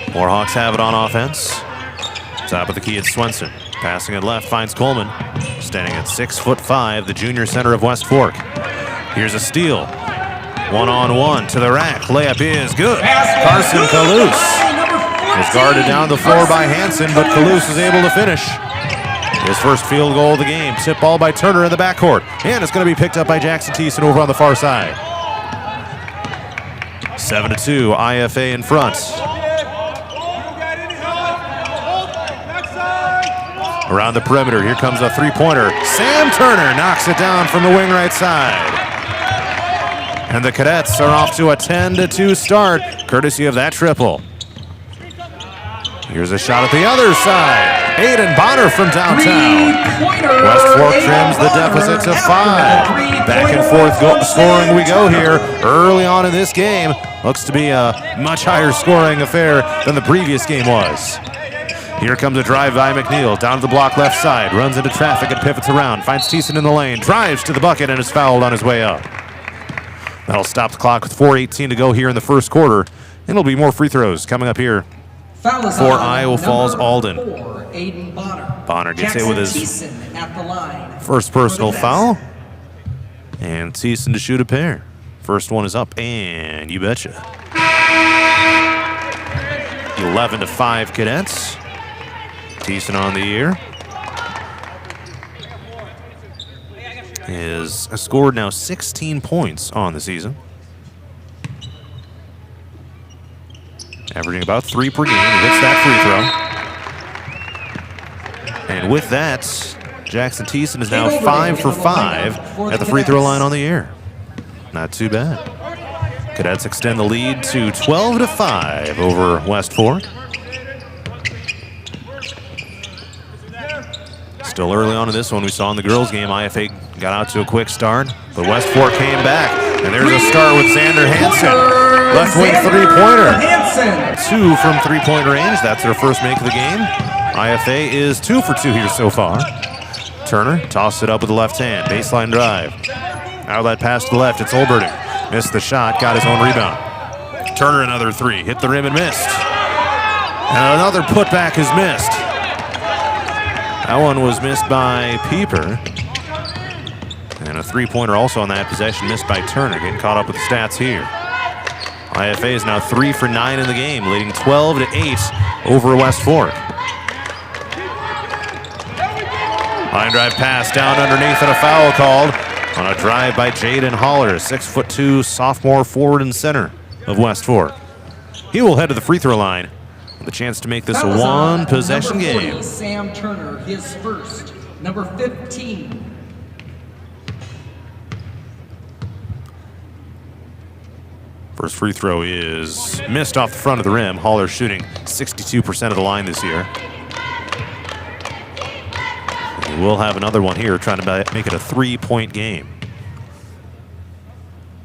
Warhawks have it on offense. Top of the key, it's Swenson. Passing it left, finds Coleman. Standing at 6'5", the junior center of West Fork. Here's a steal. One-on-one to the rack. Layup is good. Carson Kalous is guarded down the floor by Hansen, but Kalous is able to finish. His first field goal of the game. Tip ball by Turner in the backcourt. And it's going to be picked up by Jackson Thiessen over on the far side. 7-2, IFA in front. Around the perimeter, here comes a three-pointer. Sam Turner knocks it down from the wing right side. And the Cadets are off to a 10-2 start, courtesy of that triple. Here's a shot at the other side. Aiden Bonner from downtown. West Fork trims the deficit to 5. Back and forth scoring we go here early on in this game. Looks to be a much higher scoring affair than the previous game was. Here comes a drive by McNeil. Down to the block left side. Runs into traffic and pivots around. Finds Thiessen in the lane. Drives to the bucket and is fouled on his way up. That'll stop the clock with 4:18 to go here in the first quarter. And it'll be more free throws coming up here for Iowa Falls-Alden. Bonner gets hit with his first personal foul. And Thiessen to shoot a pair. First one is up, and you betcha. 11-5 Cadets. Thiessen on the year. Has scored now 16 points on the season. Averaging about 3 per game. He hits that free throw. And with that, Jackson Thiessen is now 5 for 5 at the free throw line on the year. Not too bad. Cadets extend the lead to 12-5 over West Fork. Still early on in this one, we saw in the girls' game, IFA got out to a quick start, but West Fork came back, and there's a start with Xander Hansen. Left wing three-pointer. 2 from three-point range. That's their first make of the game. IFA is 2 for 2 here so far. Turner tossed it up with the left hand. Baseline drive. Outlet pass to the left. It's Olberting. Missed the shot. Got his own rebound. Turner another 3. Hit the rim and missed. And another putback is missed. That one was missed by Pieper. And a three-pointer also on that possession missed by Turner. Getting caught up with the stats here. IFA is now 3 for 9 in the game, leading 12-8 over West Fork. Line drive pass down underneath and a foul called on a drive by Jaden Holler, 6'2" sophomore forward and center of West Fork. He will head to the free throw line with a chance to make this a one-possession game. Sam Turner, his first. Number 15. First free throw is missed off the front of the rim. Holler shooting 62% of the line this year. We'll have another one here trying to make it a 3-point game.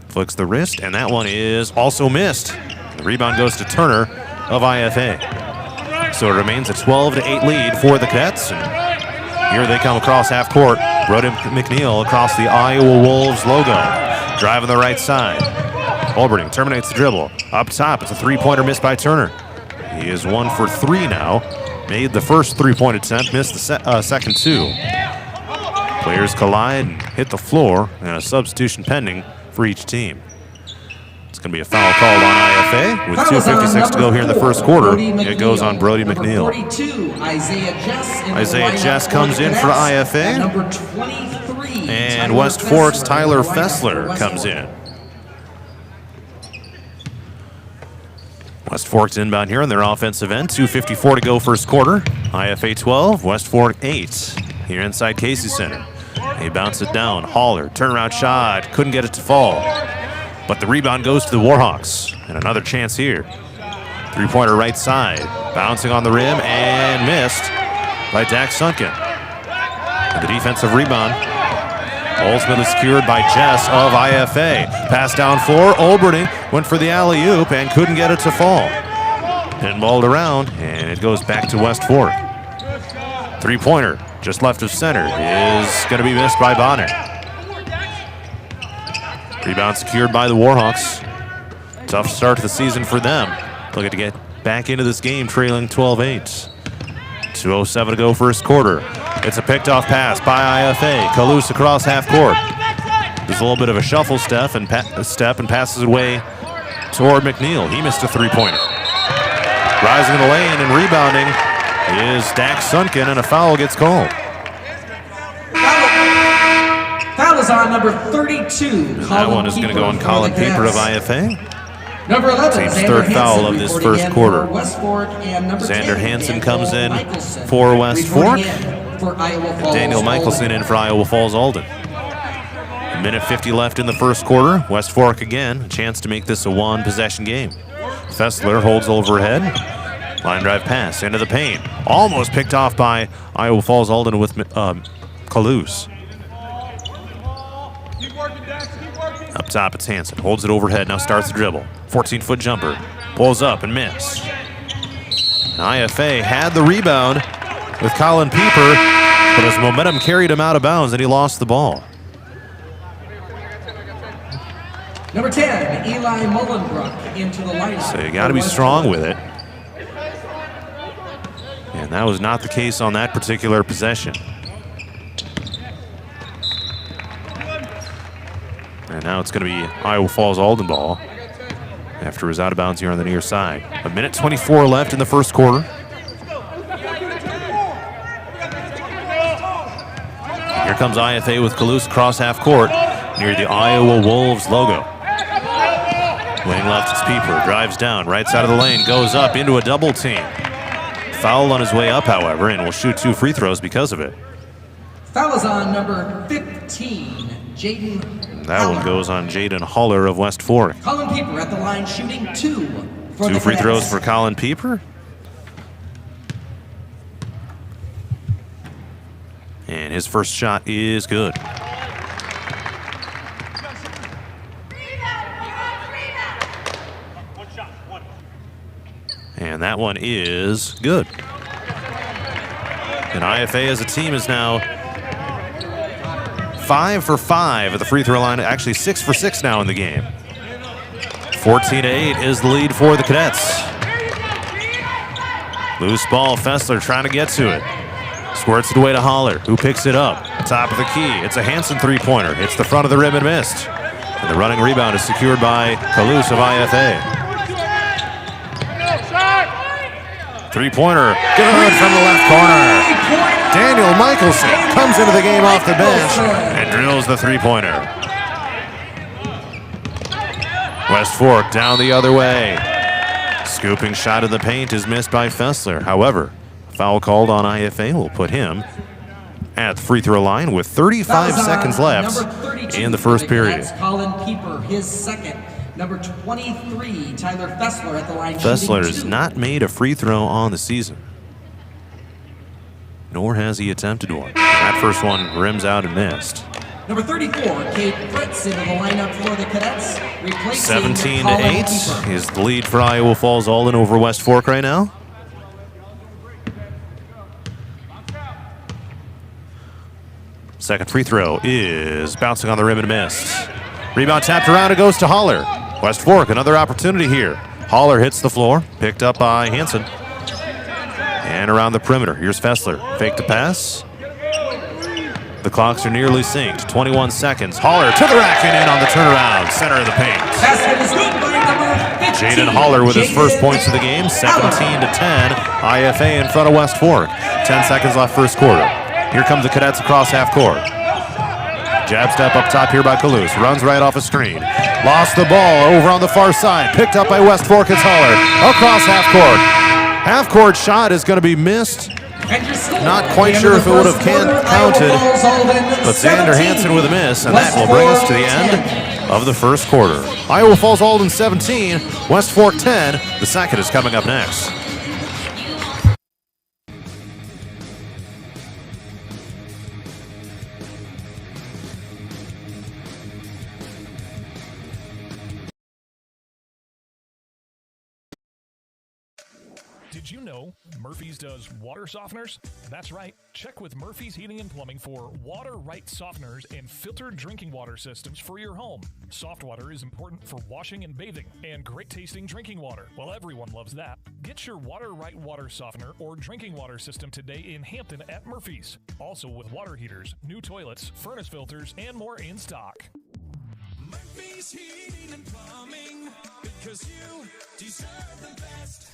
Flicks the wrist, and that one is also missed. The rebound goes to Turner of IFA. So it remains a 12-8 lead for the Cadets. And here they come across half court. Brody McNeil across the Iowa Wolves logo. Driving the right side. Olberting terminates the dribble. Up top, it's a three-pointer missed by Turner. He is 1 for 3 now. Made the first three-point attempt, missed the second 2. Players collide and hit the floor, and a substitution pending for each team. It's going to be a foul called on IFA with 2:56 to go here in the first quarter. It goes on Brody McNeil. 42, Isaiah Jess comes in for IFA. Number 23. And West Fork's Tyler Fessler comes in. West Fork's inbound here on their offensive end. 2:54 to go first quarter. IFA 12, West Fork 8 here inside Casey Center. They bounce it down. Haller, turnaround shot. Couldn't get it to fall. But the rebound goes to the Warhawks. And another chance here. Three-pointer right side. Bouncing on the rim and missed by Dax Sunken. And the defensive rebound ultimately secured by Jess of IFA. Pass down floor. Olberning went for the alley-oop and couldn't get it to fall. Pinballed around, and it goes back to West Fork. Three-pointer just left of center is going to be missed by Bonner. Rebound secured by the Warhawks. Tough start to the season for them. Looking to get back into this game, trailing 12-8. 2:07 to go first quarter. It's a picked off pass by IFA. Kalous across half court. There's a little bit of a shuffle step and passes it away toward McNeil. He missed a three-pointer. Rising in the lane and rebounding is Dax Sunken, and a foul gets called. Foul is on number 32. That one is going to go on Colin Pieper of IFA. Number 11, Team's Xander third foul Hansen of this reporting first in quarter. for West Fork, and number Xander 10, Hansen Daniel comes in Michelson for West Fork. reporting in for Iowa Falls Daniel Michelson in for Iowa Falls-Alden. A minute 50 left in the first quarter. West Fork again, a chance to make this a one-possession game. Fessler holds overhead. Line drive pass into the paint. Almost picked off by Iowa Falls-Alden with Kalous. Up top, it's Hansen. Holds it overhead, now starts the dribble. 14-foot jumper. Pulls up and missed. And IFA had the rebound with Colin Pieper, but his momentum carried him out of bounds and he lost the ball. Number 10, Eli Mullenbrook into the lineup. So you got to be strong with it. And that was not the case on that particular possession. And now it's going to be Iowa Falls-Alden ball after it was out of bounds here on the near side. A minute 24 left in the first quarter. And here comes IFA with Kalous across half court near the Iowa Wolves logo. Wing left, it's Pieper. Drives down, right side of the lane, goes up into a double team. Foul on his way up, however, and will shoot 2 free throws because of it. Foul is on number 15, Jaden. That one goes on Jaden Haller of West Fork. Colin Pieper at the line shooting 2 for 2 the free Cadets. throws for Colin Pieper. And his first shot is good. And that one is good. And IFA as a team is now 5 for 5 at the free throw line. Actually 6 for 6 now in the game. 14-8 is the lead for the Cadets. Loose ball, Fessler trying to get to it. Squirts it away to Haller, who picks it up. Top of the key, it's a Hansen three-pointer. Hits the front of the rim and missed. And the running rebound is secured by Kalous of IFA. Three-pointer, good from the left corner. Daniel Michelson comes into the game off the bench and drills the three-pointer. West Fork down the other way. Scooping shot in the paint is missed by Fessler. However, foul called on IFA will put him at the free throw line with 35 seconds left in the first period. Colin Pieper, his second. Number 23, Tyler Fessler at the line. Fessler has not made a free throw on the season, nor has he attempted one. That first one rims out and missed. Number 34, Kate Fritz into the lineup for the Cadets. 17-8 is the lead for Iowa Falls-Alden over West Fork right now. Second free throw is bouncing on the rim and missed. Rebound tapped around, it goes to Haller. West Fork, another opportunity here. Haller hits the floor, picked up by Hansen. And around the perimeter, here's Fessler. Fake the pass. The clocks are nearly synced. 21 seconds. Holler to the rack and in on the turnaround. Center of the paint. Basket is good by number 15. Jaden Holler with his first points of the game. 17-10. IFA in front of West Fork. 10 seconds left first quarter. Here come the Cadets across half court. Jab step up top here by Kalous. Runs right off a screen. Lost the ball over on the far side. Picked up by West Fork. It's Holler across half court. Half court shot is going to be missed. Not quite sure if it would have counted, but Xander Hansen with a miss, and that will bring us to the end of the first quarter. Iowa Falls-Alden 17, West Fork 10. The second is coming up next. Did you know Murphy's does water softeners? That's right. Check with Murphy's Heating and Plumbing for water right softeners and filtered drinking water systems for your home. Soft water is important for washing and bathing, and great tasting drinking water. Well, everyone loves that. Get your water right water softener or drinking water system today in Hampton at Murphy's. Also with water heaters, new toilets, furnace filters, and more in stock. Murphy's Heating and Plumbing, because you deserve the best.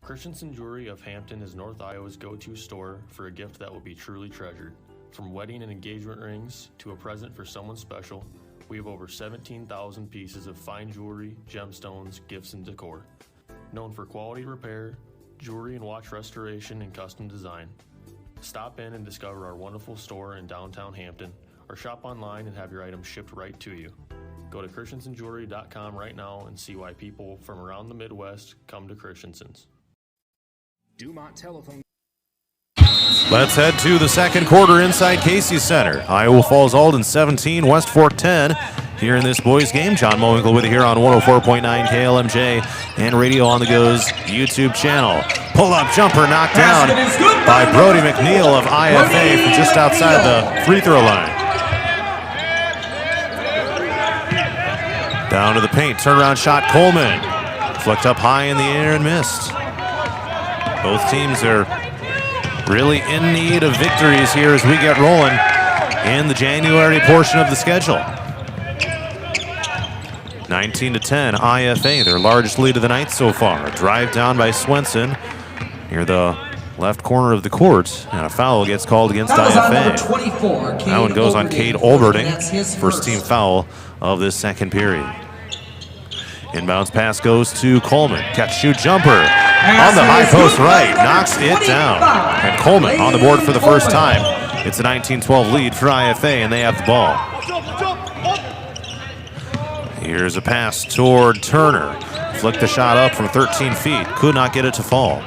Christensen Jewelry of Hampton is North Iowa's go-to store for a gift that will be truly treasured. From wedding and engagement rings to a present for someone special, we have over 17,000 pieces of fine jewelry, gemstones, gifts, and decor. Known for quality repair, jewelry and watch restoration, and custom design. Stop in and discover our wonderful store in downtown Hampton, or shop online and have your items shipped right to you. Go to christensenjewelry.com right now and see why people from around the Midwest come to Christensen's. Dumont Telephone. Let's head to the second quarter inside Casey Center. Iowa Falls-Alden 17, West Fork 10. Here in this boys game, John Mowinkle with you here on 104.9 KLMJ and Radio on the Go's YouTube channel. Pull-up jumper knocked down by Brody McNeil of IFA from just outside the free throw line. Down to the paint, turnaround shot, Coleman. Flicked up high in the air and missed. Both teams are really in need of victories here as we get rolling in the January portion of the schedule. 19-10, IFA, their largest lead of the night so far. A drive down by Swenson near the left corner of the court, and a foul gets called against IFA. That one goes on Cade Olberting, first team foul of this second period. Inbounds pass goes to Coleman. Catch, shoot, jumper on the high post right. Knocks it down. And Coleman on the board for the first time. It's a 19-12 lead for IFA, and they have the ball. Here's a pass toward Turner. Flicked the shot up from 13 feet. Could not get it to fall.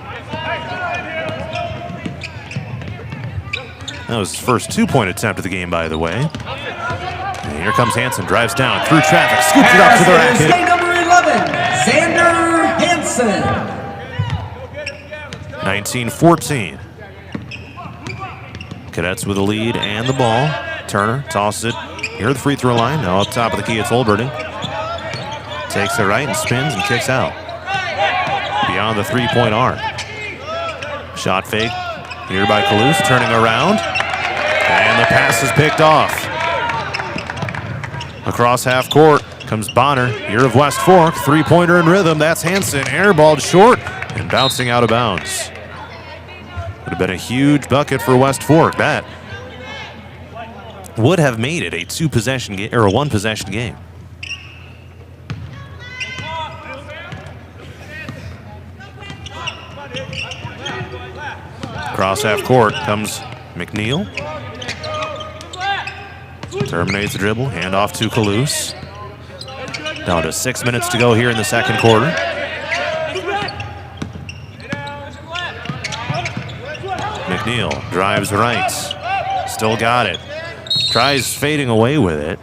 That was his first two-point attempt of the game, by the way. And here comes Hansen. Drives down through traffic. Scoops it up to the racket. Number 11, Xander Hansen. 19-14. Cadets with the lead and the ball. Turner tosses it near the free throw line. Now up top of the key, it's Olberting. Takes it right and spins and kicks out. Beyond the three-point arc. Shot fake here by Kalous, turning around. And the pass is picked off. Across half court comes Bonner, here of West Fork. Three-pointer in rhythm. That's Hansen. Airballed short and bouncing out of bounds. Would have been a huge bucket for West Fork. That would have made it a two-possession game or a one-possession game. Across half court comes McNeil. Terminates the dribble. Hand off to Kalous. Down to 6 minutes to go here in the second quarter. McNeil drives right. Still got it. Tries fading away with it.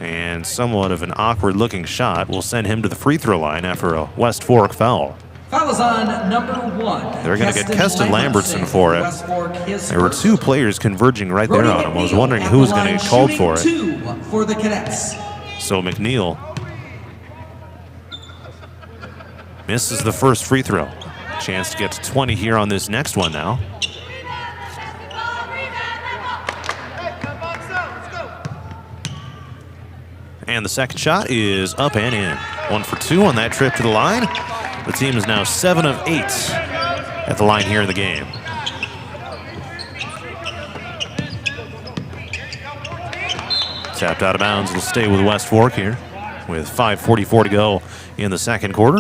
And somewhat of an awkward looking shot will send him to the free throw line after a West Fork foul. Foul is on number 1. They're going to get Keston Lambertson for it. There were two players converging right there on him. I was wondering who was going to get called for it. 2 for the Cadets. So McNeil misses the first free throw. Chance to get to 20 here on this next one now. And the second shot is up and in. 1 for 2 on that trip to the line. The team is now 7 of 8 at the line here in the game. Tapped out of bounds. It'll stay with West Fork here with 5:44 to go in the second quarter.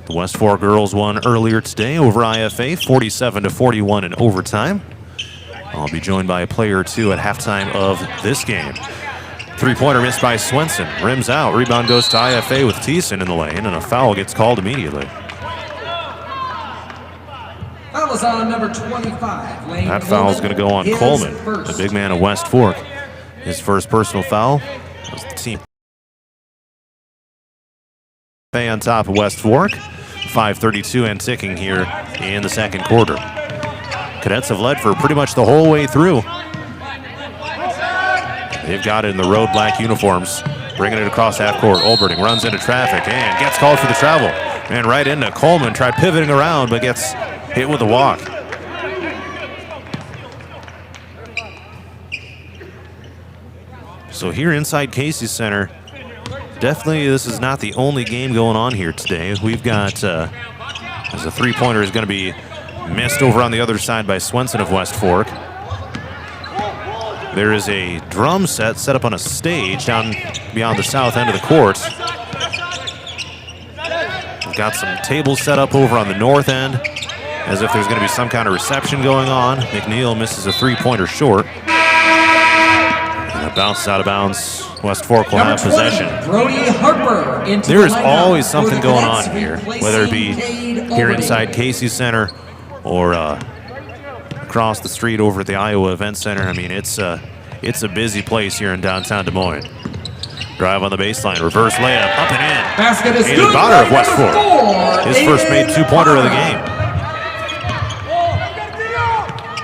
The West Fork girls won earlier today over IFA, 47-41 in overtime. I'll be joined by a player or two at halftime of this game. Three-pointer missed by Swenson. Rims out. Rebound goes to IFA with Thiessen in the lane, and a foul gets called immediately. Foul is on number 25. That foul is going to go on Coleman, the big man of West Fork. His first personal foul was the team. On top of West Fork. 5:32 and ticking here in the second quarter. Cadets have led for pretty much the whole way through. They've got it in the road black uniforms, bringing it across half court. Olberting runs into traffic and gets called for the travel. And right into Coleman, tried pivoting around, but gets hit with a walk. So here inside Casey Center, definitely this is not the only game going on here today. We've got, as a three-pointer is going to be missed over on the other side by Swenson of West Fork. There is a drum set up on a stage down beyond the south end of the court. We've got some tables set up over on the north end, as if there's going to be some kind of reception going on. McNeil misses a three-pointer short. And it bounces out of bounds. West Fork will have possession. Brody Harper into there is the always something for the going on Cadets, here, replacing whether it be Cade here Olberting. inside Casey Center or across the street over at the Iowa Event Center. I mean, it's a busy place here in downtown Des Moines. Drive on the baseline, reverse layup, up and in. Basket is Aiden good. Bonner of West Number Fork. 4, His first made Aiden two-pointer of the Bonner. game.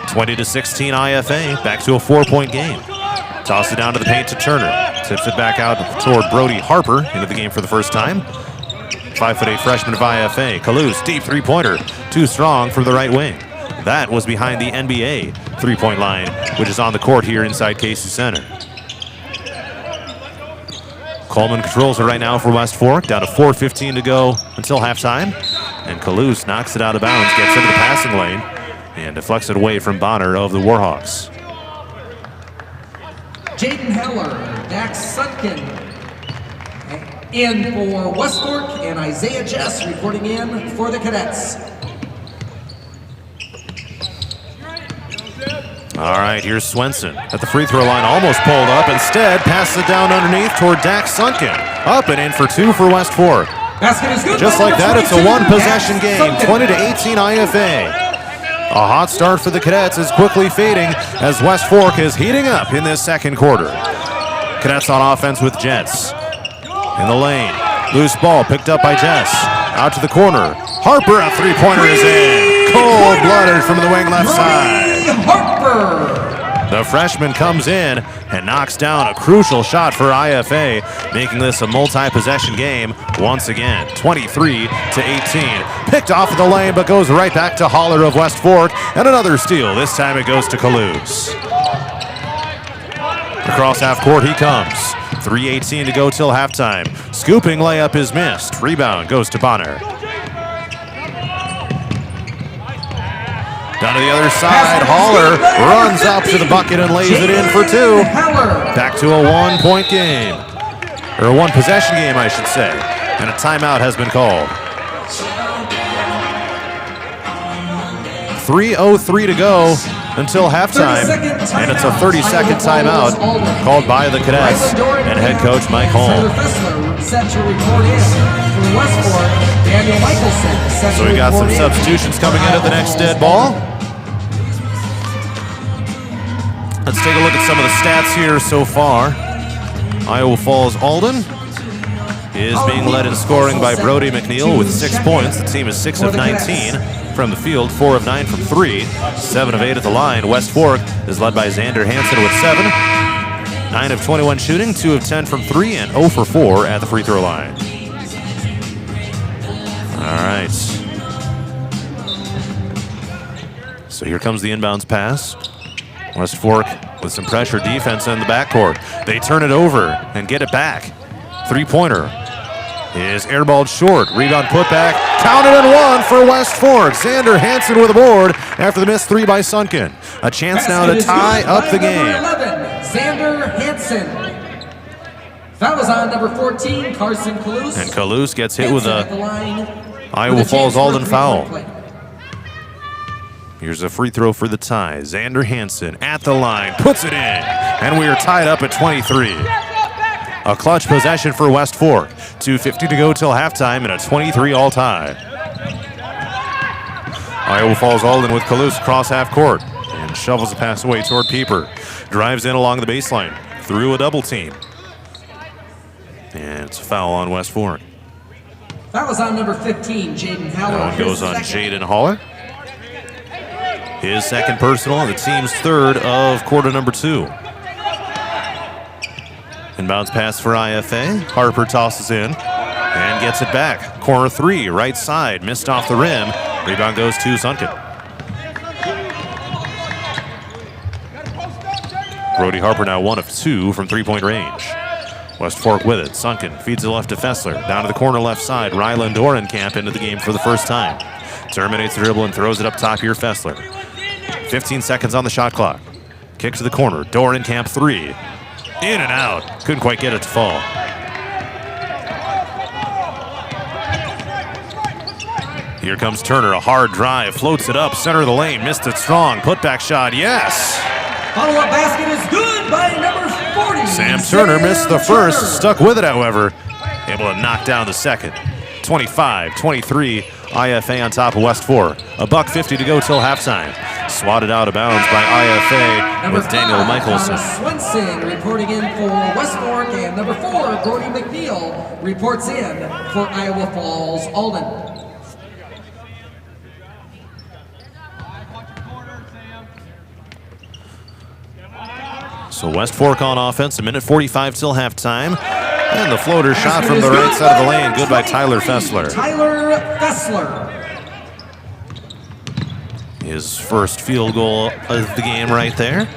20-16 IFA, back to a 4-point game. Toss it down to the paint to Turner. Tips it back out toward Brody Harper into the game for the first time. 5'8" freshman of IFA. Kalous, deep three-pointer. Too strong for the right wing. That was behind the NBA three-point line, which is on the court here inside Casey Center. Coleman controls it right now for West Fork. Down to 4:15 to go until halftime. And Kalous knocks it out of bounds, gets into the passing lane, and deflects it away from Bonner of the Warhawks. Jaden Heller, Dax Sutkin in for West Fork, and Isaiah Jess reporting in for the Cadets. All right, here's Swenson at the free throw line, almost pulled up. Instead, passes it down underneath toward Dax Sunken. Up and in for two for West Fork. Basket is good. Just like that, it's a one-possession game, 20-18 IFA. A hot start for the Cadets is quickly fading as West Fork is heating up in this second quarter. Cadets on offense with Jets. In the lane, loose ball picked up by Jess. Out to the corner. Harper, a three-pointer is in. Cold-blooded from the wing left side. Harper. The freshman comes in and knocks down a crucial shot for IFA, making this a multi-possession game once again, 23-18. Picked off of the lane, but goes right back to Holler of West Fork, and another steal. This time it goes to Kalous. Across half court he comes. 3:18 to go till halftime. Scooping layup is missed. Rebound goes to Bonner. Down to the other side, Holler runs up to the bucket and lays it in for two. Back to a one-point game. Or a one-possession game, I should say. And a timeout has been called. 3:03 to go until halftime. And it's a 30-second timeout called by the Cadets and head coach Mike Holm. Set to report in for West Fork, Daniel Michelson. Set So to we got some report in substitutions coming in at the next for dead ball. Let's take a look at some of the stats here so far. Iowa Falls-Alden is being led in scoring by Brody McNeil with 6 points. The team is 6 of 19 from the field, 4 of 9 from 3, 7 of 8 at the line. West Fork is led by Xander Hansen with 7, 9 of 21 shooting, 2 of 10 from 3, and 0 for 4 at the free throw line. All right. So here comes the inbounds pass. West Fork with some pressure defense in the backcourt. They turn it over and get it back. Three-pointer is airballed short. Rebound putback. Counted and one for West Fork. Xander Hansen with a board after the missed three by Sunken. A chance now to tie up the game. 11, Xander Hansen. Foul is on number 14, Carson Kalous. And Kalous gets hit with at the a line Iowa Falls-Alden for foul. play. Here's a free throw for the tie. Xander Hansen at the line, puts it in, and we are tied up at 23. A clutch possession for West Fork. 2:50 to go till halftime and a 23-all tie. Iowa Falls-Alden with Kalous across half court and shovels the pass away toward Pieper. Drives in along the baseline through a double team. And it's a foul on West Fork. Foul is on number 15, Jaden Haller. That one goes on Jaden Haller. His second personal and the team's third of quarter number 2. Inbounds pass for IFA. Harper tosses in and gets it back. Corner 3, right side, missed off the rim. Rebound goes to Sunken. Brody Harper now 1 of 2 from three-point range. West Fork with it. Sunken feeds it left to Fessler. Down to the corner left side. Ryland Dorenkamp into the game for the first time. Terminates the dribble and throws it up top here, Fessler. 15 seconds on the shot clock. Kick to the corner. Dorenkamp 3. In and out. Couldn't quite get it to fall. Here comes Turner. A hard drive. Floats it up. Center of the lane. Missed it strong. Putback shot. Yes. Follow-up basket is good by number 40. Sam Turner missed the first. Stuck with it, however. Able to knock down the second. 25-23. IFA on top of West Fork. $1:50 to go till halftime. Swatted out of bounds by IFA Number with Daniel 5, Michelson. Thomas Swenson reporting in for West Fork, and number 4, Brody McNeil reports in for Iowa Falls-Alden. So West Fork on offense, 1:45 till halftime. And the floater shot from the right side of the lane, good by Tyler Fessler. Tyler Fessler. His first field goal of the game right there.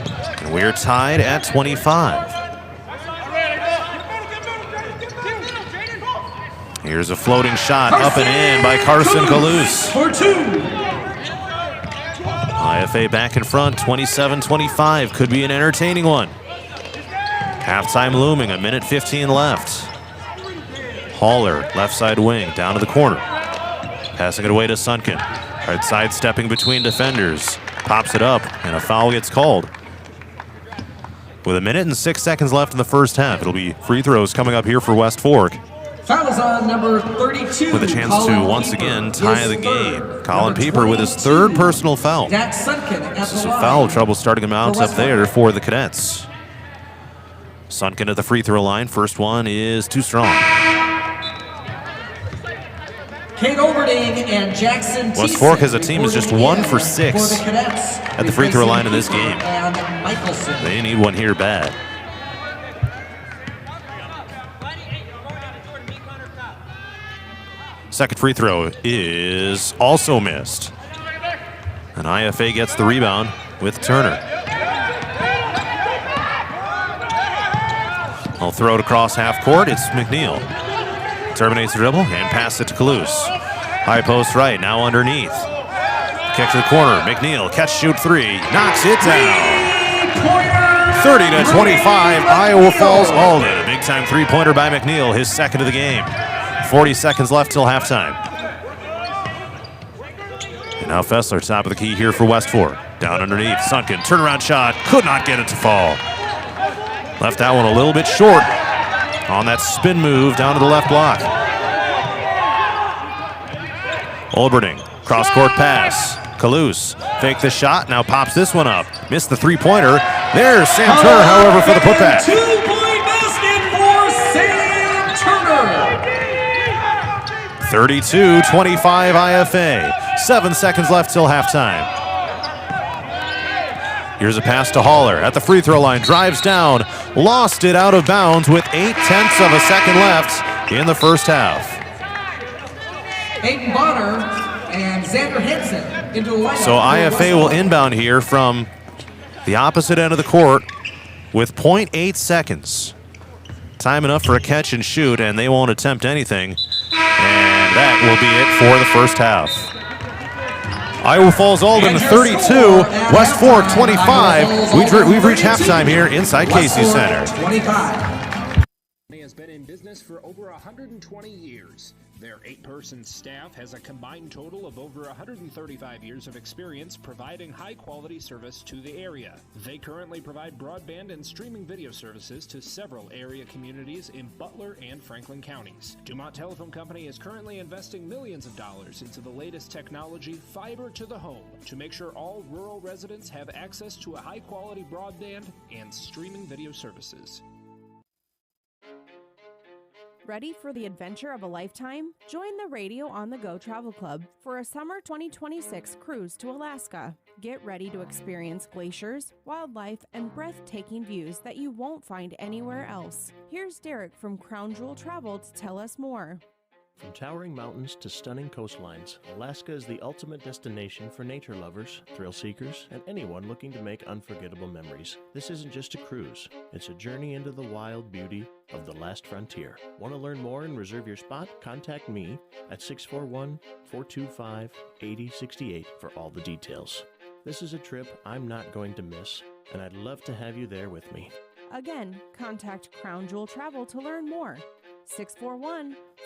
And we're tied at 25. Here's a floating shot up and in by Carson Kalous. For 2. IFA back in front, 27-25. Could be an entertaining one. Halftime looming, 1:15 left. Haller, left side wing, down to the corner. Passing it away to Sunken. Right side stepping between defenders. Pops it up, and a foul gets called. With 1:06 left in the first half, it'll be free throws coming up here for West Fork. Foul is on number 32. With a chance Colin to once Pieper, again tie his the game. third. Colin Number Pieper with his 22, third personal foul. Jack Sunken at the Some line. foul trouble starting him out for up West there Fork. for the Cadets. Sunken at the free throw line. First one is too strong. Kate Overding and Jackson West Fork as a team is just 1 for 6 for the Cadets, at the free throw line in this Pieper game. And Michelson. They need one here bad. Second free throw is also missed. And IFA gets the rebound with Turner. I'll throw it across half court. It's McNeil. Terminates the dribble and pass it to Kalous. High post right, now underneath. Kick to the corner. McNeil, catch, shoot 3. Knocks it down. 30-25, Iowa Falls-Alden. A big-time three-pointer by McNeil, his second of the game. 40 seconds left till halftime. And now Fessler, top of the key here for West Fork. Down underneath, Sunken, turnaround shot, could not get it to fall. Left that one a little bit short on that spin move down to the left block. Olberding, cross-court pass. Kalous, fake the shot, now pops this one up. Missed the three-pointer. There's Sam Turner, however, for the putback. 2-point basket for Sam Turner. 32-25 IFA. 7 seconds left till halftime. Here's a pass to Haller at the free throw line. Drives down. Lost it out of bounds with 0.8 of a second left in the first half. Aiden Bonner and Xander Henson into a lineup. So IFA will inbound here from the opposite end of the court with 0.8 seconds. Time enough for a catch and shoot, and they won't attempt anything. And that will be it for the first half. Iowa Falls-Alden 32, West Fork 25. We've reached halftime here inside Casey Center. 25. Has been in business for over 120 years. Their 8-person staff has a combined total of over 135 years of experience providing high-quality service to the area. They currently provide broadband and streaming video services to several area communities in Butler and Franklin counties. Dumont Telephone Company is currently investing millions of dollars into the latest technology, fiber to the home, to make sure all rural residents have access to a high-quality broadband and streaming video services. Ready for the adventure of a lifetime? Join the Radio on the Go Travel Club for a summer 2026 cruise to Alaska. Get ready to experience glaciers, wildlife, and breathtaking views that you won't find anywhere else. Here's Derek from Crown Jewel Travel to tell us more. From towering mountains to stunning coastlines, Alaska is the ultimate destination for nature lovers, thrill seekers, and anyone looking to make unforgettable memories. This isn't just a cruise, it's a journey into the wild beauty of the last frontier. Want to learn more and reserve your spot? Contact me at 641-425-8068 for all the details. This is a trip I'm not going to miss, and I'd love to have you there with me. Again, contact Crown Jewel Travel to learn more.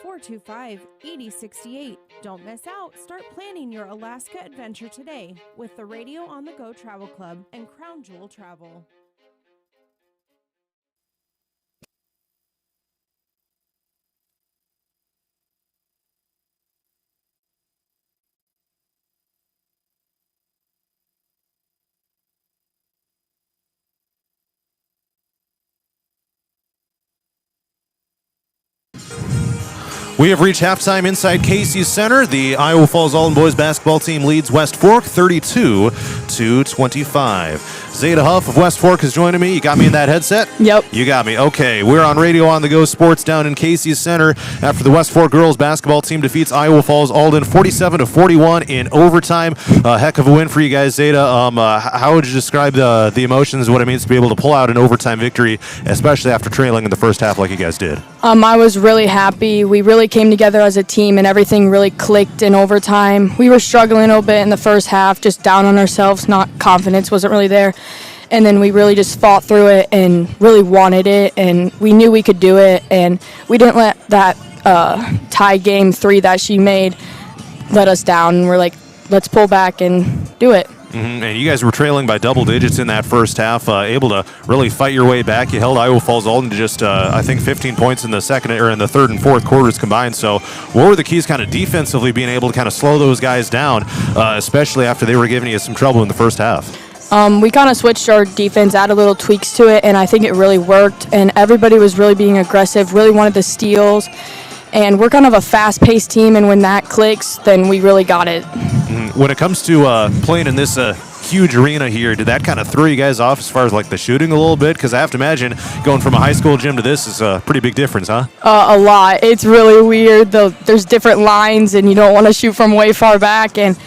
641-425-8068. Don't miss out. Start planning your Alaska adventure today with the Radio on the Go Travel Club and Crown Jewel Travel. We have reached halftime inside Casey's Center. The Iowa Falls-Alden boys basketball team leads West Fork 32-25. Zeta Huff of West Fork is joining me. You got me in that headset? Yep. You got me. Okay, we're on Radio on the Go Sports down in Casey's Center after the West Fork girls basketball team defeats Iowa Falls-Alden 47-41 in overtime. A heck of a win for you guys, Zeta. How would you describe the emotions, what it means to be able to pull out an overtime victory, especially after trailing in the first half like you guys did? I was really happy. We really came together as a team, and everything really clicked in overtime. We were struggling a little bit in the first half, just down on ourselves, confidence wasn't really there. And then we really just fought through it and really wanted it, and we knew we could do it, and we didn't let that tie game 3 that she made let us down. And we're like, let's pull back and do it. And you guys were trailing by double digits in that first half, able to really fight your way back. You held Iowa Falls-Alden to just, I think, 15 points in the second or in the third and fourth quarters combined. So, what were the keys, kind of defensively, being able to kind of slow those guys down, especially after they were giving you some trouble in the first half? We kind of switched our defense, added little tweaks to it, and I think it really worked. And everybody was really being aggressive, really wanted the steals. And we're kind of a fast-paced team, and when that clicks, then we really got it. When it comes to playing in this huge arena here, did that kind of throw you guys off as far as like the shooting a little bit? Because I have to imagine going from a high school gym to this is a pretty big difference, huh? A lot. It's really weird. There's different lines, and you don't want to shoot from way far back, and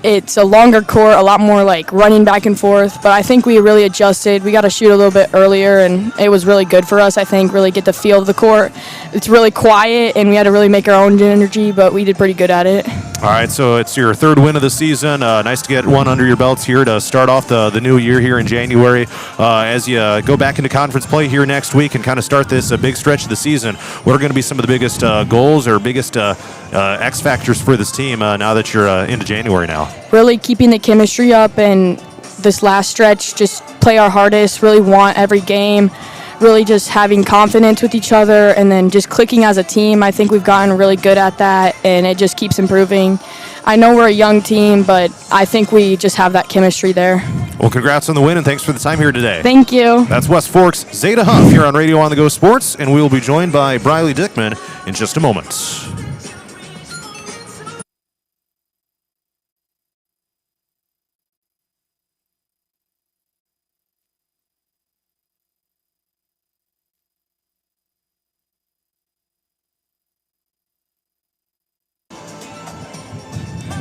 it's a longer court, a lot more like running back and forth, but I think we really adjusted. We got to shoot a little bit earlier, and it was really good for us, I think, really get the feel of the court. It's really quiet, and we had to really make our own energy, but we did pretty good at it. All right, so it's your third win of the season. Nice to get one under your belts here to start off the new year here in January. As you go back into conference play here next week and kind of start this big stretch of the season, what are going to be some of the biggest goals or biggest X factors for this team now that you're into January now? Really keeping the chemistry up, and this last stretch, just play our hardest, really want every game, really just having confidence with each other, and then just clicking as a team. I think we've gotten really good at that, and it just keeps improving. I know we're a young team, but I think we just have that chemistry there. Well, congrats on the win, and thanks for the time here today. Thank you. That's West Fork's Zeta Huff here on Radio on the Go Sports, and we will be joined by Briley Dickman in just a moment.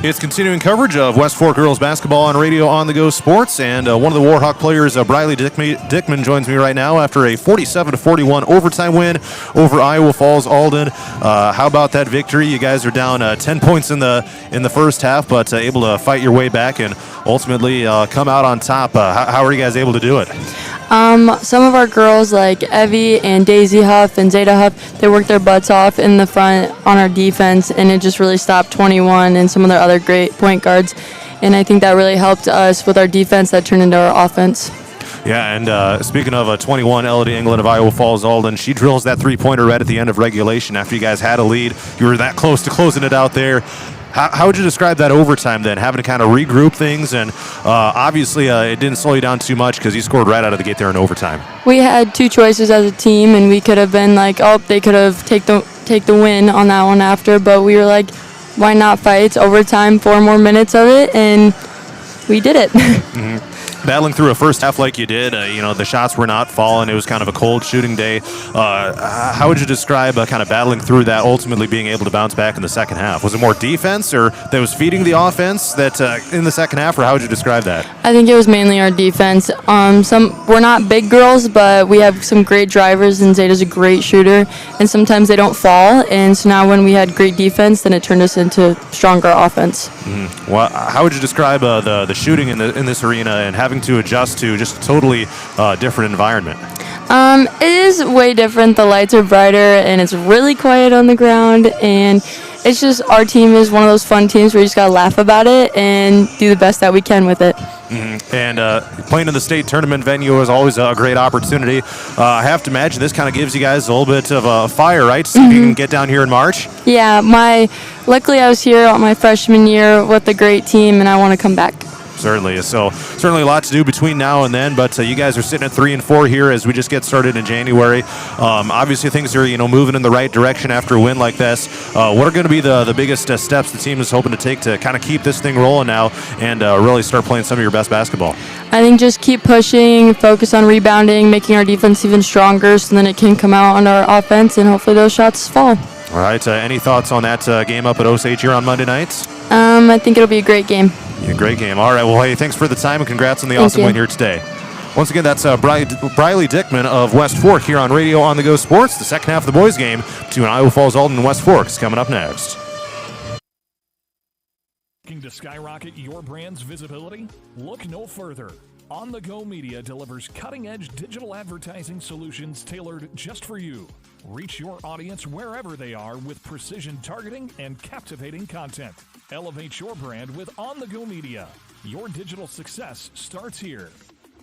It's continuing coverage of West Fork girls basketball on Radio On The Go Sports, and one of the Warhawk players, Briley Dickman, joins me right now after a 47-41 overtime win over Iowa Falls-Alden. How about that victory? You guys are down 10 points in the first half, but able to fight your way back and ultimately come out on top. How are you guys able to do it? Some of our girls like Evie and Daisy Huff and Zeta Huff, they worked their butts off in the front on our defense, and it just really stopped 21 and some of their other great point guards. And I think that really helped us with our defense that turned into our offense. Yeah, and speaking of 21, Elodie England of Iowa Falls-Alden, she drills that three-pointer right at the end of regulation after you guys had a lead. You were that close to closing it out there. How would you describe that overtime then, having to kind of regroup things? And obviously it didn't slow you down too much because you scored right out of the gate there in overtime. We had two choices as a team, and we could have been like, oh, they could have take the win on that one after, but we were like, why not fight? It's overtime, 4 more minutes of it, and we did it. Mm-hmm. Battling through a first half like you did, the shots were not falling. It was kind of a cold shooting day. How would you describe kind of battling through that, ultimately being able to bounce back in the second half? Was it more defense or that was feeding the offense that in the second half, or how would you describe that? I think it was mainly our defense. We're not big girls, but we have some great drivers, and Zeta's a great shooter, and sometimes they don't fall. And so now when we had great defense, then it turned us into stronger offense. Mm-hmm. Well, how would you describe the shooting in this arena and having to adjust to just a totally different environment? It is way different. The lights are brighter, and it's really quiet on the ground, and it's just our team is one of those fun teams where you just gotta laugh about it and do the best that we can with it. Mm-hmm. And playing in the state tournament venue is always a great opportunity. I have to imagine this kind of gives you guys a little bit of a fire, right? So you can get down here in March. Yeah, luckily I was here on my freshman year with a great team, and I want to come back. Certainly. So certainly a lot to do between now and then, but you guys are sitting at 3-4 here as we just get started in January. Obviously things are moving in the right direction after a win like this. What are going to be the biggest steps the team is hoping to take to kind of keep this thing rolling now and really start playing some of your best basketball? I think just keep pushing, focus on rebounding, making our defense even stronger, so then it can come out on our offense, and hopefully those shots fall. All right. Any thoughts on that game up at Osage here on Monday nights? I think it'll be a great game. Yeah, great game. All right. Well, hey, thanks for the time and congrats on the awesome win here today. Once again, that's Briley Dickman of West Fork here on Radio On The Go Sports. The second half of the boys' game between Iowa Falls-Alden and West Fork is coming up next. Looking to skyrocket your brand's visibility? Look no further. On The Go Media delivers cutting-edge digital advertising solutions tailored just for you. Reach your audience wherever they are with precision targeting and captivating content. Elevate your brand with On The Go Media. Your digital success starts here.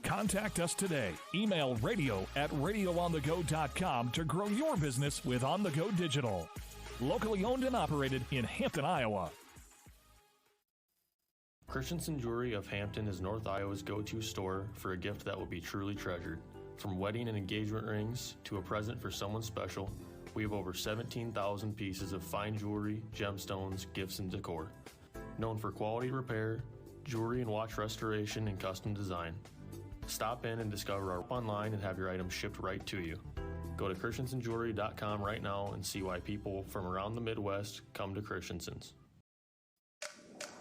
Contact us today. Email radio@radioonthego.com to grow your business with On The Go Digital. Locally owned and operated in Hampton, Iowa. Christensen Jewelry of Hampton is North Iowa's go-to store for a gift that will be truly treasured. From wedding and engagement rings to a present for someone special, we have over 17,000 pieces of fine jewelry, gemstones, gifts, and decor. Known for quality repair, jewelry and watch restoration, and custom design. Stop in and discover our online and have your items shipped right to you. Go to christensenjewelry.com right now and see why people from around the Midwest come to Christensen's.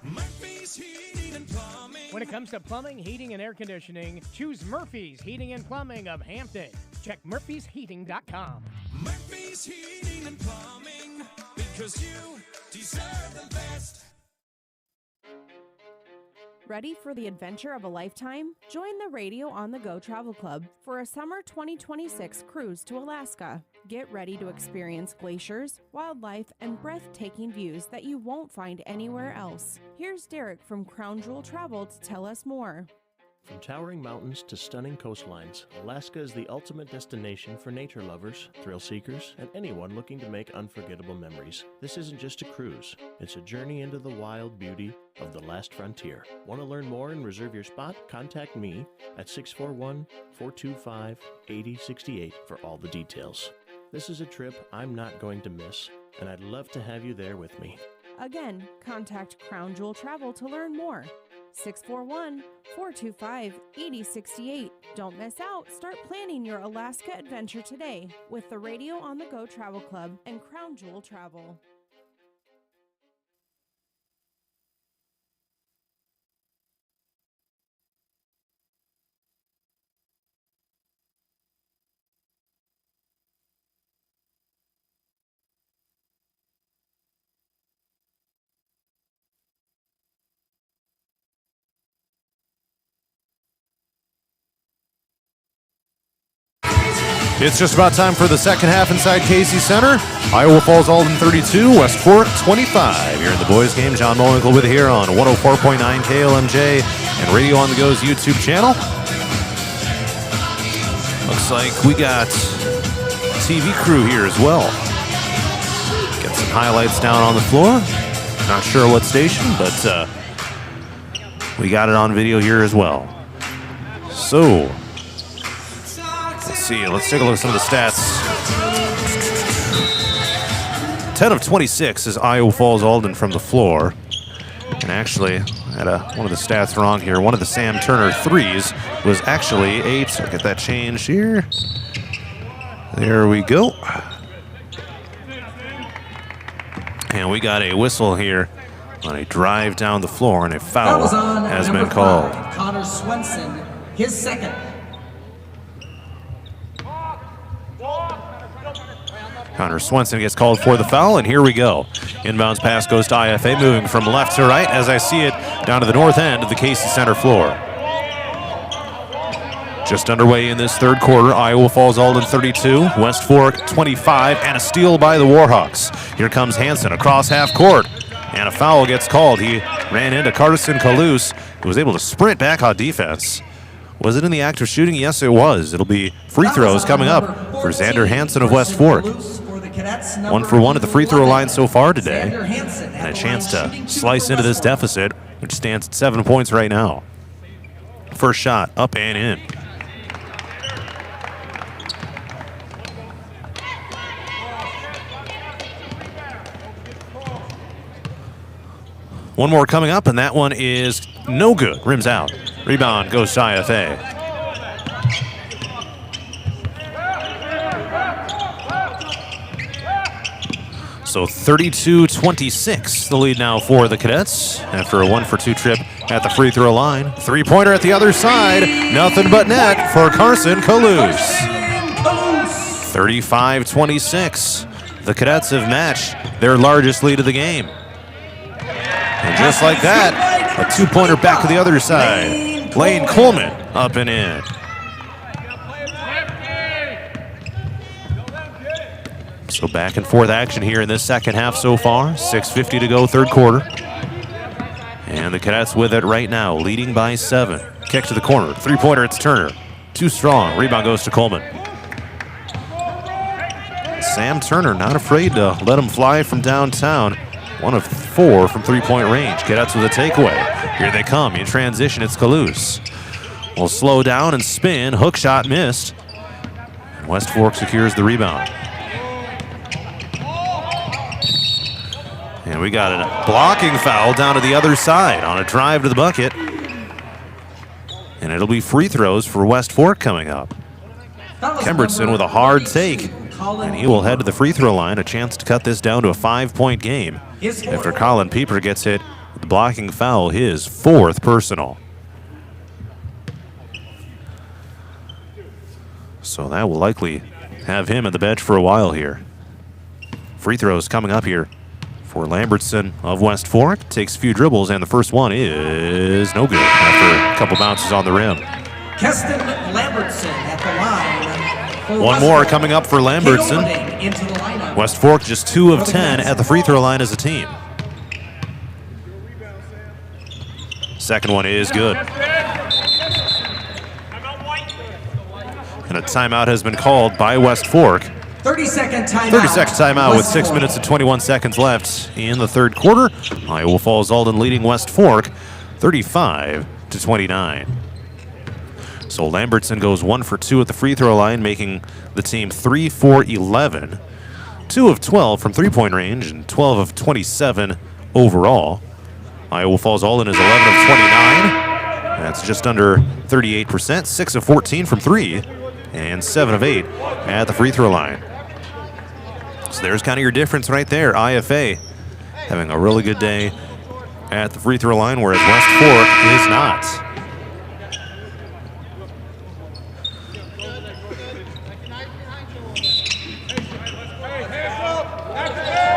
Murphy's Heating and Plumbing. When it comes to plumbing, heating, and air conditioning, choose Murphy's Heating and Plumbing of Hampton. Check murphysheating.com. Murphy's Heating and Plumbing, because you deserve the best. Ready for the adventure of a lifetime? Join the Radio On The Go Travel Club for a summer 2026 cruise to Alaska. Get ready to experience glaciers, wildlife, and breathtaking views that you won't find anywhere else. Here's Derek from Crown Jewel Travel to tell us more. From towering mountains to stunning coastlines, Alaska is the ultimate destination for nature lovers, thrill seekers, and anyone looking to make unforgettable memories. This isn't just a cruise, it's a journey into the wild beauty of the last frontier. Want to learn more and reserve your spot? Contact me at 641-425-8068 for all the details. This is a trip I'm not going to miss, and I'd love to have you there with me. Again, contact Crown Jewel Travel to learn more. 641-425-8068. Don't miss out. Start planning your Alaska adventure today with the Radio On The Go Travel Club and Crown Jewel Travel. It's just about time for the second half inside Casey Center. Iowa Falls-Alden 32, West Fork 25. Here in the boys' game, John Mowinkle with you here on 104.9 KLMJ and Radio on the Go's YouTube channel. Looks like we got TV crew here as well. Get some highlights down on the floor. Not sure what station, but we got it on video here as well. So, let's see. Let's take a look at some of the stats. 10 of 26 is Iowa Falls-Alden from the floor. And actually, I had one of the stats wrong here. One of the Sam Turner threes was actually 8. I'll get that changed here. There we go. And we got a whistle here on a drive down the floor, and a foul has been called. Connor Swenson, his second. Connor Swenson gets called for the foul, and here we go. Inbounds pass goes to IFA, moving from left to right as I see it down to the north end of the Casey Center floor. Just underway in this third quarter, Iowa Falls-Alden 32, West Fork 25, and a steal by the Warhawks. Here comes Hansen across half court, and a foul gets called. He ran into Carson Kalous, who was able to sprint back on defense. Was it in the act of shooting? Yes, it was. It'll be free throws coming up for Xander Hansen of West Fork. 1 for 1 at the free throw line so far today, and a chance to slice into this deficit, which stands at 7 points right now. First shot, up and in. One more coming up, and that one is no good. Rims out. Rebound goes to IFA. So 32-26, the lead now for the Cadets after a 1-for-2 trip at the free throw line. Three-pointer at the other side. Nothing but net for Carson Kalous. 35-26. The Cadets have matched their largest lead of the game. And just like that, a two-pointer back to the other side. Lane Coleman up and in. So back and forth action here in this second half so far. 6:50 to go, third quarter. And the Cadets with it right now, leading by 7. Kick to the corner. Three-pointer, it's Turner. Too strong. Rebound goes to Coleman. Sam Turner not afraid to let him fly from downtown. 1 of 4 from three-point range. Cadets with a takeaway. Here they come. In transition, it's Kalous. Will slow down and spin. Hook shot missed. And West Fork secures the rebound. And we got a blocking foul down to the other side on a drive to the bucket. And it'll be free throws for West Fork coming up. Kembertson with a hard take. And he will head to the free throw line. A chance to cut this down to a 5-point game. After Colin Pieper gets hit with the blocking foul, his 4th personal. So that will likely have him at the bench for a while here. Free throws coming up here for Lambertson of West Fork. Takes a few dribbles, and the first one is no good after a couple bounces on the rim. Keston Lambertson at the line. One more coming up for Lambertson. West Fork just 2 of 10 at the free throw line as a team. Second one is good. And a timeout has been called by West Fork. 30-second timeout. 30-second timeout with 6 minutes and 21 seconds left in the third quarter. Iowa Falls-Alden leading West Fork 35-29. So Lambertson goes 1 for 2 at the free throw line, making the team 3 for 11. 2 of 12 from three-point range and 12 of 27 overall. Iowa Falls-Alden is 11 of 29. That's just under 38%. 6 of 14 from 3 and 7 of 8 at the free throw line. So there's kind of your difference right there. IFA having a really good day at the free throw line, whereas West Fork is not.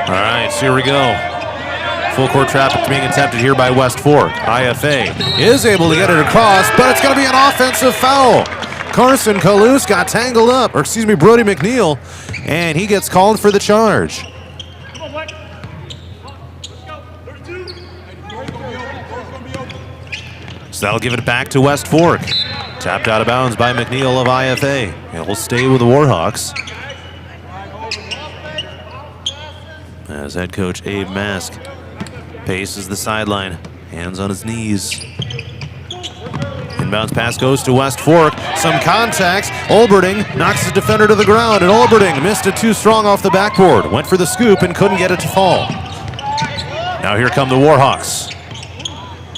All right, so here we go. Full court traffic being attempted here by West Fork. IFA is able to get it across, but it's going to be an offensive foul Carson Kalous got tangled up, Brody McNeil, and he gets called for the charge. So that'll give it back to West Fork. Tapped out of bounds by McNeil of IFA. It will stay with the Warhawks. As head coach Abe Mask paces the sideline, hands on his knees. Inbounds pass goes to West Fork. Some contacts. Olberding knocks his defender to the ground, and Olberding missed it too strong off the backboard. Went for the scoop and couldn't get it to fall. Now here come the Warhawks.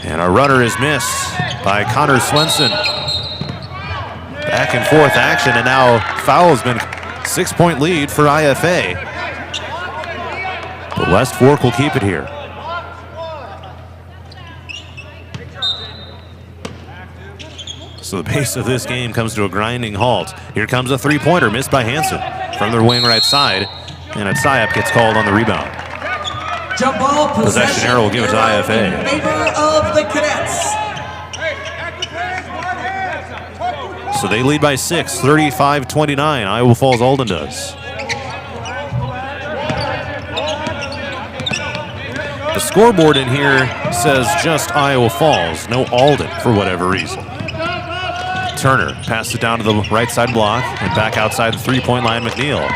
And a runner is missed by Connor Swenson. Back and forth action, and now foul has been 6-point lead for IFA. But West Fork will keep it here. So the pace of this game comes to a grinding halt. Here comes a three-pointer missed by Hansen from the wing right side, and a tie-up gets called on the rebound. Jump ball Possession arrow will give it to IFA. In favor of the Cadets. So they lead by 6, 35-29. Iowa Falls-Alden does. The scoreboard in here says just Iowa Falls, no Alden for whatever reason. Turner passed it down to the right side block and back outside the three-point line. McNeil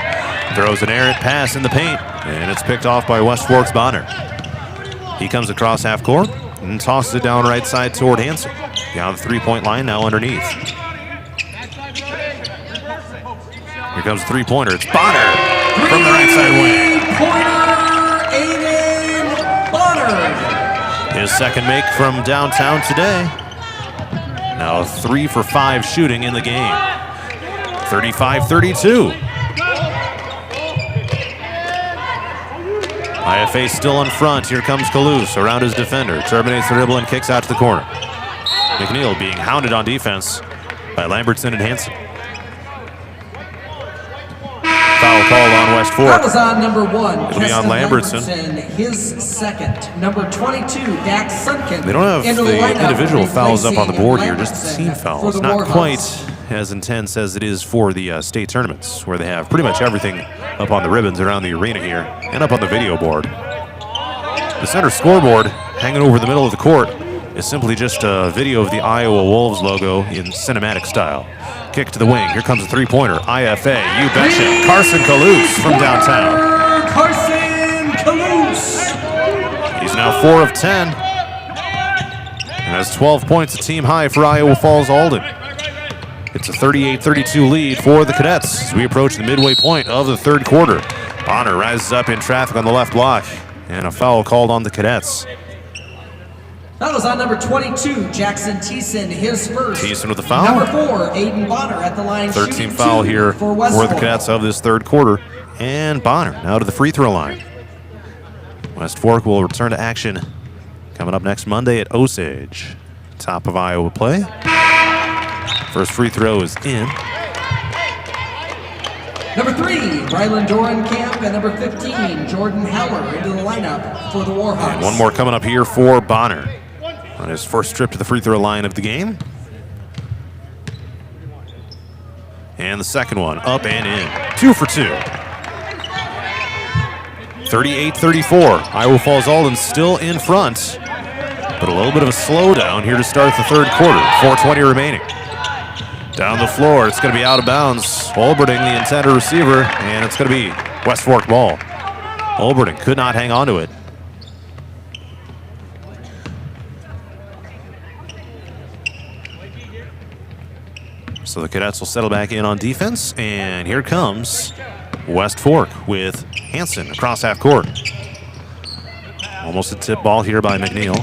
throws an errant pass in the paint, and it's picked off by West Fork's Bonner. He comes across half court and tosses it down right side toward Hansen. Down the three-point line, now underneath. Here comes the three-pointer. It's Bonner from the right side wing. Three-pointer, Aiden Bonner. His second make from downtown today. Now 3 for 5 shooting in the game. 35-32. IFA still in front. Here comes Kalous around his defender. Terminates the dribble and kicks out to the corner. McNeil being hounded on defense by Lambertson and Hansen. Foul called on West Fork. That was on number 1. It'll be on Lambertson. His second. Number 22, Dax Sunken. They don't have the individual fouls up on the board here, just the team fouls. Not quite as intense as it is for the state tournaments, where they have pretty much everything up on the ribbons around the arena here and up on the video board. The center scoreboard hanging over the middle of the court is simply just a video of the Iowa Wolves logo in cinematic style. Kick to the wing. Here comes a three-pointer. IFA, you betcha. Carson Kalous from downtown. Carson Kalous. He's now 4 of 10. And has 12 points, a team high for Iowa Falls-Alden. It's a 38-32 lead for the Cadets as we approach the midway point of the third quarter. Bonner rises up in traffic on the left block, and a foul called on the Cadets. That was on number 22, Jackson Thiessen, his first. Thiessen with the foul. Number 4, Aiden Bonner at the line. Third team foul here for the Cadets of this third quarter. And Bonner now to the free throw line. West Fork will return to action coming up next Monday at Osage. Top of Iowa play. First free throw is in. Number 3, Ryland Dorenkamp, and number 15, Jordan Heller into the lineup for the Warhawks. And one more coming up here for Bonner on his first trip to the free throw line of the game. And the second one up and in. 2 for 2. 38-34. Iowa Falls-Alden still in front, but a little bit of a slowdown here to start the third quarter. 4:20 remaining. Down the floor, it's going to be out of bounds. Olberding, the intended receiver, and it's going to be West Fork ball. Olberding could not hang on to it. So the Cadets will settle back in on defense, and here comes West Fork with Hansen across half court. Almost a tip ball here by McNeil.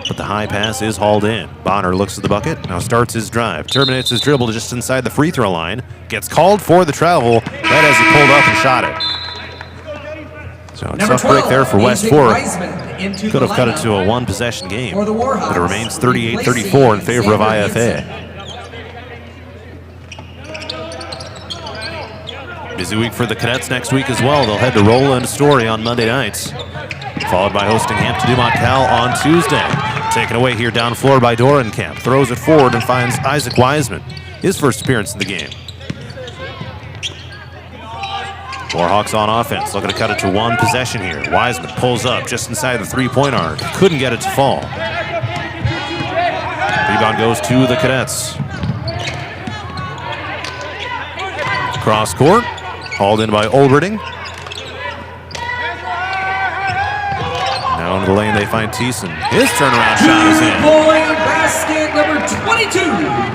But the high pass is hauled in. Bonner looks at the bucket, now starts his drive. Terminates his dribble to just inside the free throw line. Gets called for the travel right as he pulled up and shot it. So a tough break there for West Fork. Could have cut it to a one-possession game. But it remains 38-34 in favor of IFA. Busy week for the Cadets next week as well. They'll head to Roland Story on Monday nights, followed by hosting Hampton-Dumont Cal on Tuesday. Taken away here down floor by Dorenkamp. Throws it forward and finds Isaac Wiseman. his first appearance in the game. Warhawks on offense, looking to cut it to one possession here. Wiseman pulls up just inside the three-point arc. Couldn't get it to fall. Rebound goes to the Cadets. Cross court, hauled in by Olberding. Now into the lane they find Thiessen. His turnaround shot is in. Two-point basket number 22,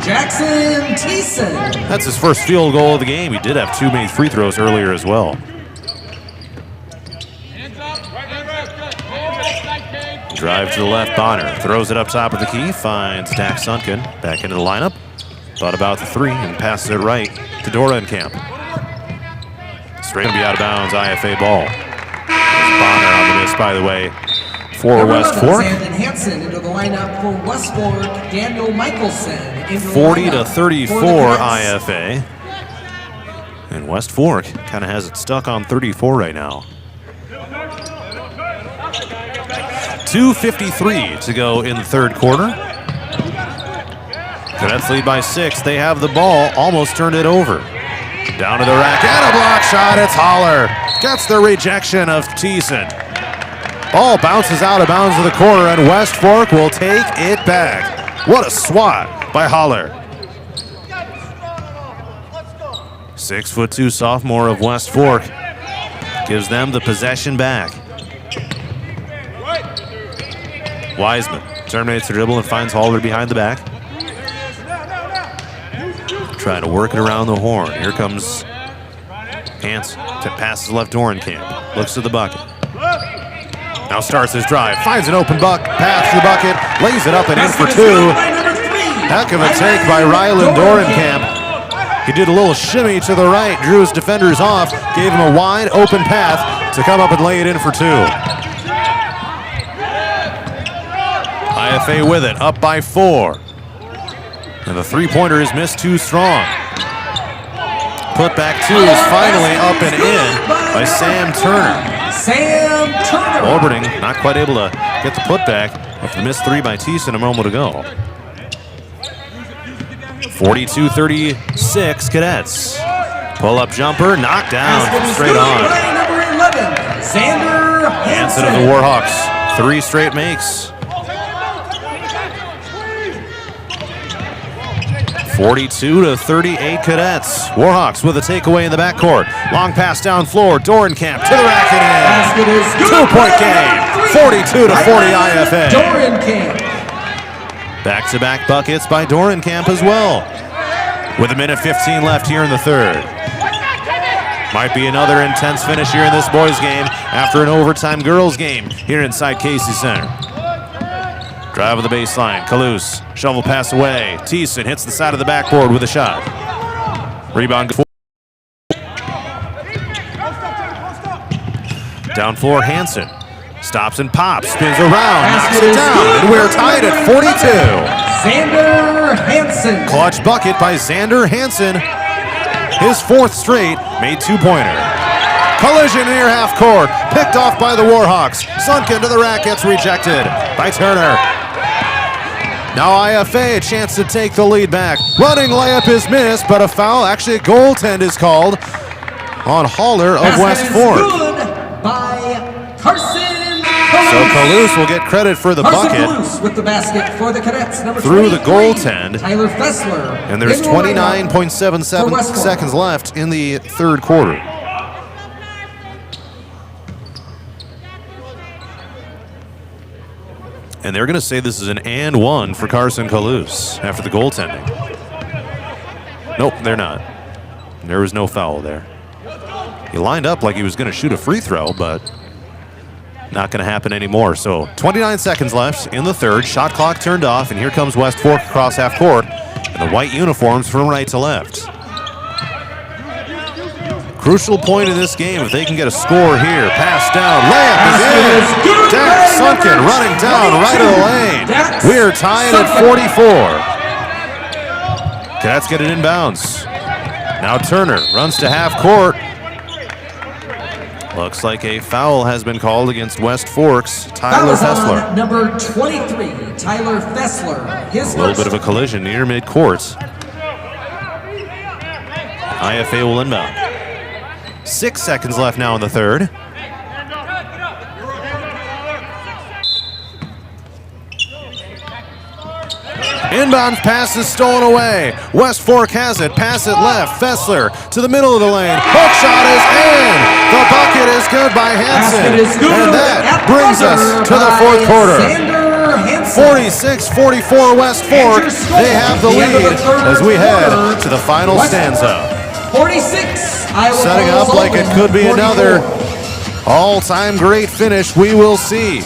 Jackson Thiessen. That's his first field goal of the game. He did have 2 made free throws earlier as well. Drive to the left, Bonner throws it up top of the key, finds Dak Sunken back into the lineup. Thought about the three and passes it right to Dorenkamp. Straight to be out of bounds, IFA ball. There's Bonner on the miss, by the way, for West Fork. Sandon Hansen into the lineup for West Fork. Daniel Michelson into 40 to 34 IFA. And West Fork kind of has it stuck on 34 right now. 2:53 to go in the third quarter. Cadets lead by 6. They have the ball, almost turned it over. Down to the rack and a block shot. It's Holler. Gets the rejection of Thiessen. Ball bounces out of bounds to the corner, and West Fork will take it back. What a swat by Holler. 6'2" sophomore of West Fork gives them the possession back. Wiseman terminates the dribble and finds Holler behind the back. Trying to work it around the horn. Here comes Hansen. Passes left Dorenkamp. Looks to the bucket. Now starts his drive. Finds an open path to the bucket. Lays it up and in for 2. Heck of a take by Ryland Dorenkamp. He did a little shimmy to the right. Drew his defenders off. Gave him a wide open path to come up and lay it in for 2. IFA with it, up by 4. And the three-pointer is missed too strong. Put back 2 is finally up and in by Sam Turner. Sam Turner. Olberding not quite able to get the putback after the missed 3 by Thiessen a moment ago. 42-36 Cadets. Pull-up jumper, knocked down, straight on. Number 11, Xander Hansen of the Warhawks, 3 straight makes. 42-38 Cadets. Warhawks with a takeaway in the backcourt. Long pass down floor. Dorenkamp to the rack and in. 2-point game. 42-40 IFA. Dorenkamp. Back-to-back buckets by Dorenkamp as well. With 1:15 left here in the third. Might be another intense finish here in this boys game after an overtime girls game here inside Casey Center. Drive of the baseline. Kalous. Shovel pass away. Thiessen hits the side of the backboard with a shot. Rebound. Down floor, Hansen. Stops and pops. Spins around. Knocks it down. And we're tied at 42. Xander Hansen. Clutch bucket by Xander Hansen. His 4th straight made 2-pointer. Collision near half court. Picked off by the Warhawks. Sunk into the rack. Gets rejected by Turner. Now IFA a chance to take the lead back. Running layup is missed, but a foul, actually a goaltend is called on Holler of West Fork. Good by Carson. So Kalous will get credit for the bucket. Kalous with the basket for the Cadets. Number through the goaltend. Tyler Fessler. And there's 29.77 seconds left in the third quarter. And they're going to say this is an and 1 for Carson Kalous after the goaltending. Nope, they're not. There was no foul there. He lined up like he was going to shoot a free throw, but not going to happen anymore. So 29 seconds left in the third. Shot clock turned off, and here comes West Fork across half court. And the white uniforms from right to left. Crucial point in this game if they can get a score here. Pass down, layup is in. Dak Sunken running down right of the lane. We're tied at 44. Cadets get it inbounds. Now Turner runs to half court. Looks like a foul has been called against West Fork's Tyler Fessler. Number 23, Tyler Fessler. His a little bit of a collision near midcourt. IFA will inbound. 6 seconds left now in the third. Inbound pass is stolen away. West Fork has it. Pass it left. Fessler to the middle of the lane. Hook shot is in. The bucket is good by Hansen. And that brings us to the fourth quarter. 46-44 West Fork. They have the lead as we head to the final stanza. 46. Setting up like it could be another all-time great finish. We will see.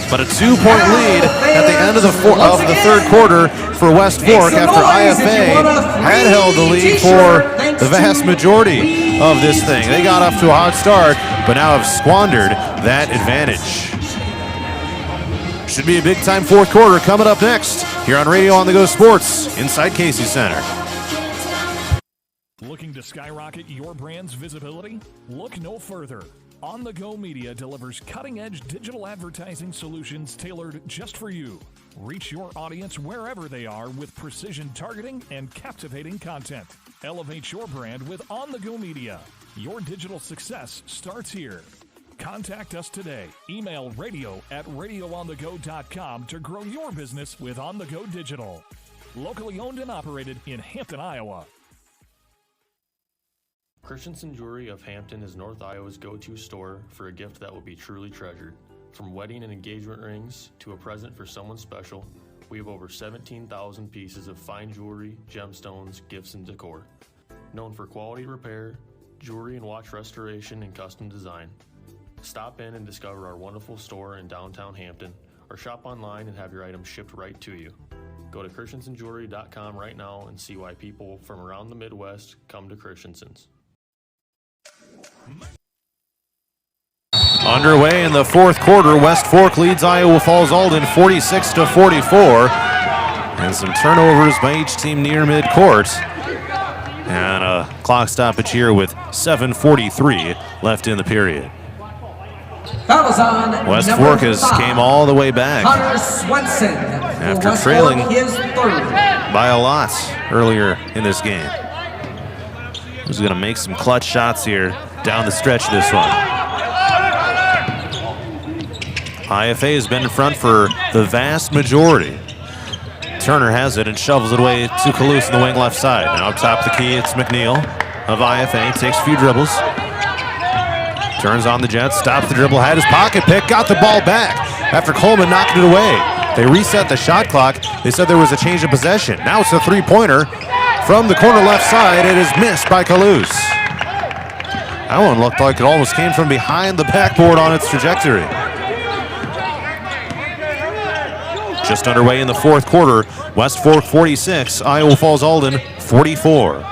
But a 2-point lead at the end of the third quarter for West Fork after IFA had held the lead for the vast majority of this thing. They got off to a hot start, but now have squandered that advantage. Should be a big-time fourth quarter coming up next here on Radio On The Go Sports inside Casey Center. Looking to skyrocket your brand's visibility? Look no further. On The Go Media delivers cutting-edge digital advertising solutions tailored just for you. Reach your audience wherever they are with precision targeting and captivating content. Elevate your brand with On The Go Media. Your digital success starts here. Contact us today. Email radio@radioonthego.com to grow your business with On The Go Digital. Locally owned and operated in Hampton, Iowa. Christensen Jewelry of Hampton is North Iowa's go-to store for a gift that will be truly treasured. From wedding and engagement rings to a present for someone special, we have over 17,000 pieces of fine jewelry, gemstones, gifts, and decor. Known for quality repair, jewelry and watch restoration, and custom design. Stop in and discover our wonderful store in downtown Hampton, or shop online and have your items shipped right to you. Go to christensenjewelry.com right now and see why people from around the Midwest come to Christensen's. Underway in the fourth quarter, West Fork leads Iowa Falls-Alden 46-44. And some turnovers by each team near midcourt. And a clock stoppage here with 7:43 left in the period. West Fork has came all the way back after trailing by a lot earlier in this game. Who's going to make some clutch shots here down the stretch of this one? IFA has been in front for the vast majority. Turner has it and shovels it away to Kalous in the wing left side. Now up top of the key, it's McNeil of IFA. Takes a few dribbles. Turns on the jet, stops the dribble, had his pocket pick, got the ball back after Coleman knocked it away. They reset the shot clock. They said there was a change of possession. Now it's a three-pointer from the corner left side. It is missed by Kalous. That one looked like it almost came from behind the backboard on its trajectory. Just underway in the fourth quarter, West Fork 46, Iowa Falls-Alden 44.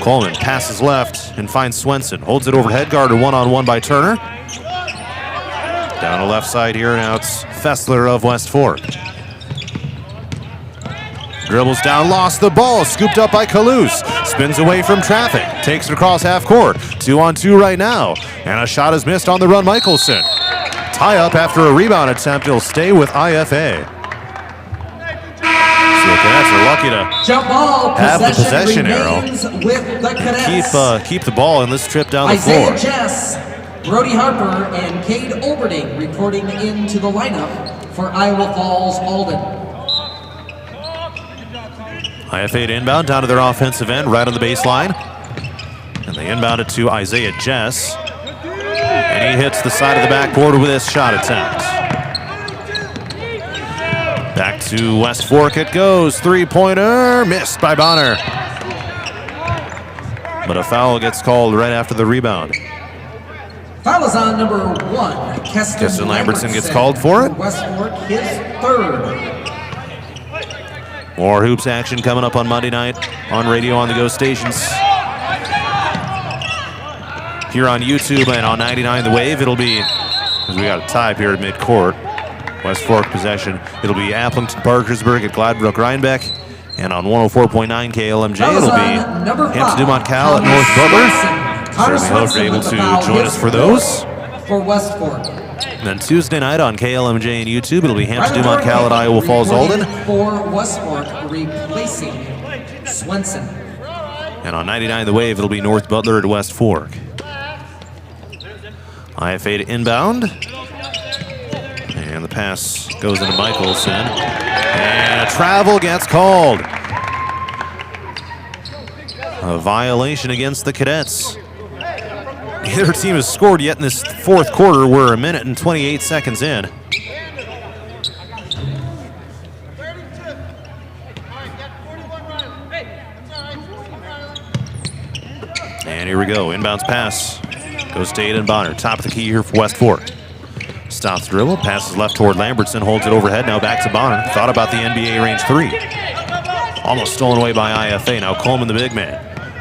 Coleman passes left and finds Swenson. Holds it overhead, guarded one-on-one by Turner. Down the left side here, now it's Fessler of West Fork. Dribbles down, lost the ball, scooped up by Kalous. Spins away from traffic, takes it across half court. 2-on-2 right now, and a shot is missed on the run, Michelson. Tie up after a rebound attempt, it'll stay with IFA. So the Cadets are lucky to have the possession arrow. Keep the ball in this trip down the floor. Isaiah Jess, Brody Harper, and Cade Oberding reporting into the lineup for Iowa Falls-Alden. IFA to inbound down to their offensive end, right on the baseline. And they inbound it to Isaiah Jess. And he hits the side of the backboard with his shot attempt. Back to West Fork it goes. Three-pointer, missed by Bonner. But a foul gets called right after the rebound. Foul is on number 1, Keston Lambertson gets called for it. West Fork, his third. More hoops action coming up on Monday night on Radio On The Go stations. Here on YouTube and on 99 The Wave, it'll be, because we got a tie here at midcourt, West Fork possession. It'll be Applington, Parkersburg at Gladbrook, Rhinebeck. And on 104.9 KLMJ, it'll be Hampton Dumont Cal at North Butler. Certainly hope you're able to join us for those. For West Fork. And then Tuesday night on KLMJ and YouTube, it'll be Hampton Dumont Cal at Iowa Falls-Alden. For West Fork, replacing Swenson. And on 99 The Wave, it'll be North Butler at West Fork. IFA to inbound. And the pass goes into Michelson. And a travel gets called. A violation against the Cadets. Neither team has scored yet in this fourth quarter. We're a minute and 28 seconds in. And here we go. Inbounds pass. Goes to Aiden Bonner. Top of the key here for West Fork. Stops the dribble. Passes left toward Lambertson. Holds it overhead. Now back to Bonner. Thought about the NBA range three. Almost stolen away by IFA. Now Coleman, the big man.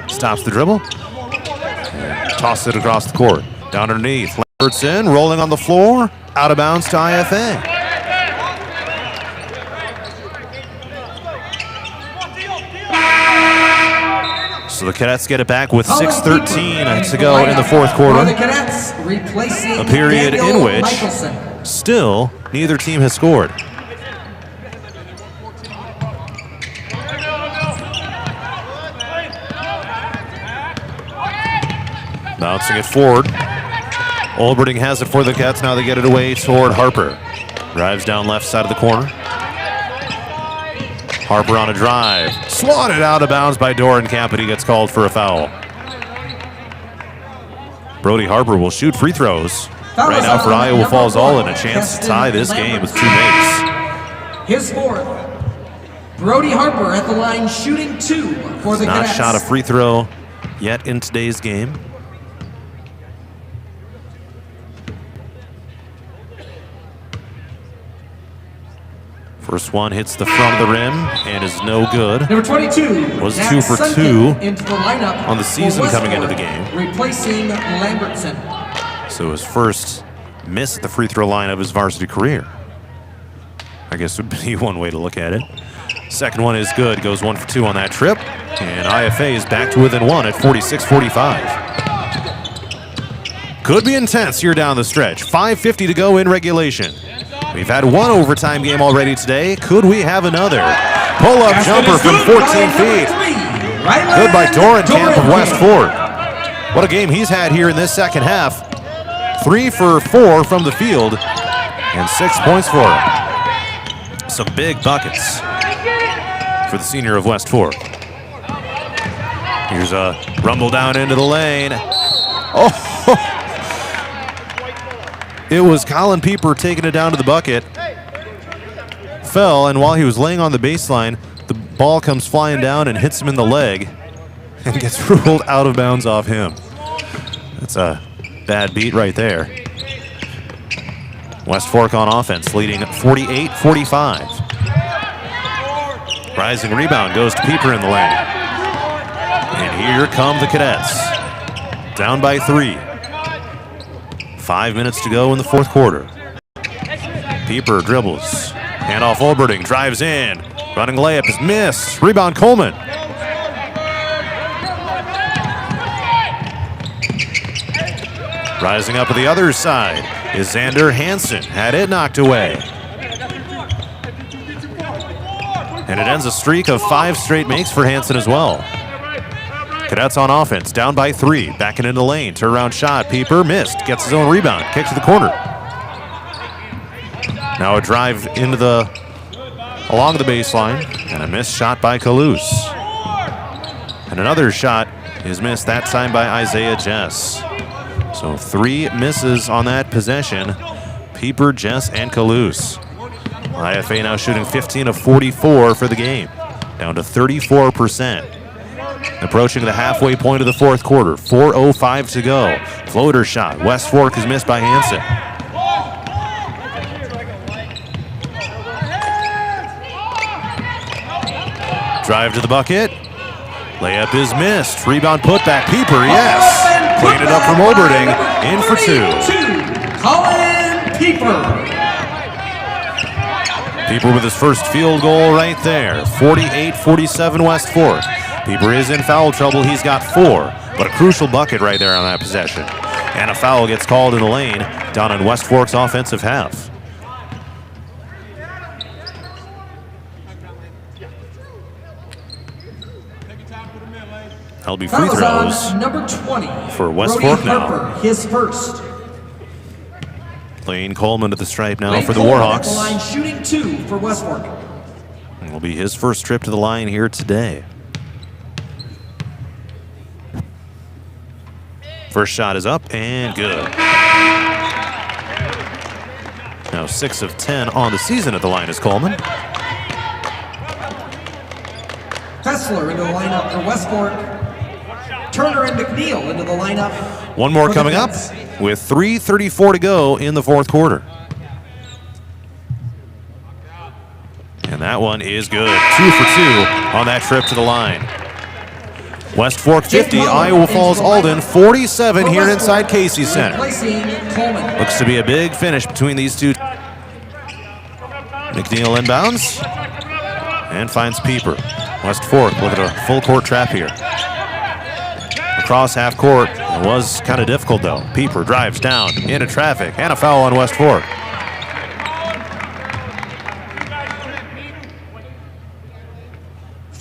Stops the dribble. Tosses it across the court. Down underneath. Lambertson rolling on the floor. Out of bounds to IFA. So the Cadets get it back with 6:13 to go in the fourth quarter. A period in which still neither team has scored. Bouncing it forward. Olberding has it for the Cats. Now they get it away toward Harper. Drives down left side of the corner. Harper on a drive. Swatted out of bounds by Dorenkamp, but he gets called for a foul. Brody Harper will shoot free throws. Right now for Iowa Falls-Alden, a chance to tie this game with two makes. His fourth. Brody Harper at the line shooting two for the Cadets. Not shot a free throw yet in today's game. First one hits the front of the rim and is no good. Number 22 was Zach 2 for Sunken 2 into the lineup on the season coming into the game. Replacing Lambertson. So his first miss at the free throw line of his varsity career. I guess would be one way to look at it. Second one is good. Goes 1 for 2 on that trip. And IFA is back to within one at 46-45. Could be intense here down the stretch. 5:50 to go in regulation. We've had one overtime game already today. Could we have another? Pull-up jumper from 14 feet. Good by Dorenkamp of West Fork. What a game he's had here in this second half. 3 for 4 from the field and 6 points for him. Some big buckets for the senior of West Fork. Here's a rumble down into the lane. Oh! It was Colin Pieper taking it down to the bucket. Fell, and while he was laying on the baseline, the ball comes flying down and hits him in the leg and gets ruled out of bounds off him. That's a bad beat right there. West Fork on offense, leading 48-45. Rising rebound goes to Pieper in the lane. And here come the Cadets. Down by 3. 5 minutes to go in the fourth quarter. Pieper dribbles. Handoff Olberding, drives in. Running layup is missed. Rebound Coleman. Rising up to the other side is Xander Hansen. Had it knocked away. And it ends a streak of 5 straight makes for Hansen as well. Cadets on offense, down by 3, backing into the lane, turnaround shot, Pieper missed, gets his own rebound, kicks to the corner. Now a drive into along the baseline, and a missed shot by Kalous. And another shot is missed, that time by Isaiah Jess. So 3 misses on that possession, Pieper, Jess, and Kalous. IFA now shooting 15 of 44 for the game, down to 34%. Approaching the halfway point of the fourth quarter. 4:05 to go. Floater shot. West Fork is missed by Hansen. Drive to the bucket. Layup is missed. Rebound putback. Pieper, yes. Clean it up from Olberding. In for 2. Colin Pieper. Pieper with his first field goal right there. 48-47 West Fork. Pieper is in foul trouble. He's got 4, but a crucial bucket right there on that possession. And a foul gets called in the lane down on West Fork's offensive half. That'll be free Fouls throws on number 20 for West Brody Fork now. Harper, his first. Lane Coleman to the stripe now Lane for the Coleman at Warhawks. the line shooting 2 for West Fork. Will be his first trip to the line here today. First shot is up and good. Now 6 of 10 on the season at the line is Coleman. Fessler into the lineup for West Fork. Turner and McNeil into the lineup. One more for the coming up Cats. with 3:34 to go in the fourth quarter. And that one is good. 2 for 2 on that trip to the line. West Fork 50, Iowa Falls-Alden 47 here inside Casey Center. Replacing Coleman. Looks to be a big finish between these two. McNeil inbounds and finds Pieper. West Fork with a full court trap here. Across half court. It was kind of difficult though. Pieper drives down into traffic and a foul on West Fork.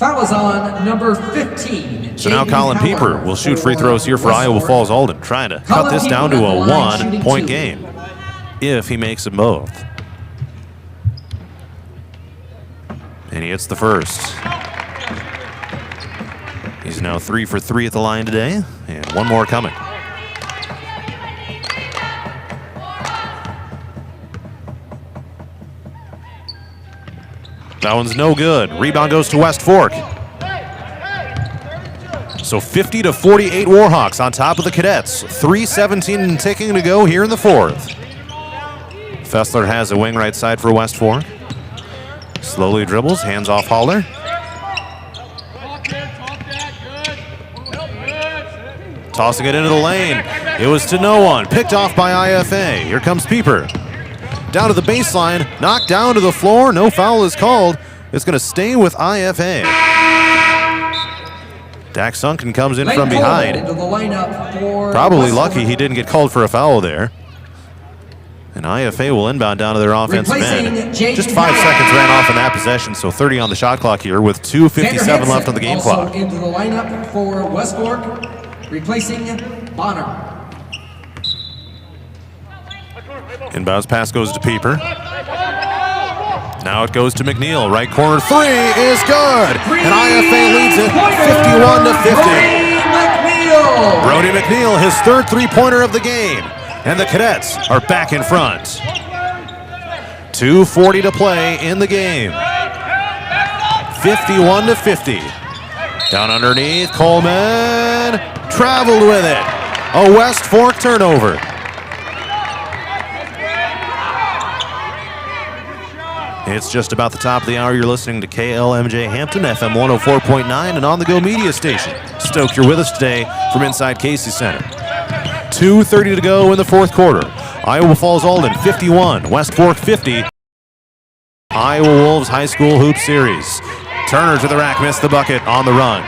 Foul is on number 15. So now Jaden Colin Howard Pieper will shoot free throws here for West Iowa Fork. Falls-Alden, trying to cut Colin this down to Pieper a at the line, shooting 1-point 2. game if he makes them both. And he hits the first. He's now 3 for 3 at the line today, and one more coming. That one's no good. Rebound goes to West Fork. So 50 to 48 Warhawks on top of the Cadets. 3:17 and ticking to go here in the fourth. Fessler has a wing right side for West Fork. Slowly dribbles, hands off Haller. Tossing it into the lane. It was to no one. Picked off by IFA. Here comes Pieper. Down to the baseline, knocked down to the floor. No foul is called. It's going to stay with IFA. Dax Sunken comes in Lane from Coleman behind. into the lineup for Probably West lucky Fork. he didn't get called for a foul there. And IFA will inbound down to their offensive Replacing end. Jaden Just 5 Howard. seconds ran off in that possession, so 30 on the shot clock here with 2:57 left on the game also clock. into the lineup for West Fork, replacing Bonner. Inbounds pass goes to Pieper. Now it goes to McNeil. Right corner three is good. And IFA leads it 51 to 50. Brody McNeil, his third three-pointer of the game. And the Cadets are back in front. 2:40 to play in the game. 51 to 50. Down underneath, Coleman traveled with it. A West Fork turnover. It's just about the top of the hour. You're listening to KLMJ Hampton, FM 104.9, and on-the-go media station. Stoked you're with us today from inside Casey Center. 2:30 to go in the fourth quarter. Iowa Falls-Alden 51, West Fork 50. Iowa Wolves High School Hoop Series. Turner to the rack, missed the bucket on the run.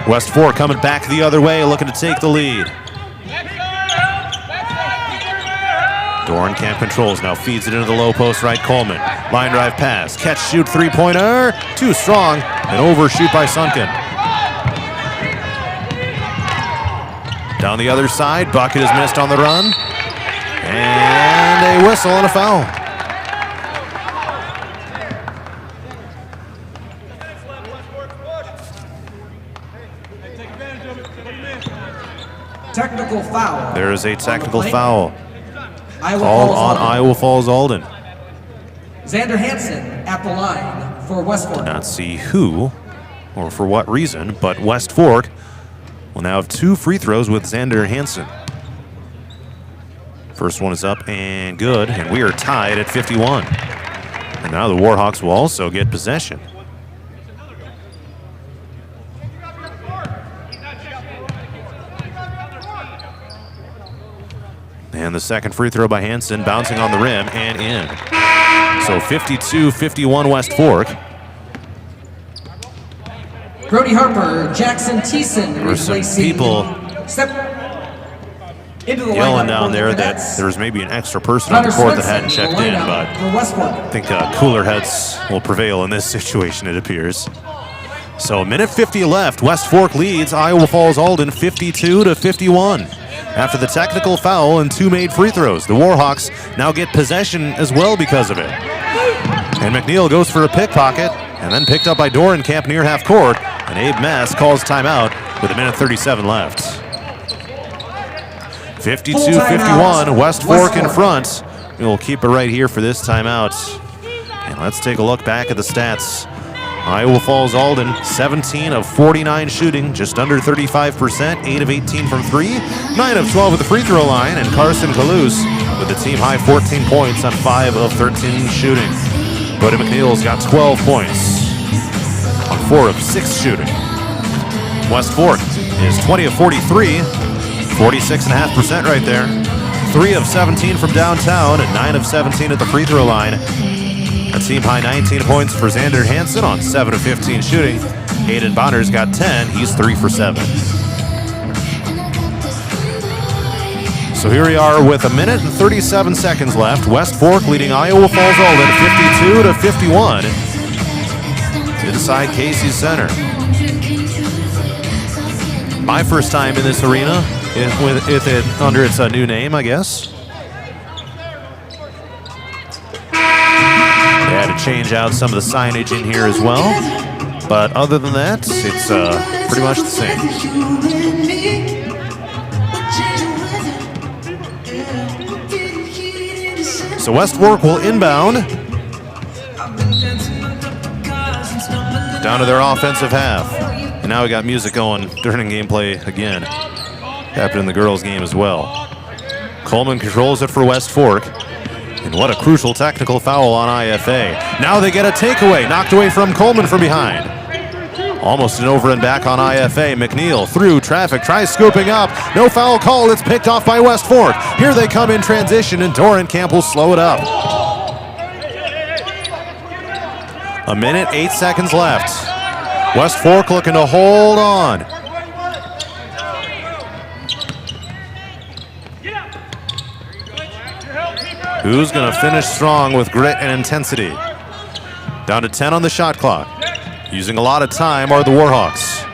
West Fork coming back the other way, looking to take the lead. Dorenkamp controls, now feeds it into the low post right, Coleman. Line drive pass, catch, shoot, three-pointer. Too strong, and overshoot by Sunken. Down the other side, bucket is missed on the run. And a whistle and a foul. Technical foul. There is a technical foul Iowa called on Falls-Alden. Iowa Falls-Alden. Xander Hansen at the line for West Fork. Not see who or for what reason, but West Fork will now have two free throws with Xander Hansen. First one is up and good, and we are tied at 51. And now the Warhawks will also get possession. And the second free throw by Hansen, bouncing on the rim and in. So 52-51 West Fork. Brody Harper, Jackson Thiessen There were some replacing people yelling down there that there was maybe an extra person on the court that hadn't checked in, but I think cooler heads will prevail in this situation, it appears. So a minute 50 left. West Fork leads Iowa Falls-Alden 52-51. After the technical foul and 2 made free throws, the Warhawks now get possession as well because of it. And McNeil goes for a pickpocket, and then picked up by Dorenkamp near half court, and Abe Mess calls timeout with a minute 37 left. 52-51, West Fork in front. We'll keep it right here for this timeout. And let's take a look back at the stats. Iowa Falls-Alden, 17 of 49 shooting, just under 35%, 8 of 18 from 3, 9 of 12 at the free throw line, and Carson Calouse with the team high 14 points on 5 of 13 shooting. Buddy McNeil's got 12 points on 4 of 6 shooting. West Fork is 20 of 43, 46.5% right there. 3 of 17 from downtown and 9 of 17 at the free throw line. A team high 19 points for Xander Hansen on 7 of 15 shooting. Aiden Bonner's got 10. He's 3 for 7. So here we are with a minute and 37 seconds left. West Fork leading Iowa Falls-Alden 52-51 inside Casey Center. My first time in this arena with it under its new name, I guess. They had to change out some of the signage in here as well. But other than that, it's pretty much the same. So West Fork will inbound. Down to their offensive half. And now we got music going during gameplay again. Happened in the girls' game as well. Coleman controls it for West Fork. And what a crucial technical foul on IFA. Now they get a takeaway, knocked away from Coleman from behind. Almost an over and back on IFA. McNeil through traffic, tries scooping up. No foul call, it's picked off by West Fork. Here they come in transition, and Dorenkamp will slow it up. A minute, 8 seconds left. West Fork looking to hold on. Who's going to finish strong with grit and intensity? Down to 10 on the shot clock. Using a lot of time are the Warhawks.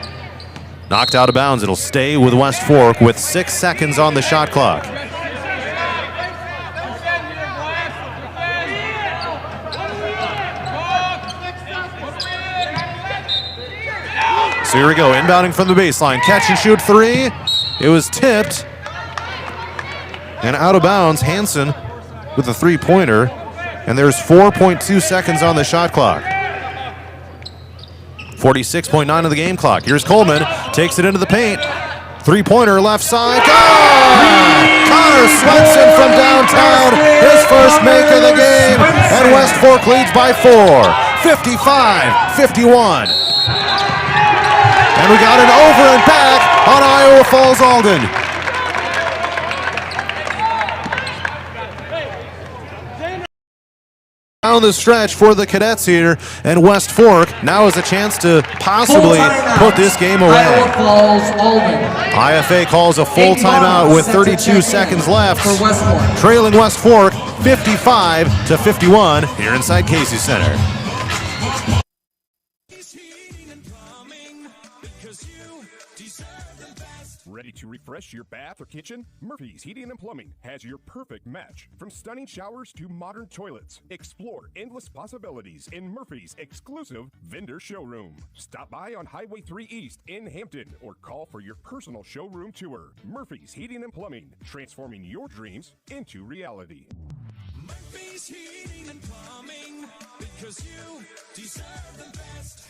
Knocked out of bounds. It'll stay with West Fork with 6 seconds on the shot clock. So here we go. Inbounding from the baseline. Catch and shoot 3. It was tipped. And out of bounds. Hansen with a 3-pointer, and there's 4.2 seconds on the shot clock. 46.9 on the game clock. Here's Coleman, takes it into the paint. 3-pointer left side. Connor Swenson from downtown, his first make of the game, and West Fork leads by 4, 55-51. And we got an over and back on Iowa Falls-Alden. Down the stretch for the Cadets here, and West Fork now has a chance to possibly put this game away. IFA calls a full timeout with 32 seconds left, trailing West Fork 55-51 here inside Casey Center. Ready to refresh your bath or kitchen? Murphy's Heating and Plumbing has your perfect match. From stunning showers to modern toilets, explore endless possibilities in Murphy's exclusive vendor showroom. Stop by on Highway 3 East in Hampton or call for your personal showroom tour. Murphy's Heating and Plumbing, transforming your dreams into reality. Murphy's Heating and Plumbing, because you deserve the best.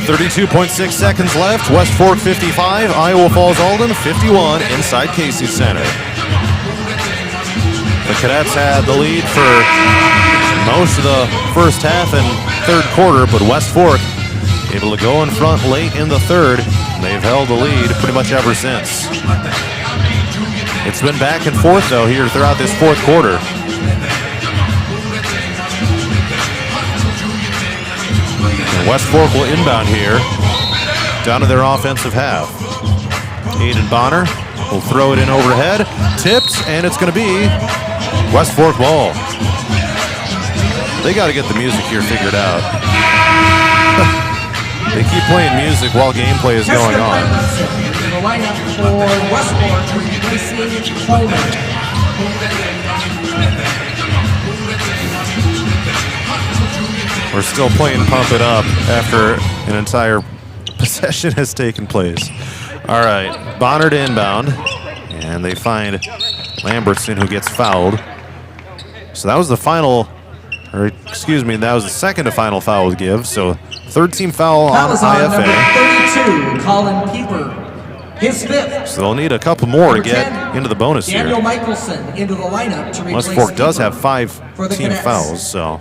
.6 seconds left. West Fork 55, Iowa Falls-Alden 51 inside Casey Center. The Cadets had the lead for most of the first half and third quarter, but West Fork able to go in front late in the third. They've held the lead pretty much ever since. It's been back and forth, though, here throughout this fourth quarter. And West Fork will inbound here down to their offensive half. Aiden Bonner will throw it in overhead, tipped, and it's going to be West Fork ball. They got to get the music here figured out. They keep playing music while gameplay is going on. The lineup for West Fork replacing Coleman. We're still playing Pump It Up after an entire possession has taken place. All right, Bonner to inbound, and they find Lambertson, who gets fouled. So that was the final, or excuse me, that was the second to final foul to give. So third team foul on IFA. Number 32, Colin Pieper. His fifth. So they'll need a couple more to get into the bonus Daniel here. Michelson into the lineup to replace West Fork does Pieper have 5 for the team Cadets. fouls, so.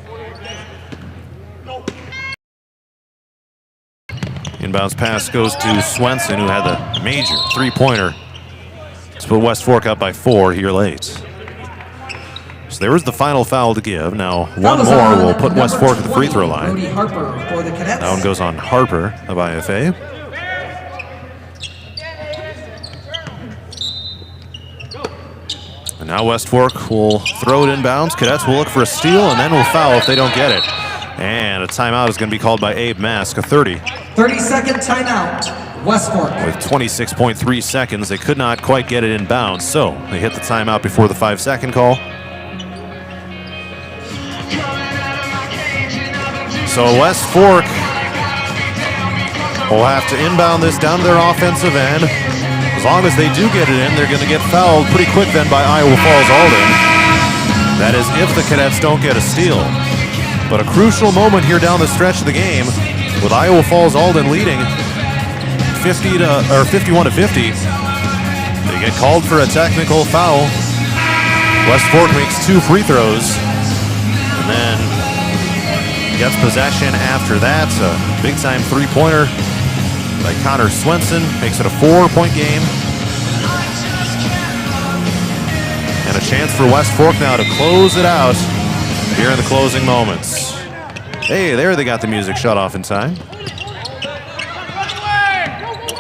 Inbounds pass goes to Swenson, who had the major three-pointer to put West Fork up by 4 here late. So there was the final foul to give. Now one more will put West Fork at the free throw line. Brody Harper for the Cadets. That one goes on Harper of IFA. And now West Fork will throw it inbounds. Cadets will look for a steal and then will foul if they don't get it. And a timeout is going to be called by Abe Mask, a 30-second timeout, West Fork. With 26.3 seconds, they could not quite get it inbounds, so they hit the timeout before the 5-second call. So West Fork will have to inbound this down to their offensive end. As long as they do get it in, they're going to get fouled pretty quick then by Iowa Falls-Alden. That is if the Cadets don't get a steal. But a crucial moment here down the stretch of the game, with Iowa Falls-Alden leading 51 to 50. They get called for a technical foul. West Fork makes 2 free throws, and then gets possession after that. A big-time three-pointer by Connor Swenson makes it a 4-point game. And a chance for West Fork now to close it out here in the closing moments. Hey, there they got the music shut off in time.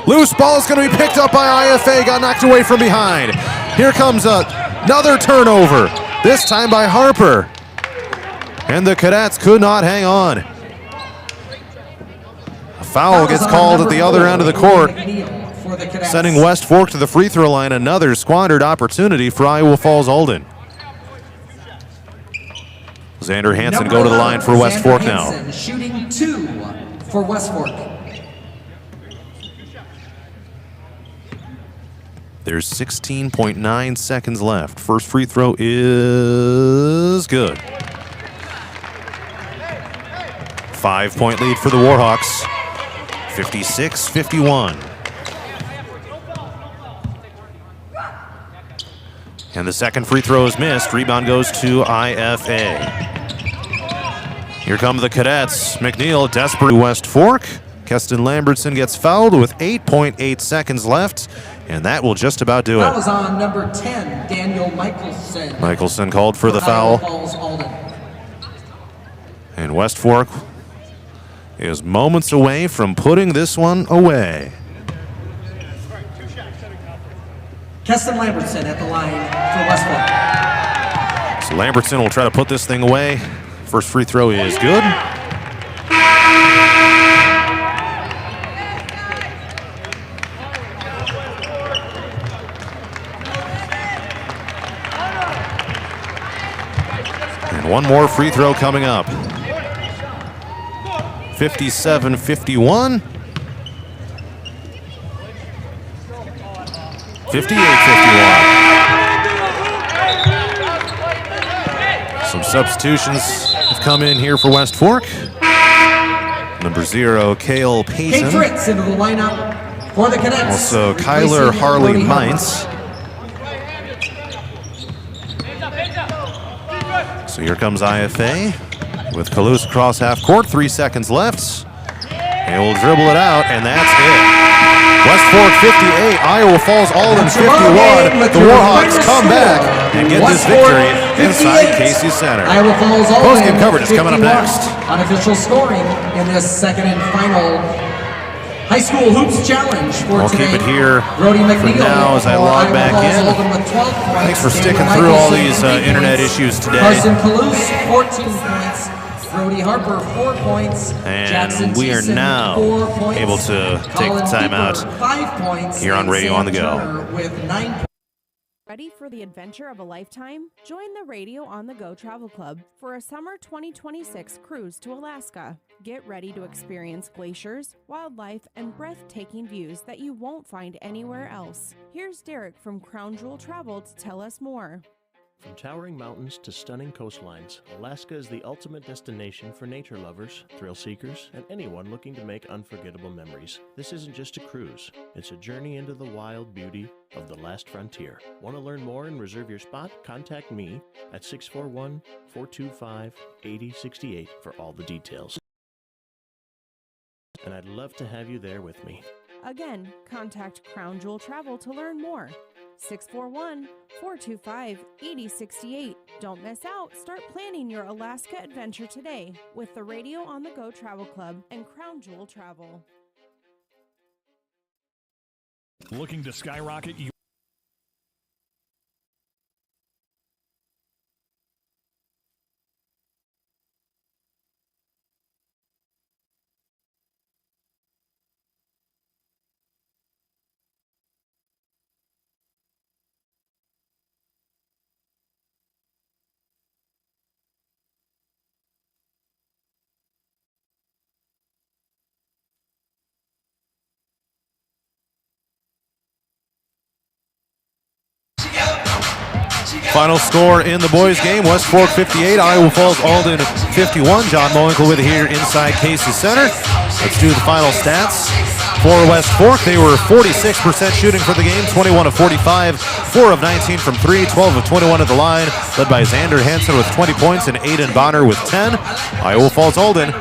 Loose ball is going to be picked up by IFA, got knocked away from behind. Here comes another turnover, this time by Harper. And the Cadets could not hang on. A foul gets called at the other end of the court, sending West Fork to the free throw line. Another squandered opportunity for Iowa Falls-Alden. Xander Hansen go to the line for West Fork now. Shooting 2 for West Fork. There's 16.9 seconds left. First free throw is good. 5-point lead for the Warhawks. 56-51. And the second free throw is missed. Rebound goes to IFA. Here come the Cadets. McNeil desperate. West Fork. Keston Lambertson gets fouled with 8.8 seconds left, and that will just about do That it. was on number 10, Daniel Michelson. Michelson called for the foul. And West Fork is moments away from putting this one away. Keston Lambertson at the line for West Fork. So Lambertson will try to put this thing away. First free throw is good. And one more free throw coming up. 57-51. 58-51. Some substitutions have come in here for West Fork. Number 0, Cale Kate Payson. Fritz into the lineup for the Cadets. Also, Kyler Harley Brody Harper. Mintz. So here comes IFA with Kalous across half court. 3 seconds left. They will dribble it out, and that's it. West Fork 58, Iowa Falls-Alden 51. The Warhawks come back and get this victory inside Casey Center. Iowa Falls-Alden Post-game coverage is coming up 51. next. Unofficial scoring in this second and final High School Hoops Challenge for We'll today. keep it here Brody for McNeil now as I log back in. with 12 points. Thanks for sticking Daniel through all Michelson, these 3 internet points. issues today. Carson Palouse, 14 points. Brody Harper, 4 points. Jackson And we are Thiessen, now 4 points. able to take the Colin time out Cooper, 5 points. here on and Radio Sam on the Go. Turner with 9 points. Ready for the adventure of a lifetime? Join the Radio on the Go Travel Club for a summer 2026 cruise to Alaska. Get ready to experience glaciers, wildlife, and breathtaking views that you won't find anywhere else. Here's Derek from Crown Jewel Travel to tell us more. From towering mountains to stunning coastlines, Alaska is the ultimate destination for nature lovers, thrill seekers, and anyone looking to make unforgettable memories. This isn't just a cruise, it's a journey into the wild beauty of the last frontier. Want to learn more and reserve your spot? Contact me at 641-425-8068 for all the details. And I'd love to have you there with me. Again, contact Crown Jewel Travel to learn more. 641-425-8068. Don't miss out. Start planning your Alaska adventure today with the Radio on the Go Travel Club and Crown Jewel Travel. Looking to skyrocket you. Final score in the boys' game, West Fork 58, Iowa Falls-Alden 51. John Mowinkle with it here inside Casey Center. Let's do the final stats. For West Fork, they were 46% shooting for the game, 21 of 45, 4 of 19 from 3, 12 of 21 at the line, led by Xander Hansen with 20 points and Aiden Bonner with 10. Iowa Falls-Alden,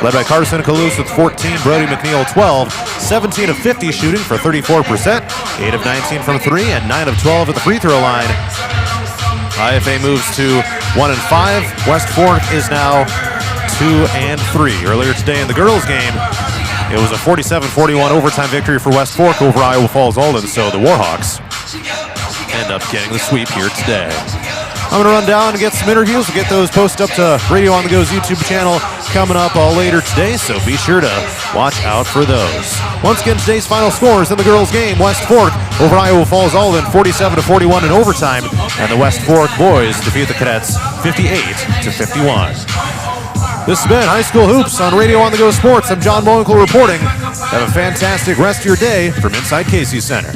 led by Carson Palouse with 14, Brody McNeil 12, 17 of 50 shooting for 34%, 8 of 19 from 3, and 9 of 12 at the free throw line. IFA moves to 1 and 5. West Fork is now 2 and 3. Earlier today in the girls' game, it was a 47-41 overtime victory for West Fork over Iowa Falls-Alden, so the Warhawks end up getting the sweep here today. I'm going to run down and get some interviews. We'll get those posted up to Radio on the Go's YouTube channel coming up later today, so be sure to watch out for those. Once again, today's final scores in the girls' game, West Fork over Iowa Falls-Alden 47-41 in overtime, and the West Fork boys defeat the Cadets 58-51. This has been High School Hoops on Radio on the Go Sports. I'm John Mowinkle reporting. Have a fantastic rest of your day from inside Casey Center.